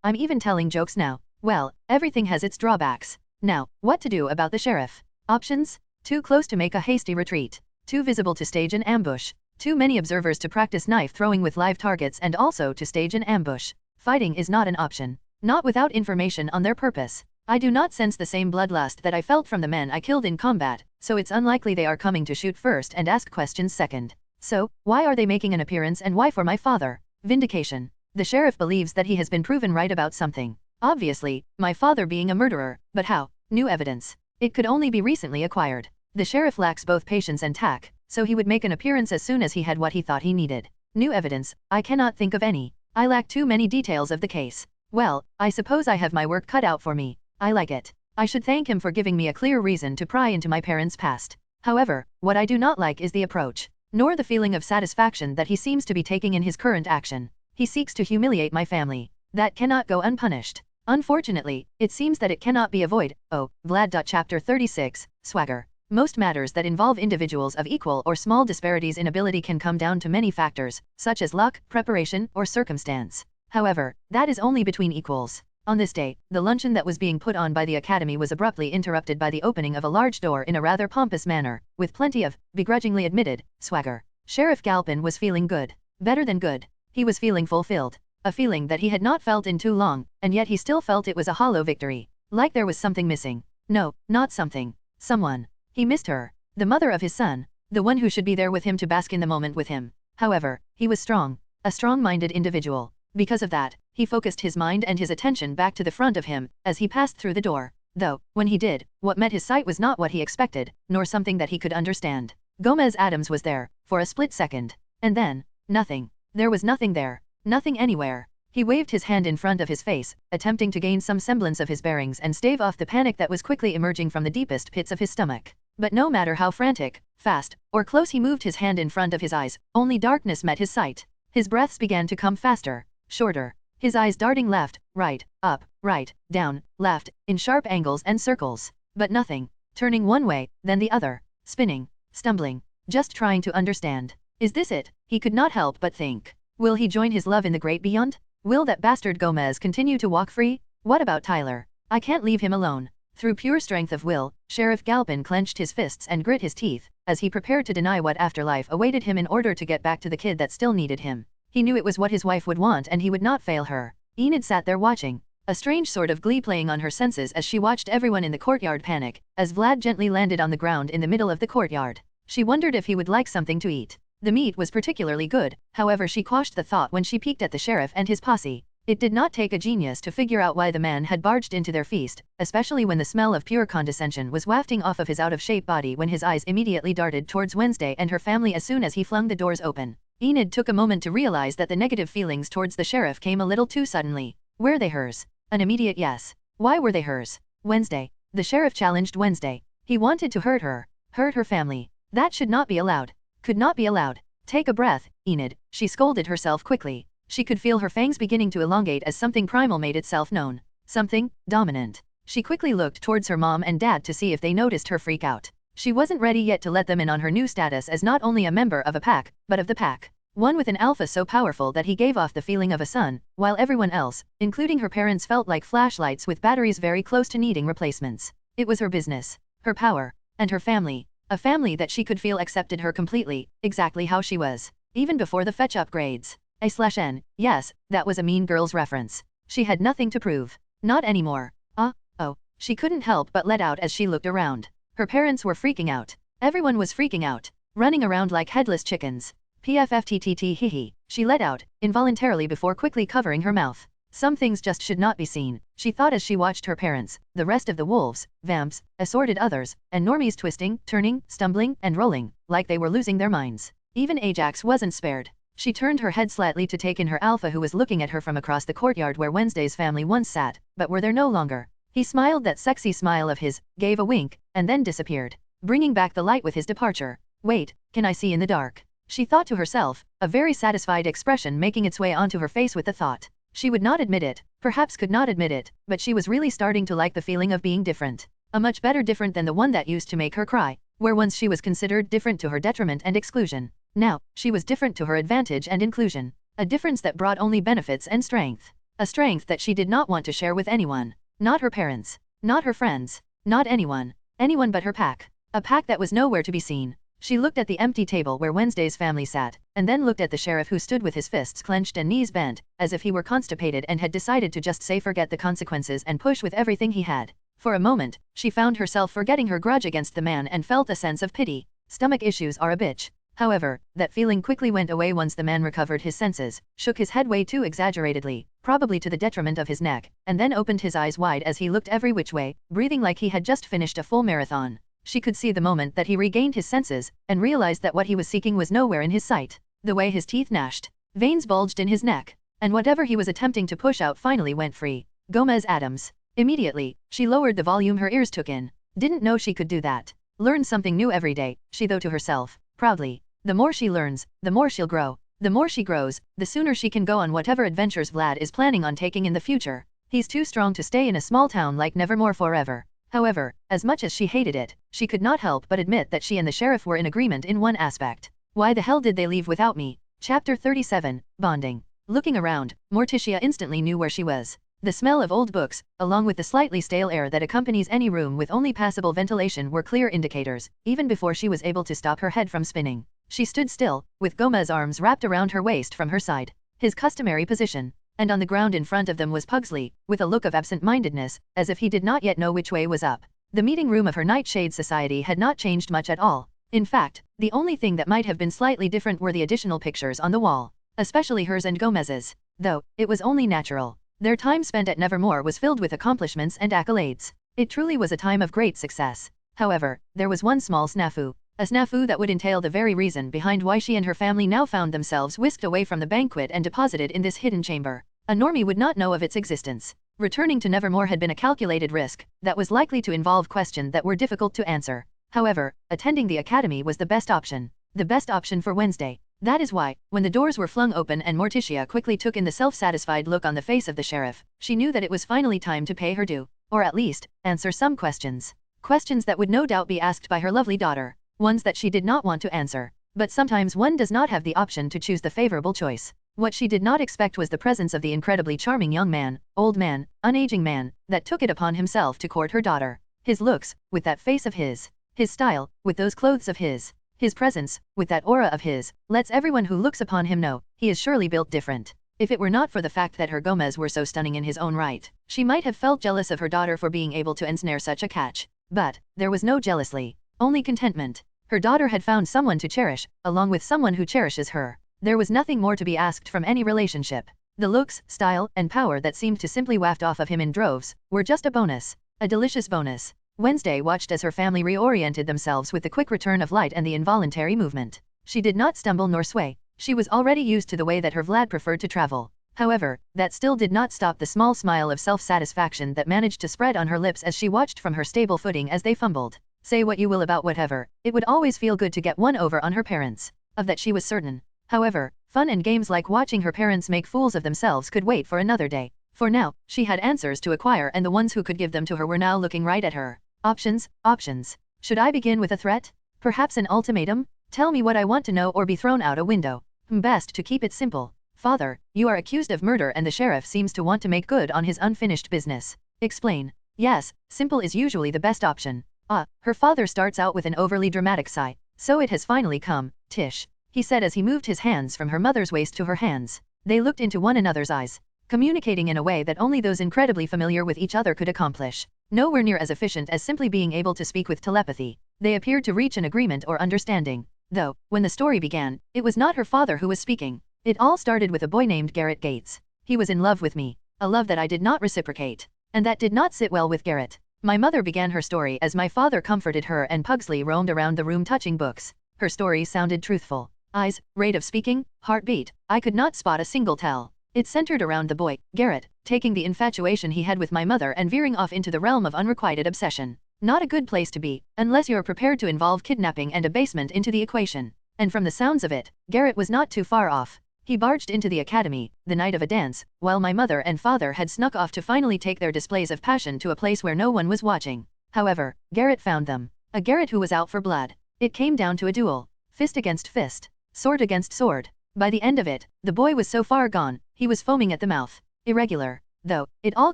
I'm even telling jokes now. Well, everything has its drawbacks. Now, what to do about the sheriff? Options? Too close to make a hasty retreat. Too visible to stage an ambush. Too many observers to practice knife throwing with live targets and also to stage an ambush. Fighting is not an option. Not without information on their purpose. I do not sense the same bloodlust that I felt from the men I killed in combat, so it's unlikely they are coming to shoot first and ask questions second. So, why are they making an appearance and why for my father? Vindication. The sheriff believes that he has been proven right about something. Obviously, my father being a murderer, but how? New evidence. It could only be recently acquired. The sheriff lacks both patience and tact, so he would make an appearance as soon as he had what he thought he needed. New evidence, I cannot think of any. I lack too many details of the case. Well, I suppose I have my work cut out for me. I like it. I should thank him for giving me a clear reason to pry into my parents' past. However, what I do not like is the approach, nor the feeling of satisfaction that he seems to be taking in his current action. He seeks to humiliate my family. That cannot go unpunished. Unfortunately, it seems that it cannot be avoided. Oh, Vlad. Chapter 36, Swagger. Most matters that involve individuals of equal or small disparities in ability can come down to many factors, such as luck, preparation, or circumstance. However, that is only between equals. On this day, the luncheon that was being put on by the academy was abruptly interrupted by the opening of a large door in a rather pompous manner, with plenty of, begrudgingly admitted, swagger. Sheriff Galpin was feeling good. Better than good. He was feeling fulfilled. A feeling that he had not felt in too long, and yet he still felt it was a hollow victory. Like there was something missing. No, not something. Someone. He missed her. The mother of his son. The one who should be there with him to bask in the moment with him. However, he was strong. A strong-minded individual. Because of that, he focused his mind and his attention back to the front of him, as he passed through the door. Though, when he did, what met his sight was not what he expected, nor something that he could understand. Gomez Addams was there, for a split second. And then, nothing. There was nothing there. Nothing anywhere. He waved his hand in front of his face, attempting to gain some semblance of his bearings and stave off the panic that was quickly emerging from the deepest pits of his stomach. But no matter how frantic, fast, or close he moved his hand in front of his eyes, only darkness met his sight. His breaths began to come faster. Shorter. His eyes darting left, right, up, right, down, left, in sharp angles and circles. But nothing. Turning one way, then the other. Spinning. Stumbling. Just trying to understand. Is this it? He could not help but think. Will he join his love in the great beyond? Will that bastard Gomez continue to walk free? What about Tyler? I can't leave him alone. Through pure strength of will, Sheriff Galpin clenched his fists and grit his teeth, as he prepared to deny what afterlife awaited him in order to get back to the kid that still needed him. He knew it was what his wife would want and he would not fail her. Enid sat there watching, a strange sort of glee playing on her senses as she watched everyone in the courtyard panic, as Vlad gently landed on the ground in the middle of the courtyard. She wondered if he would like something to eat. The meat was particularly good, however she quashed the thought when she peeked at the sheriff and his posse. It did not take a genius to figure out why the man had barged into their feast, especially when the smell of pure condescension was wafting off of his out-of-shape body when his eyes immediately darted towards Wednesday and her family as soon as he flung the doors open. Enid took a moment to realize that the negative feelings towards the sheriff came a little too suddenly. Were they hers? An immediate yes. Why were they hers? Wednesday. The sheriff challenged Wednesday. He wanted to hurt her. Hurt her family. That should not be allowed. Could not be allowed. Take a breath, Enid, she scolded herself quickly. She could feel her fangs beginning to elongate as something primal made itself known. Something dominant. She quickly looked towards her mom and dad to see if they noticed her freak out. She wasn't ready yet to let them in on her new status as not only a member of a pack, but of the pack. One with an alpha so powerful that he gave off the feeling of a son, while everyone else, including her parents, felt like flashlights with batteries very close to needing replacements. It was her business, her power, and her family. A family that she could feel accepted her completely, exactly how she was, even before the fetch upgrades. A/N, yes, that was a Mean Girls reference. She had nothing to prove. Not anymore. Oh, she couldn't help but let out as she looked around. Her parents were freaking out. Everyone was freaking out, running around like headless chickens. PFFTTT hihi, she let out, involuntarily before quickly covering her mouth. Some things just should not be seen, she thought as she watched her parents, the rest of the wolves, vamps, assorted others, and normies twisting, turning, stumbling, and rolling, like they were losing their minds. Even Ajax wasn't spared. She turned her head slightly to take in her alpha who was looking at her from across the courtyard where Wednesday's family once sat, but were there no longer. He smiled that sexy smile of his, gave a wink, and then disappeared, bringing back the light with his departure. Wait, can I see in the dark? She thought to herself, a very satisfied expression making its way onto her face with the thought. She would not admit it, perhaps could not admit it, but she was really starting to like the feeling of being different. A much better different than the one that used to make her cry, where once she was considered different to her detriment and exclusion. Now, she was different to her advantage and inclusion. A difference that brought only benefits and strength. A strength that she did not want to share with anyone. Not her parents. Not her friends. Not anyone. Anyone but her pack. A pack that was nowhere to be seen. She looked at the empty table where Wednesday's family sat, and then looked at the sheriff who stood with his fists clenched and knees bent, as if he were constipated and had decided to just say forget the consequences and push with everything he had. For a moment, she found herself forgetting her grudge against the man and felt a sense of pity. Stomach issues are a bitch. However, that feeling quickly went away once the man recovered his senses, shook his head way too exaggeratedly, probably to the detriment of his neck, and then opened his eyes wide as he looked every which way, breathing like he had just finished a full marathon. She could see the moment that he regained his senses, and realized that what he was seeking was nowhere in his sight. The way his teeth gnashed, veins bulged in his neck, and whatever he was attempting to push out finally went free. Gomez Addams. Immediately, she lowered the volume her ears took in. Didn't know she could do that. Learn something new every day, she thought to herself, proudly. The more she learns, the more she'll grow. The more she grows, the sooner she can go on whatever adventures Vlad is planning on taking in the future. He's too strong to stay in a small town like Nevermore forever. However, as much as she hated it, she could not help but admit that she and the sheriff were in agreement in one aspect. Why the hell did they leave without me? Chapter 37, Bonding. Looking around, Morticia instantly knew where she was. The smell of old books, along with the slightly stale air that accompanies any room with only passable ventilation, were clear indicators, even before she was able to stop her head from spinning. She stood still, with Gomez's arms wrapped around her waist from her side, his customary position, and on the ground in front of them was Pugsley, with a look of absent-mindedness, as if he did not yet know which way was up. The meeting room of her Nightshade Society had not changed much at all. In fact, the only thing that might have been slightly different were the additional pictures on the wall, especially hers and Gomez's, though it was only natural. Their time spent at Nevermore was filled with accomplishments and accolades. It truly was a time of great success. However, there was one small snafu. A snafu that would entail the very reason behind why she and her family now found themselves whisked away from the banquet and deposited in this hidden chamber. A normie would not know of its existence. Returning to Nevermore had been a calculated risk that was likely to involve questions that were difficult to answer. However, attending the academy was the best option. The best option for Wednesday. That is why, when the doors were flung open and Morticia quickly took in the self-satisfied look on the face of the sheriff, she knew that it was finally time to pay her due, or at least, answer some questions. Questions that would no doubt be asked by her lovely daughter, ones that she did not want to answer. But sometimes one does not have the option to choose the favorable choice. What she did not expect was the presence of the incredibly charming young man, old man, unaging man, that took it upon himself to court her daughter. His looks, with that face of his style, with those clothes of his presence, with that aura of his, lets everyone who looks upon him know, he is surely built different. If it were not for the fact that her Gomez were so stunning in his own right, she might have felt jealous of her daughter for being able to ensnare such a catch. But, there was no jealousy, only contentment. Her daughter had found someone to cherish, along with someone who cherishes her. There was nothing more to be asked from any relationship. The looks, style, and power that seemed to simply waft off of him in droves, were just a bonus. A delicious bonus. Wednesday watched as her family reoriented themselves with the quick return of light and the involuntary movement. She did not stumble nor sway. She was already used to the way that her Vlad preferred to travel. However, that still did not stop the small smile of self-satisfaction that managed to spread on her lips as she watched from her stable footing as they fumbled. Say what you will about whatever, it would always feel good to get one over on her parents. Of that she was certain. However, fun and games like watching her parents make fools of themselves could wait for another day. For now, she had answers to acquire, and the ones who could give them to her were now looking right at her. Options, options. Should I begin with a threat? Perhaps an ultimatum? Tell me what I want to know or be thrown out a window. Best to keep it simple. Father, you are accused of murder and the sheriff seems to want to make good on his unfinished business. Explain. Yes, simple is usually the best option. Her father starts out with an overly dramatic sigh. So it has finally come, Tish, he said as he moved his hands from her mother's waist to her hands. They looked into one another's eyes, communicating in a way that only those incredibly familiar with each other could accomplish. Nowhere near as efficient as simply being able to speak with telepathy. They appeared to reach an agreement or understanding. Though, when the story began, it was not her father who was speaking. It all started with a boy named Garrett Gates. He was in love with me. A love that I did not reciprocate. And that did not sit well with Garrett. My mother began her story as my father comforted her and Pugsley roamed around the room touching books. Her story sounded truthful. Eyes, rate of speaking, heartbeat, I could not spot a single tell. It centered around the boy, Garrett, taking the infatuation he had with my mother and veering off into the realm of unrequited obsession. Not a good place to be, unless you're prepared to involve kidnapping and abasement into the equation. And from the sounds of it, Garrett was not too far off. He barged into the academy, the night of a dance, while my mother and father had snuck off to finally take their displays of passion to a place where no one was watching. However, Garrett found them. A Garrett who was out for blood. It came down to a duel. Fist against fist. Sword against sword. By the end of it, the boy was so far gone, he was foaming at the mouth. Irregular, though, it all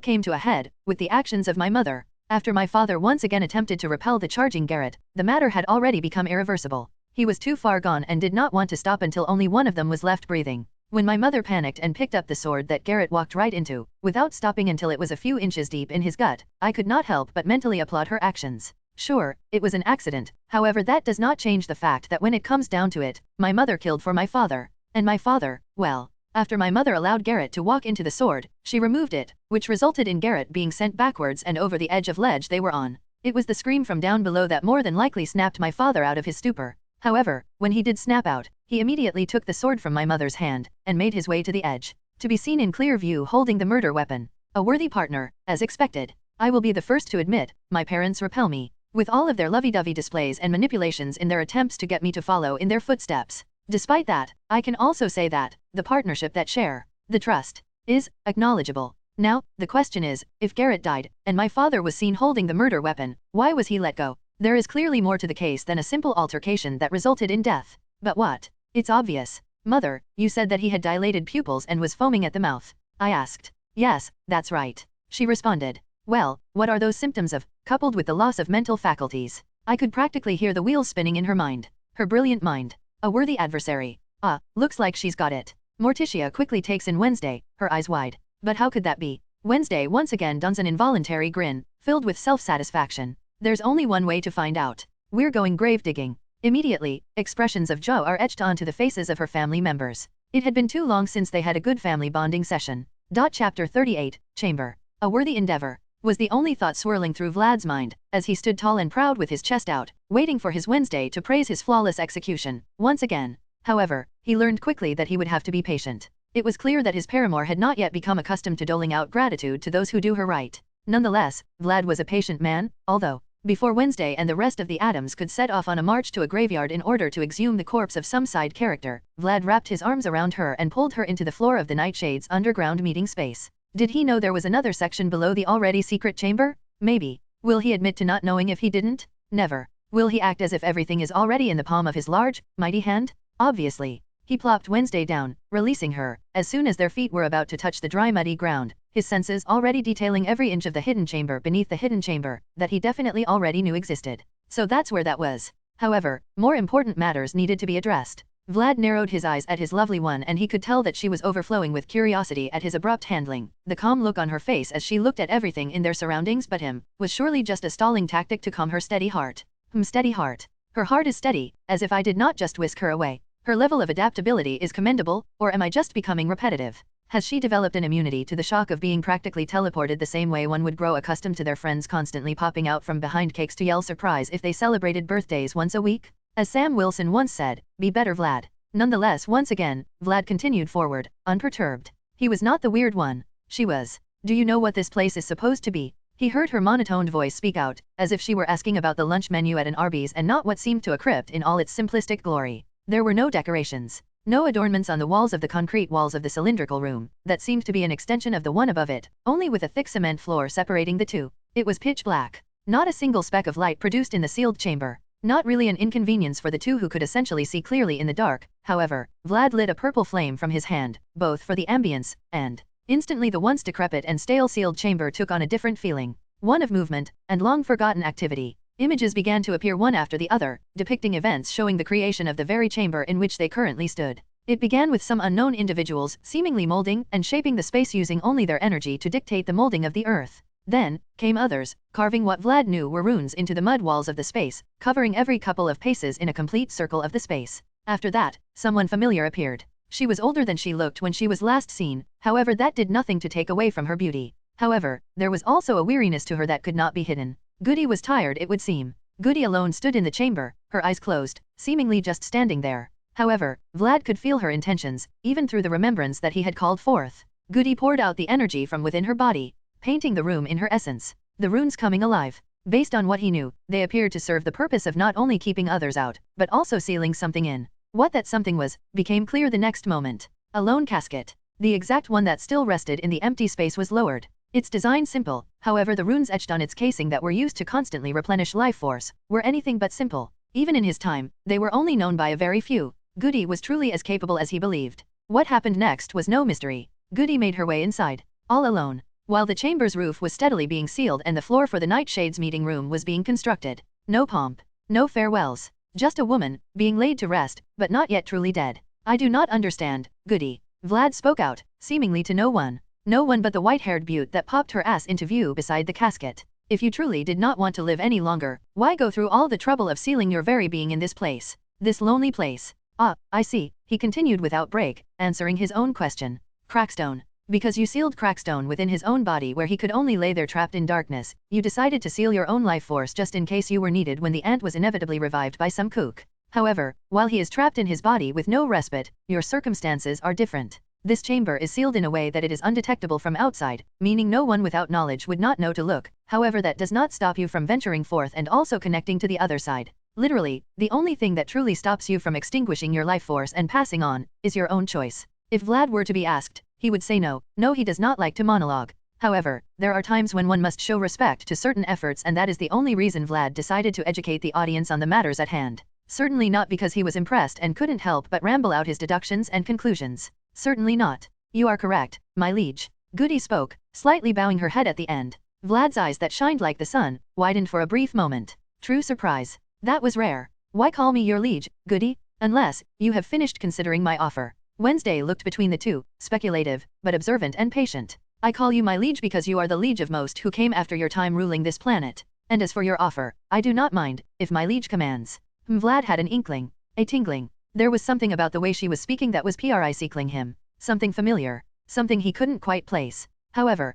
came to a head, with the actions of my mother. After my father once again attempted to repel the charging Garrett, the matter had already become irreversible. He was too far gone and did not want to stop until only one of them was left breathing. When my mother panicked and picked up the sword that Garrett walked right into, without stopping until it was a few inches deep in his gut, I could not help but mentally applaud her actions. Sure, it was an accident, however that does not change the fact that when it comes down to it, my mother killed for my father. And my father, well, after my mother allowed Garrett to walk into the sword, she removed it, which resulted in Garrett being sent backwards and over the edge of ledge they were on. It was the scream from down below that more than likely snapped my father out of his stupor. However, when he did snap out, he immediately took the sword from my mother's hand, and made his way to the edge, to be seen in clear view holding the murder weapon. A worthy partner, as expected. I will be the first to admit, my parents repel me, with all of their lovey-dovey displays and manipulations in their attempts to get me to follow in their footsteps. Despite that, I can also say that, the partnership that share, the trust, is acknowledgeable. Now, the question is, if Garrett died, and my father was seen holding the murder weapon, why was he let go? There is clearly more to the case than a simple altercation that resulted in death. But what? It's obvious. Mother, you said that he had dilated pupils and was foaming at the mouth. I asked. Yes, that's right. She responded. Well, what are those symptoms of, coupled with the loss of mental faculties? I could practically hear the wheels spinning in her mind. Her brilliant mind. A worthy adversary. Ah, looks like she's got it. Morticia quickly takes in Wednesday, her eyes wide. But how could that be? Wednesday once again dons an involuntary grin, filled with self-satisfaction. There's only one way to find out. We're going grave digging. Immediately, expressions of joy are etched onto the faces of her family members. It had been too long since they had a good family bonding session. Chapter 38, Chamber. A worthy endeavor, was the only thought swirling through Vlad's mind, as he stood tall and proud with his chest out, waiting for his Wednesday to praise his flawless execution, once again. However, he learned quickly that he would have to be patient. It was clear that his paramour had not yet become accustomed to doling out gratitude to those who do her right. Nonetheless, Vlad was a patient man, although, before Wednesday and the rest of the Addams could set off on a march to a graveyard in order to exhume the corpse of some side character, Vlad wrapped his arms around her and pulled her into the floor of the Nightshade's underground meeting space. Did he know there was another section below the already secret chamber? Maybe. Will he admit to not knowing if he didn't? Never. Will he act as if everything is already in the palm of his large, mighty hand? Obviously. He plopped Wednesday down, releasing her, as soon as their feet were about to touch the dry muddy ground, his senses already detailing every inch of the hidden chamber beneath the hidden chamber, that he definitely already knew existed. So that's where that was. However, more important matters needed to be addressed. Vlad narrowed his eyes at his lovely one and he could tell that she was overflowing with curiosity at his abrupt handling. The calm look on her face as she looked at everything in their surroundings but him, was surely just a stalling tactic to calm her steady heart. Steady heart. Her heart is steady, as if I did not just whisk her away. Her level of adaptability is commendable, or am I just becoming repetitive? Has she developed an immunity to the shock of being practically teleported the same way one would grow accustomed to their friends constantly popping out from behind cakes to yell surprise if they celebrated birthdays once a week? As Sam Wilson once said, be better Vlad. Nonetheless, once again, Vlad continued forward, unperturbed. He was not the weird one. She was. Do you know what this place is supposed to be? He heard her monotoned voice speak out, as if she were asking about the lunch menu at an Arby's and not what seemed to a crypt in all its simplistic glory. There were no decorations. No adornments on the walls of the concrete walls of the cylindrical room, that seemed to be an extension of the one above it, only with a thick cement floor separating the two. It was pitch black. Not a single speck of light produced in the sealed chamber. Not really an inconvenience for the two who could essentially see clearly in the dark. However, Vlad lit a purple flame from his hand, both for the ambience, and instantly the once decrepit and stale sealed chamber took on a different feeling. One of movement, and long-forgotten activity. Images began to appear one after the other, depicting events showing the creation of the very chamber in which they currently stood. It began with some unknown individuals seemingly molding and shaping the space using only their energy to dictate the molding of the earth. Then, came others, carving what Vlad knew were runes into the mud walls of the space, covering every couple of paces in a complete circle of the space. After that, someone familiar appeared. She was older than she looked when she was last seen, however that did nothing to take away from her beauty. However, there was also a weariness to her that could not be hidden. Goody was tired it would seem. Goody alone stood in the chamber, her eyes closed, seemingly just standing there. However, Vlad could feel her intentions, even through the remembrance that he had called forth. Goody poured out the energy from within her body, painting the room in her essence. The runes coming alive. Based on what he knew, they appeared to serve the purpose of not only keeping others out, but also sealing something in. What that something was, became clear the next moment. A lone casket. The exact one that still rested in the empty space was lowered. Its design simple, however the runes etched on its casing that were used to constantly replenish life force, were anything but simple. Even in his time, they were only known by a very few. Goody was truly as capable as he believed. What happened next was no mystery. Goody made her way inside, all alone, while the chamber's roof was steadily being sealed and the floor for the Nightshade's meeting room was being constructed. No pomp, no farewells, just a woman, being laid to rest, but not yet truly dead. I do not understand, Goody. Vlad spoke out, seemingly to no one. No one but the white-haired beaut that popped her ass into view beside the casket. If you truly did not want to live any longer, why go through all the trouble of sealing your very being in this place? This lonely place. Ah, I see, he continued without break, answering his own question. Crackstone. Because you sealed Crackstone within his own body where he could only lay there trapped in darkness, you decided to seal your own life force just in case you were needed when the ant was inevitably revived by some kook. However, while he is trapped in his body with no respite, your circumstances are different. This chamber is sealed in a way that it is undetectable from outside, meaning no one without knowledge would not know to look. However, that does not stop you from venturing forth and also connecting to the other side. Literally, the only thing that truly stops you from extinguishing your life force and passing on, is your own choice. If Vlad were to be asked, he would say no. No, he does not like to monologue. However, there are times when one must show respect to certain efforts and that is the only reason Vlad decided to educate the audience on the matters at hand. Certainly not because he was impressed and couldn't help but ramble out his deductions and conclusions. Certainly not. You are correct, my liege. Goody spoke, slightly bowing her head at the end. Vlad's eyes that shined like the sun, widened for a brief moment. True surprise. That was rare. Why call me your liege, Goody? Unless you have finished considering my offer. Wednesday looked between the two, speculative, but observant and patient. I call you my liege because you are the liege of most who came after your time ruling this planet. And as for your offer, I do not mind, if my liege commands. Vlad had an inkling, a tingling. There was something about the way she was speaking that was pricing him. Something familiar. Something he couldn't quite place. However,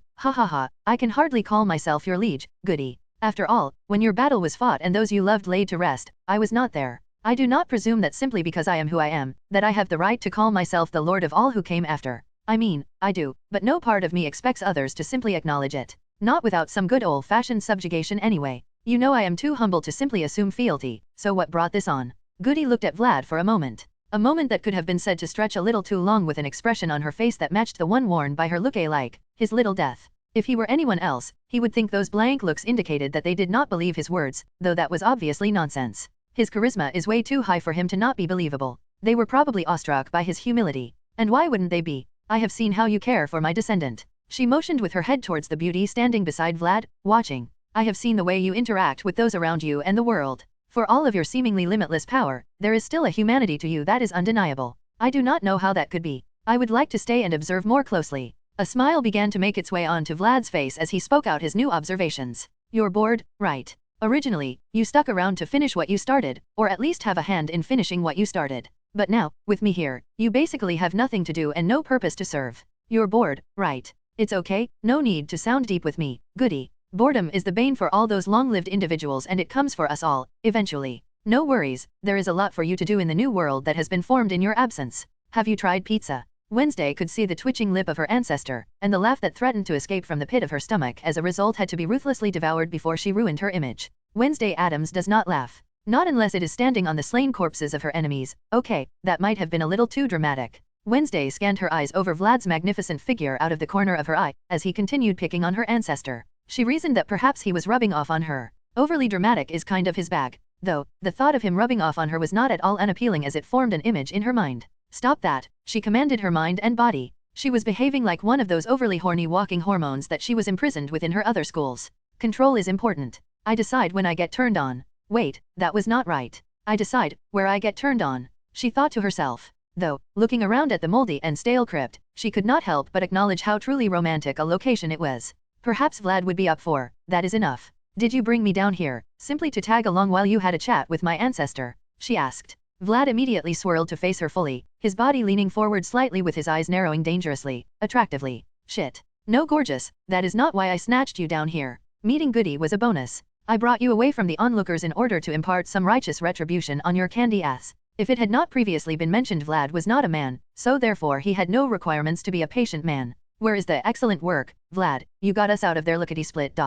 I can hardly call myself your liege, Goody. After all, when your battle was fought and those you loved laid to rest, I was not there. I do not presume that simply because I am who I am, that I have the right to call myself the lord of all who came after. I mean, I do, but no part of me expects others to simply acknowledge it. Not without some good old-fashioned subjugation anyway. You know I am too humble to simply assume fealty, so what brought this on? Goody looked at Vlad for a moment. A moment that could have been said to stretch a little too long, with an expression on her face that matched the one worn by her look-alike, his little death. If he were anyone else, he would think those blank looks indicated that they did not believe his words, though that was obviously nonsense. His charisma is way too high for him to not be believable. They were probably awestruck by his humility. And why wouldn't they be? I have seen how you care for my descendant. She motioned with her head towards the beauty standing beside Vlad, watching. I have seen the way you interact with those around you and the world. For all of your seemingly limitless power, there is still a humanity to you that is undeniable. I do not know how that could be. I would like to stay and observe more closely. A smile began to make its way onto Vlad's face as he spoke out his new observations. You're bored, right? Originally, you stuck around to finish what you started, or at least have a hand in finishing what you started. But now, with me here, you basically have nothing to do and no purpose to serve. You're bored, right? It's okay, no need to sound deep with me, Goody. Boredom is the bane for all those long-lived individuals, and it comes for us all, eventually. No worries, there is a lot for you to do in the new world that has been formed in your absence. Have you tried pizza? Wednesday could see the twitching lip of her ancestor, and the laugh that threatened to escape from the pit of her stomach as a result had to be ruthlessly devoured before she ruined her image. Wednesday Addams does not laugh. Not unless it is standing on the slain corpses of her enemies. Okay, that might have been a little too dramatic. Wednesday scanned her eyes over Vlad's magnificent figure out of the corner of her eye, as he continued picking on her ancestor. She reasoned that perhaps he was rubbing off on her. Overly dramatic is kind of his bag. Though, the thought of him rubbing off on her was not at all unappealing as it formed an image in her mind. Stop that, she commanded her mind and body. She was behaving like one of those overly horny walking hormones that she was imprisoned with in her other schools. Control is important. I decide when I get turned on. Wait, that was not right. I decide where I get turned on, she thought to herself. Though, looking around at the moldy and stale crypt, she could not help but acknowledge how truly romantic a location it was. Perhaps Vlad would be up for, that is enough. Did you bring me down here, simply to tag along while you had a chat with my ancestor? She asked. Vlad immediately swirled to face her fully, his body leaning forward slightly with his eyes narrowing dangerously, attractively. Shit. No, gorgeous, that is not why I snatched you down here. Meeting Goody was a bonus. I brought you away from the onlookers in order to impart some righteous retribution on your candy ass. If it had not previously been mentioned, Vlad was not a man, so therefore he had no requirements to be a patient man. Where is the excellent work, Vlad? You got us out of there lickety-split.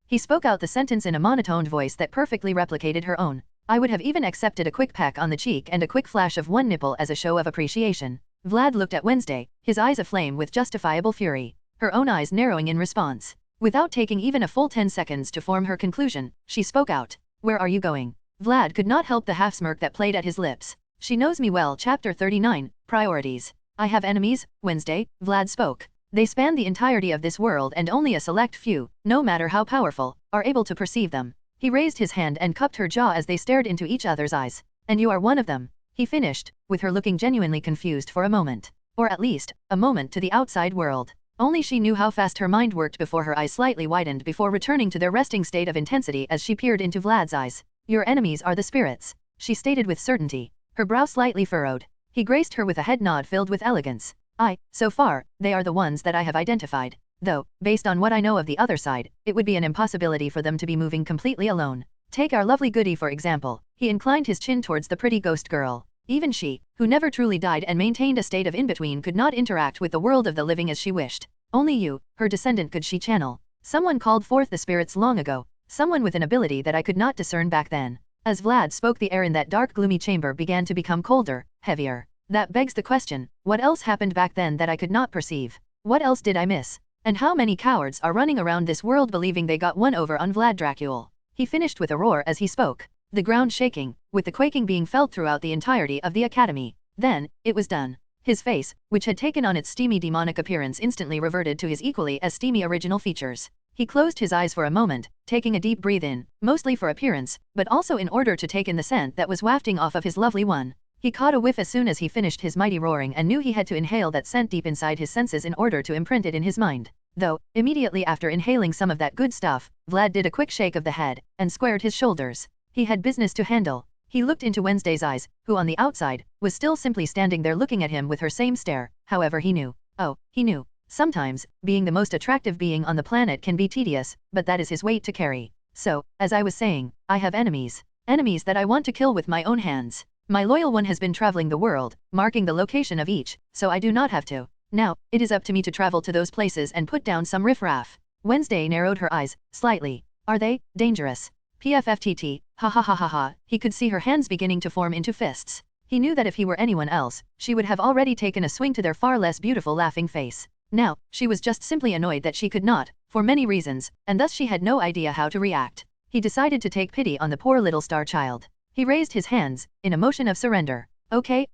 He spoke out the sentence in a monotoned voice that perfectly replicated her own. I would have even accepted a quick peck on the cheek and a quick flash of one nipple as a show of appreciation. Vlad looked at Wednesday, his eyes aflame with justifiable fury. Her own eyes narrowing in response. Without taking even a full 10 seconds to form her conclusion, she spoke out. Where are you going? Vlad could not help the half-smirk that played at his lips. She knows me well. Chapter 39, Priorities. I have enemies, Wednesday, Vlad spoke. They span the entirety of this world and only a select few, no matter how powerful, are able to perceive them. He raised his hand and cupped her jaw as they stared into each other's eyes. And you are one of them. He finished, with her looking genuinely confused for a moment. Or at least, a moment to the outside world. Only she knew how fast her mind worked before her eyes slightly widened before returning to their resting state of intensity as she peered into Vlad's eyes. Your enemies are the spirits, she stated with certainty. Her brow slightly furrowed. He graced her with a head nod filled with elegance. So far, they are the ones that I have identified. Though, based on what I know of the other side, it would be an impossibility for them to be moving completely alone. Take our lovely Goody for example. He inclined his chin towards the pretty ghost girl. Even she, who never truly died and maintained a state of in-between, could not interact with the world of the living as she wished. Only you, her descendant, could she channel. Someone called forth the spirits long ago. Someone with an ability that I could not discern back then. As Vlad spoke, the air in that dark gloomy chamber began to become colder, heavier. That begs the question, what else happened back then that I could not perceive? What else did I miss? And how many cowards are running around this world believing they got one over on Vlad Dracul? He finished with a roar as he spoke, the ground shaking, with the quaking being felt throughout the entirety of the academy. Then, it was done. His face, which had taken on its steamy demonic appearance, instantly reverted to his equally as steamy original features. He closed his eyes for a moment, taking a deep breath in, mostly for appearance, but also in order to take in the scent that was wafting off of his lovely one. He caught a whiff as soon as he finished his mighty roaring and knew he had to inhale that scent deep inside his senses in order to imprint it in his mind. Though, immediately after inhaling some of that good stuff, Vlad did a quick shake of the head, and squared his shoulders. He had business to handle. He looked into Wednesday's eyes, who on the outside, was still simply standing there looking at him with her same stare. However, he knew. Oh, he knew. Sometimes, being the most attractive being on the planet can be tedious, but that is his weight to carry. So, as I was saying, I have enemies. Enemies that I want to kill with my own hands. My loyal one has been traveling the world, marking the location of each, so I do not have to. Now, it is up to me to travel to those places and put down some riffraff. Wednesday narrowed her eyes, slightly. Are they dangerous? PFFTT, ha ha ha ha ha. He could see her hands beginning to form into fists. He knew that if he were anyone else, she would have already taken a swing to their far less beautiful laughing face. Now, she was just simply annoyed that she could not, for many reasons, and thus she had no idea how to react. He decided to take pity on the poor little star child. He raised his hands, in a motion of surrender. Okay,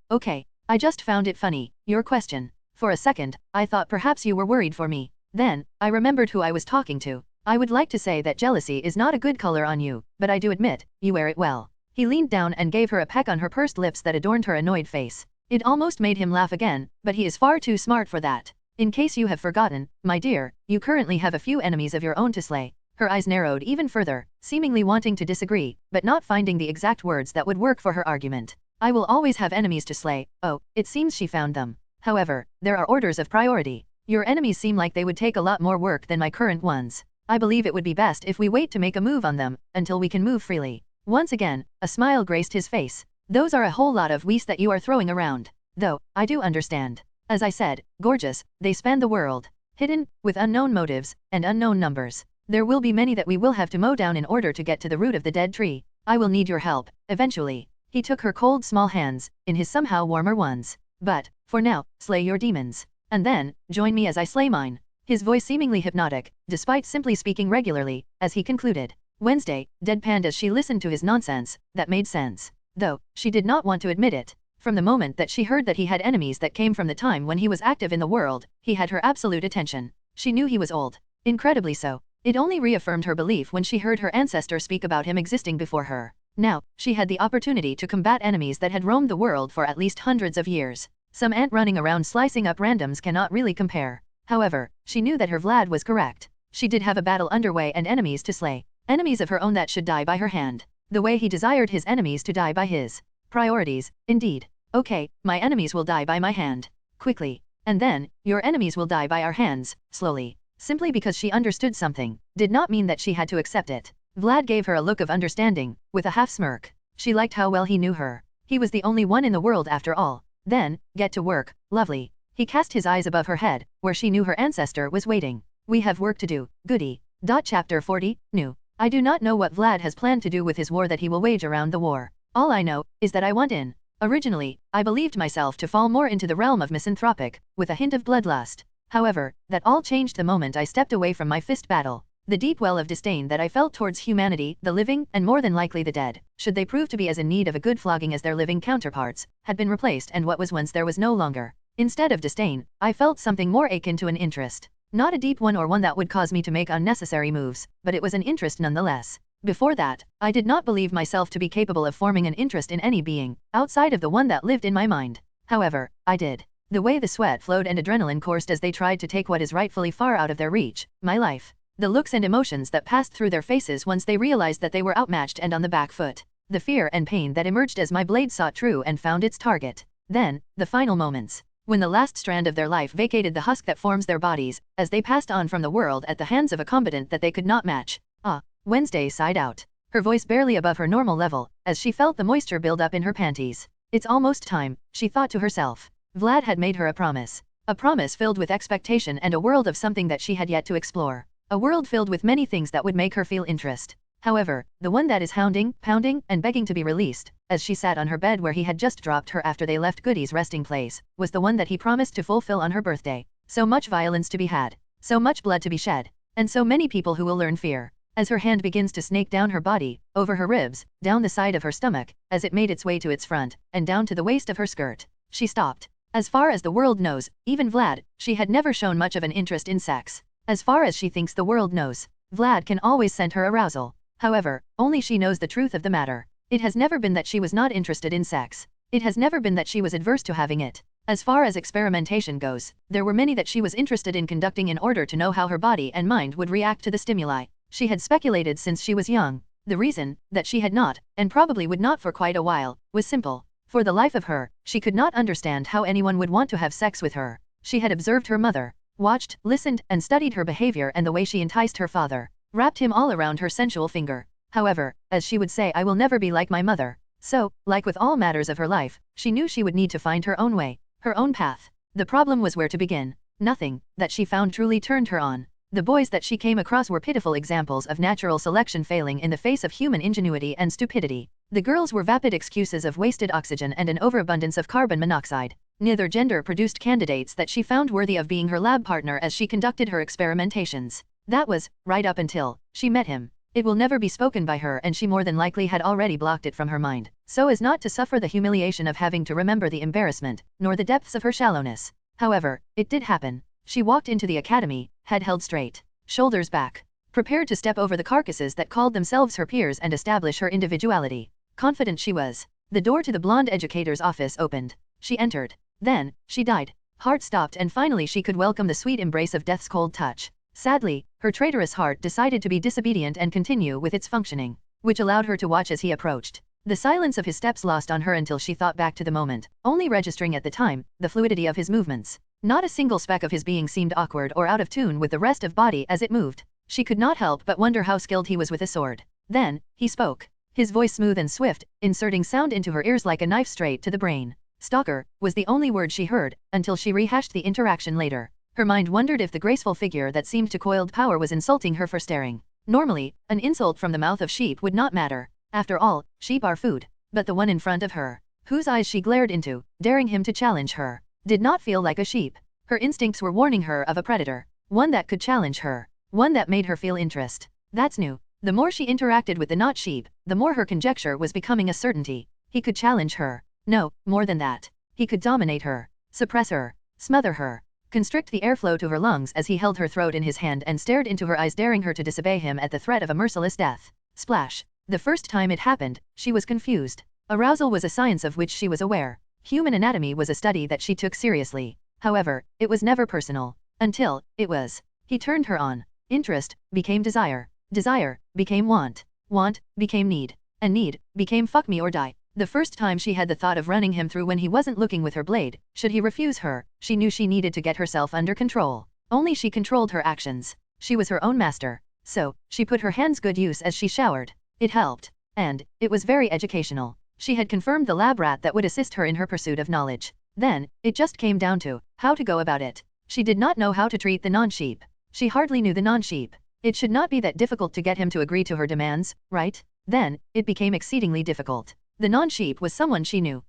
I just found it funny, your question. For a second, I thought perhaps you were worried for me. Then, I remembered who I was talking to. I would like to say that jealousy is not a good color on you, but I do admit, you wear it well. He leaned down and gave her a peck on her pursed lips that adorned her annoyed face. It almost made him laugh again, but he is far too smart for that. In case you have forgotten, my dear, you currently have a few enemies of your own to slay. Her eyes narrowed even further, seemingly wanting to disagree, but not finding the exact words that would work for her argument. I will always have enemies to slay. Oh, it seems she found them. However, there are orders of priority. Your enemies seem like they would take a lot more work than my current ones. I believe it would be best if we wait to make a move on them, until we can move freely. Once again, a smile graced his face. Those are a whole lot of wees that you are throwing around. Though, I do understand. As I said, gorgeous, they span the world. Hidden, with unknown motives, and unknown numbers. There will be many that we will have to mow down in order to get to the root of the dead tree. I will need your help, eventually. He took her cold small hands, in his somehow warmer ones. But, for now, slay your demons. And then, join me as I slay mine. His voice seemingly hypnotic, despite simply speaking regularly, as he concluded. Wednesday, deadpanned as she listened to his nonsense, that made sense. Though, she did not want to admit it. From the moment that she heard that he had enemies that came from the time when he was active in the world, he had her absolute attention. She knew he was old. Incredibly so. It only reaffirmed her belief when she heard her ancestor speak about him existing before her. Now, she had the opportunity to combat enemies that had roamed the world for at least hundreds of years. Some ant running around slicing up randoms cannot really compare. However, she knew that her Vlad was correct. She did have a battle underway and enemies to slay. Enemies of her own that should die by her hand. The way he desired his enemies to die by his. Priorities, indeed. Okay, my enemies will die by my hand. Quickly. And then, your enemies will die by our hands, slowly. Simply because she understood something, did not mean that she had to accept it. Vlad gave her a look of understanding, with a half smirk. She liked how well he knew her. He was the only one in the world after all. Then, get to work, lovely. He cast his eyes above her head, where she knew her ancestor was waiting. We have work to do, goody. Chapter 40, New. I do not know what Vlad has planned to do with his war that he will wage around the war. All I know, is that I want in. Originally, I believed myself to fall more into the realm of misanthropic, with a hint of bloodlust. However, that all changed the moment I stepped away from my fist battle. The deep well of disdain that I felt towards humanity, the living, and more than likely the dead, should they prove to be as in need of a good flogging as their living counterparts, had been replaced, and what was once there was no longer. Instead of disdain, I felt something more akin to an interest. Not a deep one or one that would cause me to make unnecessary moves, but it was an interest nonetheless. Before that, I did not believe myself to be capable of forming an interest in any being, outside of the one that lived in my mind. However, I did. The way the sweat flowed and adrenaline coursed as they tried to take what is rightfully far out of their reach, my life. The looks and emotions that passed through their faces once they realized that they were outmatched and on the back foot. The fear and pain that emerged as my blade sought true and found its target. Then, the final moments. When the last strand of their life vacated the husk that forms their bodies, as they passed on from the world at the hands of a combatant that they could not match. Ah, Wednesday sighed out. Her voice barely above her normal level, as she felt the moisture build up in her panties. It's almost time, she thought to herself. Vlad had made her a promise. A promise filled with expectation and a world of something that she had yet to explore. A world filled with many things that would make her feel interest. However, the one that is hounding, pounding, and begging to be released, as she sat on her bed where he had just dropped her after they left Goody's resting place, was the one that he promised to fulfill on her birthday. So much violence to be had. So much blood to be shed. And so many people who will learn fear. As her hand begins to snake down her body, over her ribs, down the side of her stomach, as it made its way to its front, and down to the waist of her skirt. She stopped. As far as the world knows, even Vlad, she had never shown much of an interest in sex. As far as she thinks the world knows, Vlad can always send her arousal. However, only she knows the truth of the matter. It has never been that she was not interested in sex. It has never been that she was adverse to having it. As far as experimentation goes, there were many that she was interested in conducting in order to know how her body and mind would react to the stimuli. She had speculated since she was young. The reason that she had not, and probably would not for quite a while, was simple. For the life of her, she could not understand how anyone would want to have sex with her. She had observed her mother, watched, listened, and studied her behavior and the way she enticed her father, wrapped him all around her sensual finger. However, as she would say, I will never be like my mother. So, like with all matters of her life, she knew she would need to find her own way, her own path. The problem was where to begin. Nothing that she found truly turned her on. The boys that she came across were pitiful examples of natural selection failing in the face of human ingenuity and stupidity. The girls were vapid excuses of wasted oxygen and an overabundance of carbon monoxide. Neither gender produced candidates that she found worthy of being her lab partner as she conducted her experimentations. That was, right up until she met him. It will never be spoken by her, and she more than likely had already blocked it from her mind, so as not to suffer the humiliation of having to remember the embarrassment, nor the depths of her shallowness. However, it did happen. She walked into the academy, head held straight, shoulders back, prepared to step over the carcasses that called themselves her peers and establish her individuality. Confident she was. The door to the blonde educator's office opened. She entered. Then, she died. Heart stopped, and finally she could welcome the sweet embrace of death's cold touch. Sadly, her traitorous heart decided to be disobedient and continue with its functioning, which allowed her to watch as he approached. The silence of his steps lost on her until she thought back to the moment, only registering at the time the fluidity of his movements. Not a single speck of his being seemed awkward or out of tune with the rest of body as it moved. She could not help but wonder how skilled he was with a sword. Then, he spoke. His voice smooth and swift, inserting sound into her ears like a knife straight to the brain. Stalker was the only word she heard, until she rehashed the interaction later. Her mind wondered if the graceful figure that seemed to coiled power was insulting her for staring. Normally, an insult from the mouth of sheep would not matter. After all, sheep are food. But the one in front of her, whose eyes she glared into, daring him to challenge her, did not feel like a sheep. Her instincts were warning her of a predator. One that could challenge her. One that made her feel interest. That's new. The more she interacted with the not sheep, the more her conjecture was becoming a certainty. He could challenge her. No, more than that. He could dominate her. Suppress her. Smother her. Constrict the airflow to her lungs as he held her throat in his hand and stared into her eyes, daring her to disobey him at the threat of a merciless death. Splash. The first time it happened, she was confused. Arousal was a science of which she was aware. Human anatomy was a study that she took seriously. However, it was never personal. Until, it was. He turned her on. Interest became desire. Desire became want. Want became need. And need became fuck me or die. The first time she had the thought of running him through when he wasn't looking with her blade, should he refuse her, she knew she needed to get herself under control. Only she controlled her actions. She was her own master. So, she put her hands good use as she showered. It helped. And, it was very educational. She had confirmed the lab rat that would assist her in her pursuit of knowledge. Then, it just came down to how to go about it. She did not know how to treat the non-sheep. She hardly knew the non-sheep. It should not be that difficult to get him to agree to her demands, right? Then, it became exceedingly difficult. The non-sheep was someone she knew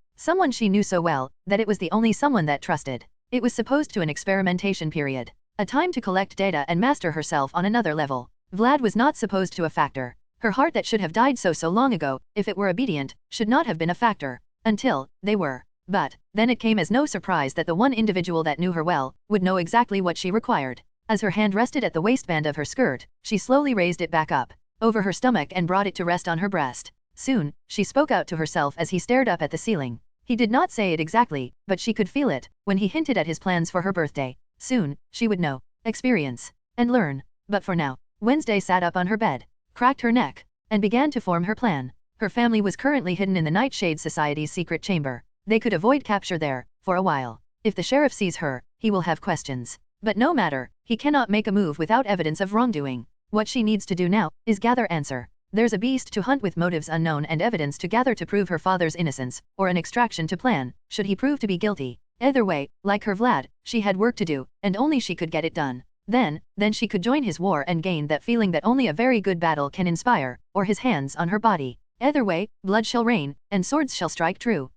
so well, that it was the only someone that trusted. It was supposed to an experimentation period. A time to collect data and master herself on another level. Vlad was not supposed to a factor. Her heart that should have died so long ago, if it were obedient, should not have been a factor. Until, they were. But, then it came as no surprise that the one individual that knew her well, would know exactly what she required. As her hand rested at the waistband of her skirt, she slowly raised it back up, over her stomach and brought it to rest on her breast. Soon, she spoke out to herself as he stared up at the ceiling. He did not say it exactly, but she could feel it, when he hinted at his plans for her birthday. Soon, she would know, experience, and learn. But for now, Wednesday sat up on her bed, cracked her neck, and began to form her plan. Her family was currently hidden in the Nightshade Society's secret chamber. They could avoid capture there, for a while. If the sheriff sees her, he will have questions. But no matter, he cannot make a move without evidence of wrongdoing. What she needs to do now, is gather answer. There's a beast to hunt with motives unknown and evidence to gather to prove her father's innocence, or an extraction to plan, should he prove to be guilty. Either way, like her Vlad, she had work to do, and only she could get it done. Then she could join his war and gain that feeling that only a very good battle can inspire, or his hands on her body. Either way, blood shall rain, and swords shall strike true.